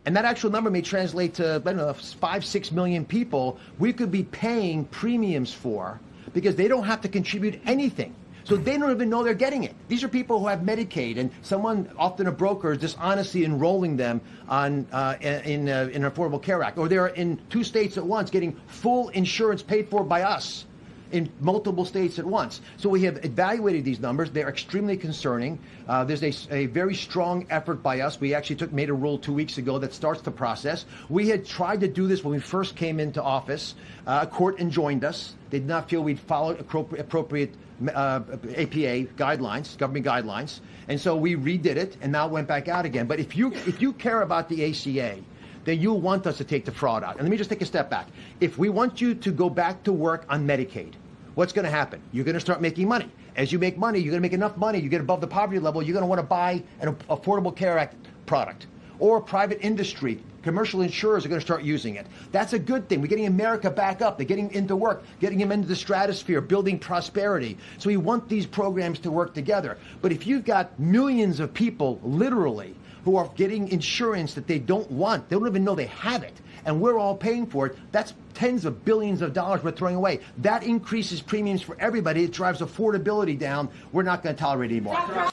And that actual number may translate to, I don't know, 5-6 million people we could be paying premiums for because they don't have to contribute anything. So they don't even know they're getting it. These are people who have Medicaid, and someone, often a broker, is dishonestly enrolling them on in an Affordable Care Act, or they're in 2 states at once getting full insurance paid for by us in multiple states at once. So we have evaluated these numbers. They're extremely concerning. There's a very strong effort by us. We actually made a rule 2 weeks ago that starts the process. We had tried to do this when we first came into office. A court enjoined us. They did not feel we'd followed appropriate APA guidelines, government guidelines. And so we redid it and now went back out again. But if you care about the ACA, then you want us to take the fraud out. And let me just take a step back. If we want you to go back to work on Medicaid, what's going to happen? You're going to start making money. As you make money, you're going to make enough money, you get above the poverty level, you're going to want to buy an Affordable Care Act product. Or private industry, commercial insurers are going to start using it. That's a good thing. We're getting America back up. They're getting into work, getting them into the stratosphere, building prosperity. So we want these programs to work together. But if you've got millions of people, literally, who are getting insurance that they don't want, they don't even know they have it, and we're all paying for it, that's tens of billions of dollars we're throwing away. That increases premiums for everybody. It drives affordability down. We're not going to tolerate it anymore.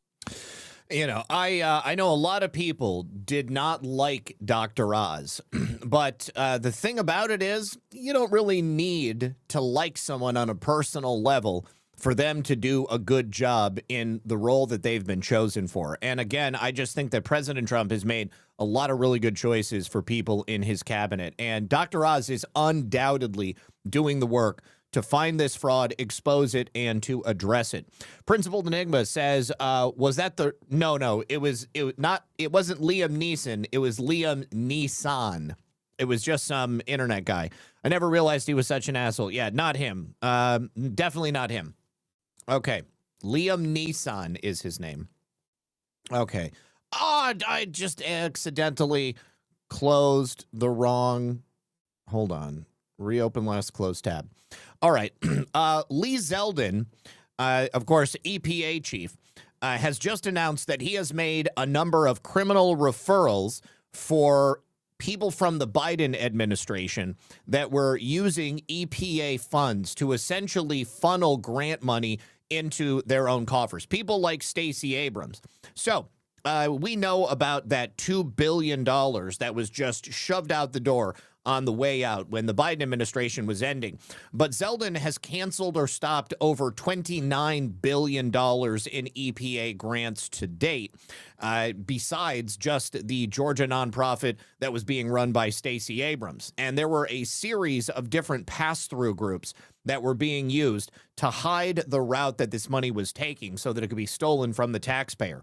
You know, I know a lot of people did not like Dr. Oz, but the thing about it is you don't really need to like someone on a personal level for them to do a good job in the role that they've been chosen for. And again, I just think that President Trump has made a lot of really good choices for people in his cabinet. And Dr. Oz is undoubtedly doing the work to find this fraud, expose it, and to address it. Principal Enigma says, was that the... No, it wasn't Liam Neeson. It was Liam Neeson. It was just some internet guy. I never realized he was such an asshole. Yeah, not him. Definitely not him. Okay. Liam Neeson is his name. Okay. Oh, I just accidentally closed the wrong... Hold on. Reopen last closed tab. All right. Lee Zeldin, of course, EPA chief, has just announced that he has made a number of criminal referrals for people from the Biden administration that were using EPA funds to essentially funnel grant money into their own coffers. People like Stacey Abrams. So we know about that $2 billion that was just shoved out the door on the way out when the Biden administration was ending. But Zeldin has canceled or stopped over $29 billion in EPA grants to date, besides just the Georgia nonprofit that was being run by Stacey Abrams. And there were a series of different pass-through groups that were being used to hide the route that this money was taking so that it could be stolen from the taxpayer.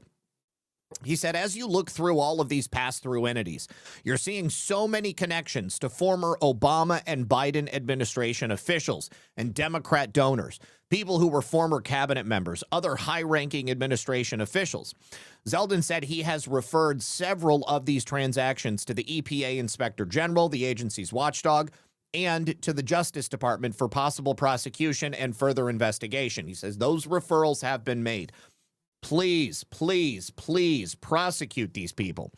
He said, as you look through all of these pass-through entities, you're seeing so many connections to former Obama and Biden administration officials and Democrat donors, people who were former cabinet members, other high-ranking administration officials. Zeldin said he has referred several of these transactions to the EPA Inspector General, the agency's watchdog, and to the Justice Department for possible prosecution and further investigation. He says those referrals have been made. Please, please, please prosecute these people.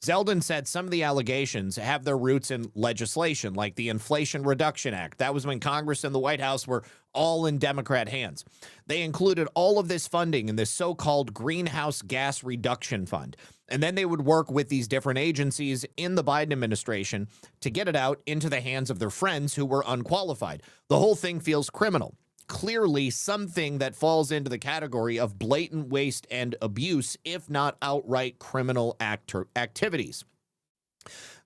Zeldin said some of the allegations have their roots in legislation, like the Inflation Reduction Act. That was when Congress and the White House were all in Democrat hands. They included all of this funding in this so-called Greenhouse Gas Reduction Fund. And then they would work with these different agencies in the Biden administration to get it out into the hands of their friends who were unqualified. The whole thing feels criminal. Clearly something that falls into the category of blatant waste and abuse, if not outright criminal activities.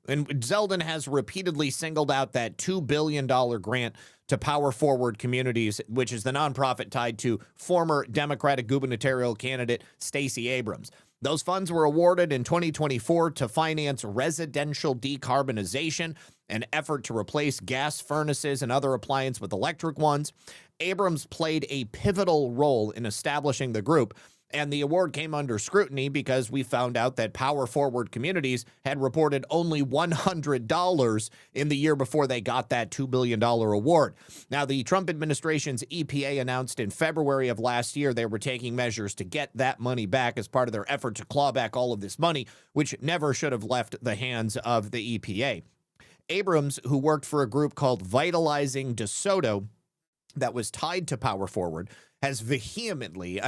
And Zeldin has repeatedly singled out that $2 billion grant to Power Forward Communities, which is the nonprofit tied to former Democratic gubernatorial candidate Stacey Abrams. Those funds were awarded in 2024 to finance residential decarbonization, an effort to replace gas furnaces and other appliances with electric ones. Abrams played a pivotal role in establishing the group, and the award came under scrutiny because we found out that Power Forward Communities had reported only $100 in the year before they got that $2 billion award. Now, the Trump administration's EPA announced in February of last year they were taking measures to get that money back as part of their effort to claw back all of this money, which never should have left the hands of the EPA. Abrams, who worked for a group called Vitalizing DeSoto that was tied to Power Forward, has vehemently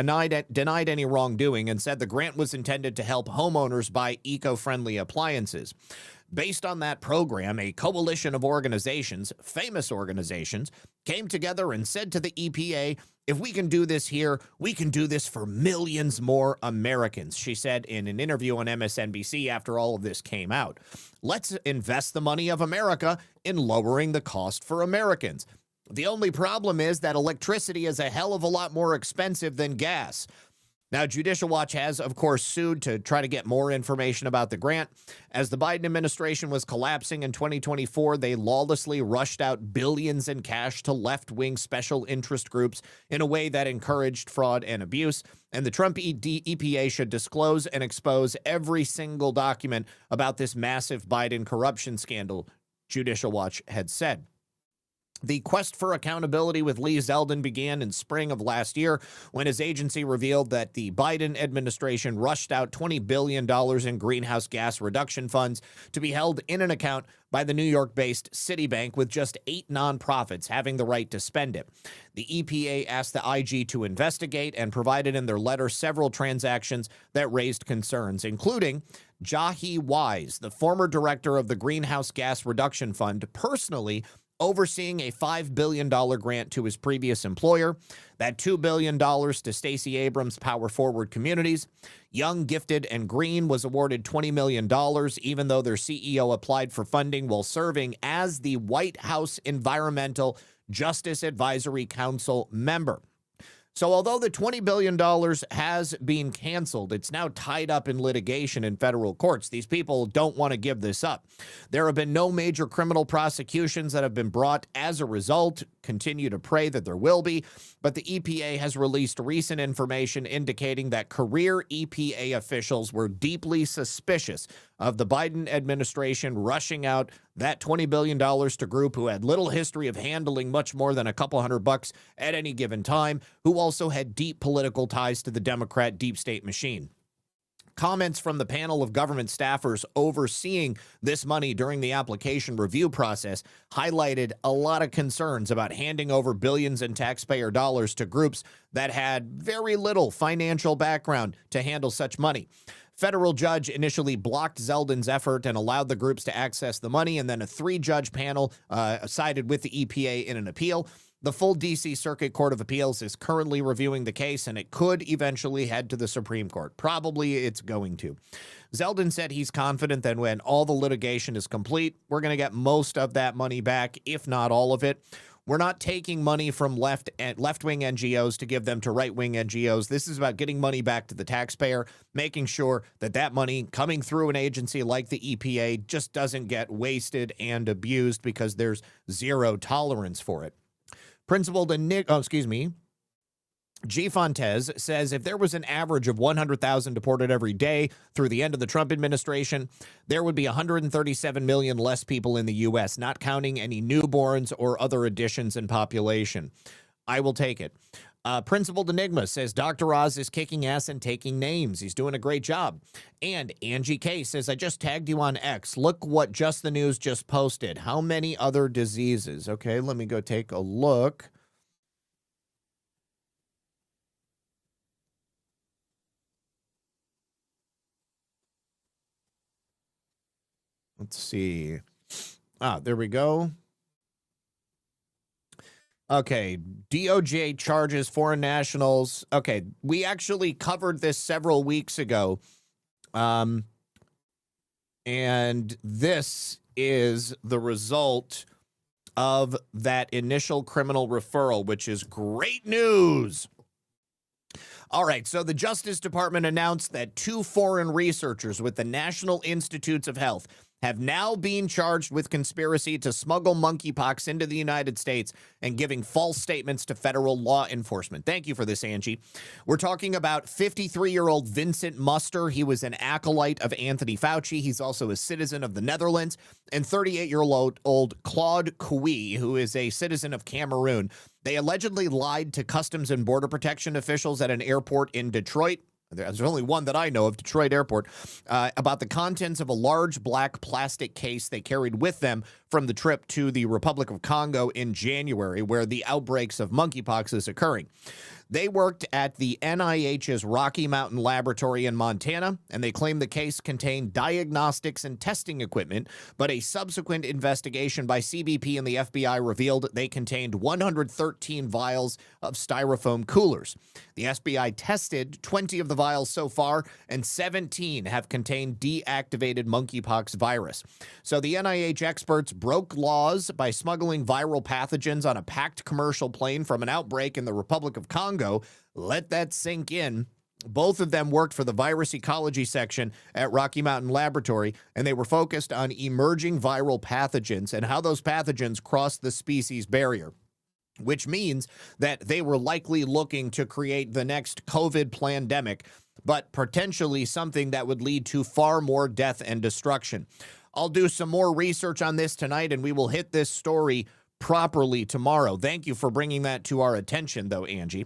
denied any wrongdoing and said the grant was intended to help homeowners buy eco-friendly appliances. Based on that program, a coalition of organizations, famous organizations, came together and said to the EPA, if we can do this here, we can do this for millions more Americans, she said in an interview on MSNBC after all of this came out. Let's invest the money of America in lowering the cost for Americans. The only problem is that electricity is a hell of a lot more expensive than gas. Now, Judicial Watch has, of course, sued to try to get more information about the grant. As the Biden administration was collapsing in 2024, they lawlessly rushed out billions in cash to left-wing special interest groups in a way that encouraged fraud and abuse. And the Trump EPA should disclose and expose every single document about this massive Biden corruption scandal, Judicial Watch had said. The quest for accountability with Lee Zeldin began in spring of last year when his agency revealed that the Biden administration rushed out $20 billion in greenhouse gas reduction funds to be held in an account by the New York-based Citibank, with just 8 nonprofits having the right to spend it. The EPA asked the IG to investigate and provided in their letter several transactions that raised concerns, including Jahi Wise, the former director of the Greenhouse Gas Reduction Fund, personally overseeing a $5 billion grant to his previous employer, that $2 billion to Stacey Abrams' Power Forward Communities. Young, Gifted, and Green was awarded $20 million, even though their CEO applied for funding while serving as the White House Environmental Justice Advisory Council member. So although the $20 billion has been canceled, it's now tied up in litigation in federal courts. These people don't want to give this up. There have been no major criminal prosecutions that have been brought as a result. Continue to pray that there will be. But the EPA has released recent information indicating that career EPA officials were deeply suspicious of the Biden administration rushing out that $20 billion to a group who had little history of handling much more than a couple $100 at any given time, who also had deep political ties to the Democrat deep state machine. Comments from the panel of government staffers overseeing this money during the application review process highlighted a lot of concerns about handing over billions in taxpayer dollars to groups that had very little financial background to handle such money. Federal judge initially blocked Zeldin's effort and allowed the groups to access the money, and then a 3-judge panel sided with the EPA in an appeal. The full D.C. Circuit Court of Appeals is currently reviewing the case, and it could eventually head to the Supreme Court. Probably it's going to. Zeldin said he's confident that when all the litigation is complete, we're going to get most of that money back, if not all of it. We're not taking money from left-wing NGOs to give them to right-wing NGOs. This is about getting money back to the taxpayer, making sure that that money coming through an agency like the EPA just doesn't get wasted and abused, because there's zero tolerance for it. Principal G. Fontes says if there was an average of 100,000 deported every day through the end of the Trump administration, there would be 137 million less people in the U.S., not counting any newborns or other additions in population. I will take it. Principal Enigma says Dr. Oz is kicking ass and taking names. He's doing a great job. And Angie K says, I just tagged you on X. Look what Just the News just posted. How many other diseases? Okay, let me go take a look. Let's see. There we go. Okay, DOJ charges foreign nationals. Okay, we actually covered this several weeks ago. And this is the result of that initial criminal referral, which is great news. All right, so the Justice Department announced that 2 foreign researchers with the National Institutes of Health have now been charged with conspiracy to smuggle monkeypox into the United States and giving false statements to federal law enforcement. Thank you for this, Angie. We're talking about 53-year-old Vincent Muster. He was an acolyte of Anthony Fauci. He's also a citizen of the Netherlands. And 38-year-old Claude Pkwy, who is a citizen of Cameroon. They allegedly lied to Customs and Border Protection officials at an airport in Detroit. There's only one that I know of, Detroit Airport, about the contents of a large black plastic case they carried with them from the trip to the Republic of Congo in January, where the outbreaks of monkeypox is occurring. They worked at the NIH's Rocky Mountain Laboratory in Montana, and they claim the case contained diagnostics and testing equipment, but a subsequent investigation by CBP and the FBI revealed they contained 113 vials of styrofoam coolers. The FBI tested 20 of the vials so far, and 17 have contained deactivated monkeypox virus. So the NIH experts broke laws by smuggling viral pathogens on a packed commercial plane from an outbreak in the Republic of Congo. Let that sink in. Both of them worked for the virus ecology section at Rocky Mountain Laboratory, and they were focused on emerging viral pathogens and how those pathogens cross the species barrier, which means that they were likely looking to create the next COVID pandemic, but potentially something that would lead to far more death and destruction. I'll do some more research on this tonight, and we will hit this story properly tomorrow. Thank you for bringing that to our attention, though, Angie.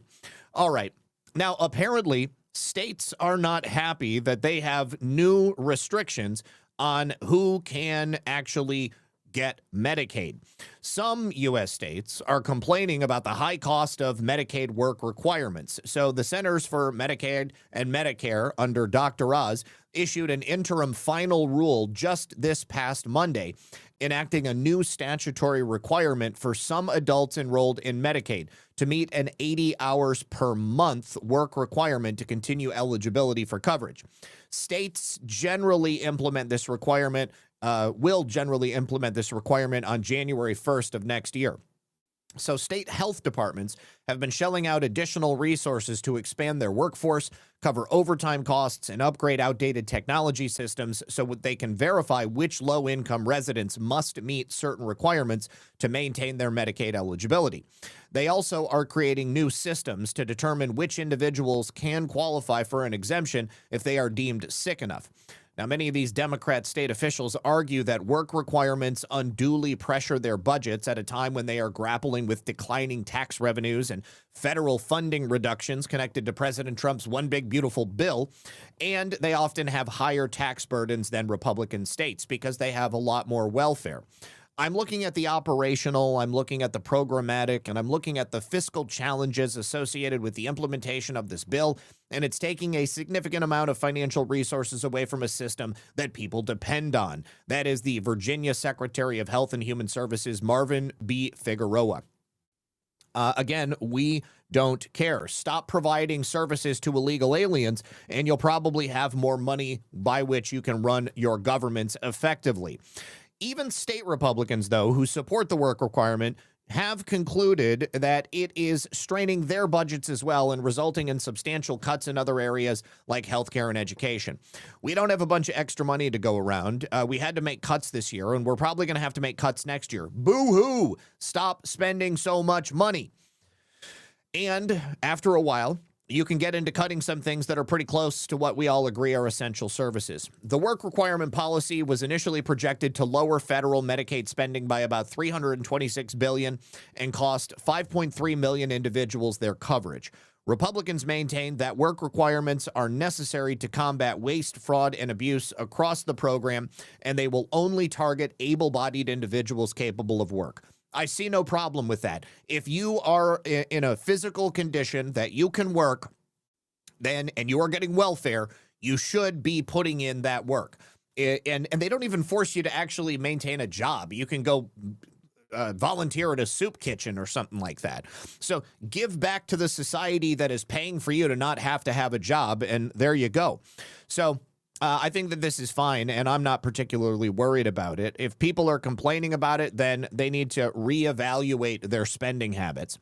All right. Now, apparently, states are not happy that they have new restrictions on who can actually get Medicaid. Some U.S. states are complaining about the high cost of Medicaid work requirements. So the Centers for Medicaid and Medicare under Dr. Oz issued an interim final rule just this past Monday, enacting a new statutory requirement for some adults enrolled in Medicaid to meet an 80 hours per month work requirement to continue eligibility for coverage. States generally implement this requirement, will generally implement this requirement on January 1st of next year. So state health departments have been shelling out additional resources to expand their workforce, cover overtime costs, and upgrade outdated technology systems so they can verify which low-income residents must meet certain requirements to maintain their Medicaid eligibility. They also are creating new systems to determine which individuals can qualify for an exemption if they are deemed sick enough. Now, many of these Democrat state officials argue that work requirements unduly pressure their budgets at a time when they are grappling with declining tax revenues and federal funding reductions connected to President Trump's One Big Beautiful Bill. And they often have higher tax burdens than Republican states because they have a lot more welfare. I'm looking at the operational, I'm looking at the programmatic, and I'm looking at the fiscal challenges associated with the implementation of this bill, and it's taking a significant amount of financial resources away from a system that people depend on. That is the Virginia Secretary of Health and Human Services, Marvin B. Figueroa. Again, we don't care. Stop providing services to illegal aliens, and you'll probably have more money by which you can run your governments effectively. Even state Republicans, though, who support the work requirement, have concluded that it is straining their budgets as well and resulting in substantial cuts in other areas like healthcare and education. We don't have a bunch of extra money to go around. We had to make cuts this year, and we're probably going to have to make cuts next year. Boo-hoo! Stop spending so much money. And after a while, you can get into cutting some things that are pretty close to what we all agree are essential services. The work requirement policy was initially projected to lower federal Medicaid spending by about $326 billion and cost 5.3 million individuals their coverage. Republicans maintain that work requirements are necessary to combat waste, fraud, and abuse across the program, and they will only target able-bodied individuals capable of work. I see no problem with that. If you are in a physical condition that you can work, and you are getting welfare, you should be putting in that work. And they don't even force you to actually maintain a job. You can go volunteer at a soup kitchen or something like that. So give back to the society that is paying for you to not have to have a job, and there you go. So I think that this is fine, and I'm not particularly worried about it. If people are complaining about it, then they need to reevaluate their spending habits.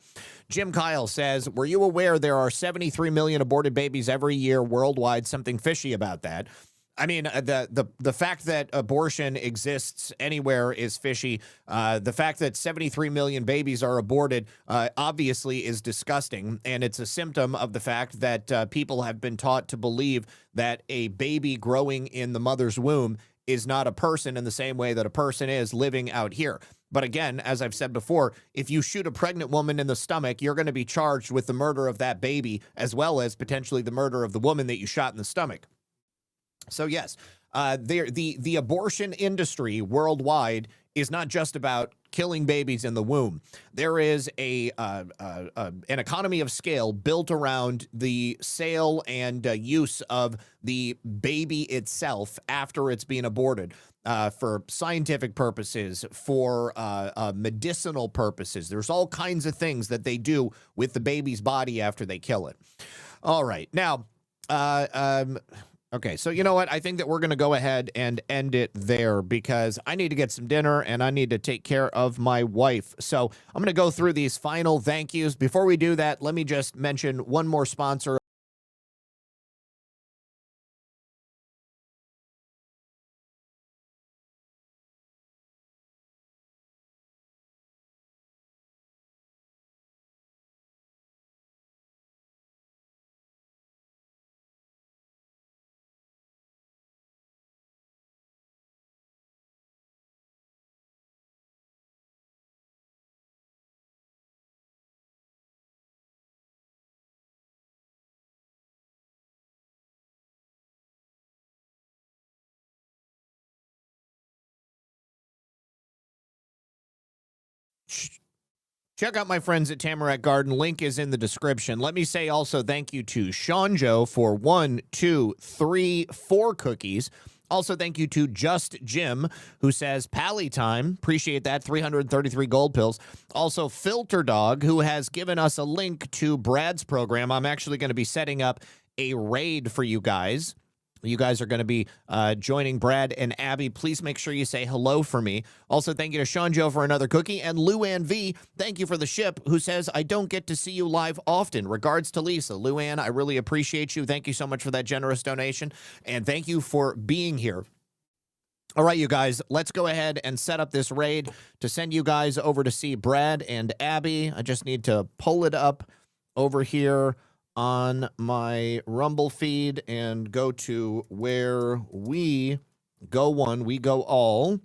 Jim Kyle says, were you aware there are 73 million aborted babies every year worldwide? Something fishy about that. I mean, the fact that abortion exists anywhere is fishy. The fact that 73 million babies are aborted obviously is disgusting, and it's a symptom of the fact that people have been taught to believe that a baby growing in the mother's womb is not a person in the same way that a person is living out here. But again, as I've said before, if you shoot a pregnant woman in the stomach, you're going to be charged with the murder of that baby as well as potentially the murder of the woman that you shot in the stomach. So yes, the abortion industry worldwide is not just about killing babies in the womb. There is an economy of scale built around the sale and use of the baby itself after it's been aborted for scientific purposes, for medicinal purposes. There's all kinds of things that they do with the baby's body after they kill it. All right. Now, okay, so you know what? I think that we're going to go ahead and end it there because I need to get some dinner and I need to take care of my wife. So I'm going to go through these final thank yous. Before we do that, let me just mention one more sponsor Check out my friends at Tamarack Garden. Link is in the description. Let me say also thank you to Sean Joe for 1, 2, 3, 4 cookies. Also, thank you to Just Jim, who says, Pally time. Appreciate that. 333 gold pills. Also, Filter Dog, who has given us a link to Brad's program. I'm actually going to be setting up a raid for you guys. You guys are going to be joining Brad and Abby. Please make sure you say hello for me. Also, thank you to Sean Joe for another cookie. And Luann V, thank you for the ship, who says, I don't get to see you live often. Regards to Lisa. Luann, I really appreciate you. Thank you so much for that generous donation. And thank you for being here. All right, you guys, let's go ahead and set up this raid to send you guys over to see Brad and Abby. I just need to pull it up over here on my Rumble feed and go to where we go one, we go all.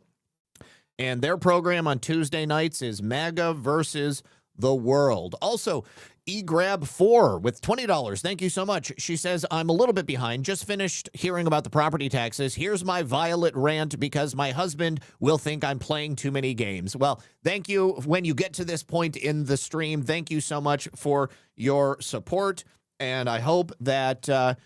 And their program on Tuesday nights is MAGA versus the world. Also, eGrab4 with $20. Thank you so much. She says, I'm a little bit behind. Just finished hearing about the property taxes. Here's my Violet rant because my husband will think I'm playing too many games. Well, thank you. When you get to this point in the stream, thank you so much for your support. And I hope that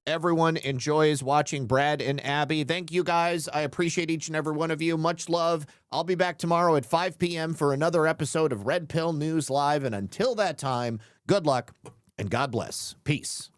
everyone enjoys watching Brad and Abby. Thank you, guys. I appreciate each and every one of you. Much love. I'll be back tomorrow at 5 p.m. for another episode of Red Pill News Live. And until that time, good luck and God bless. Peace.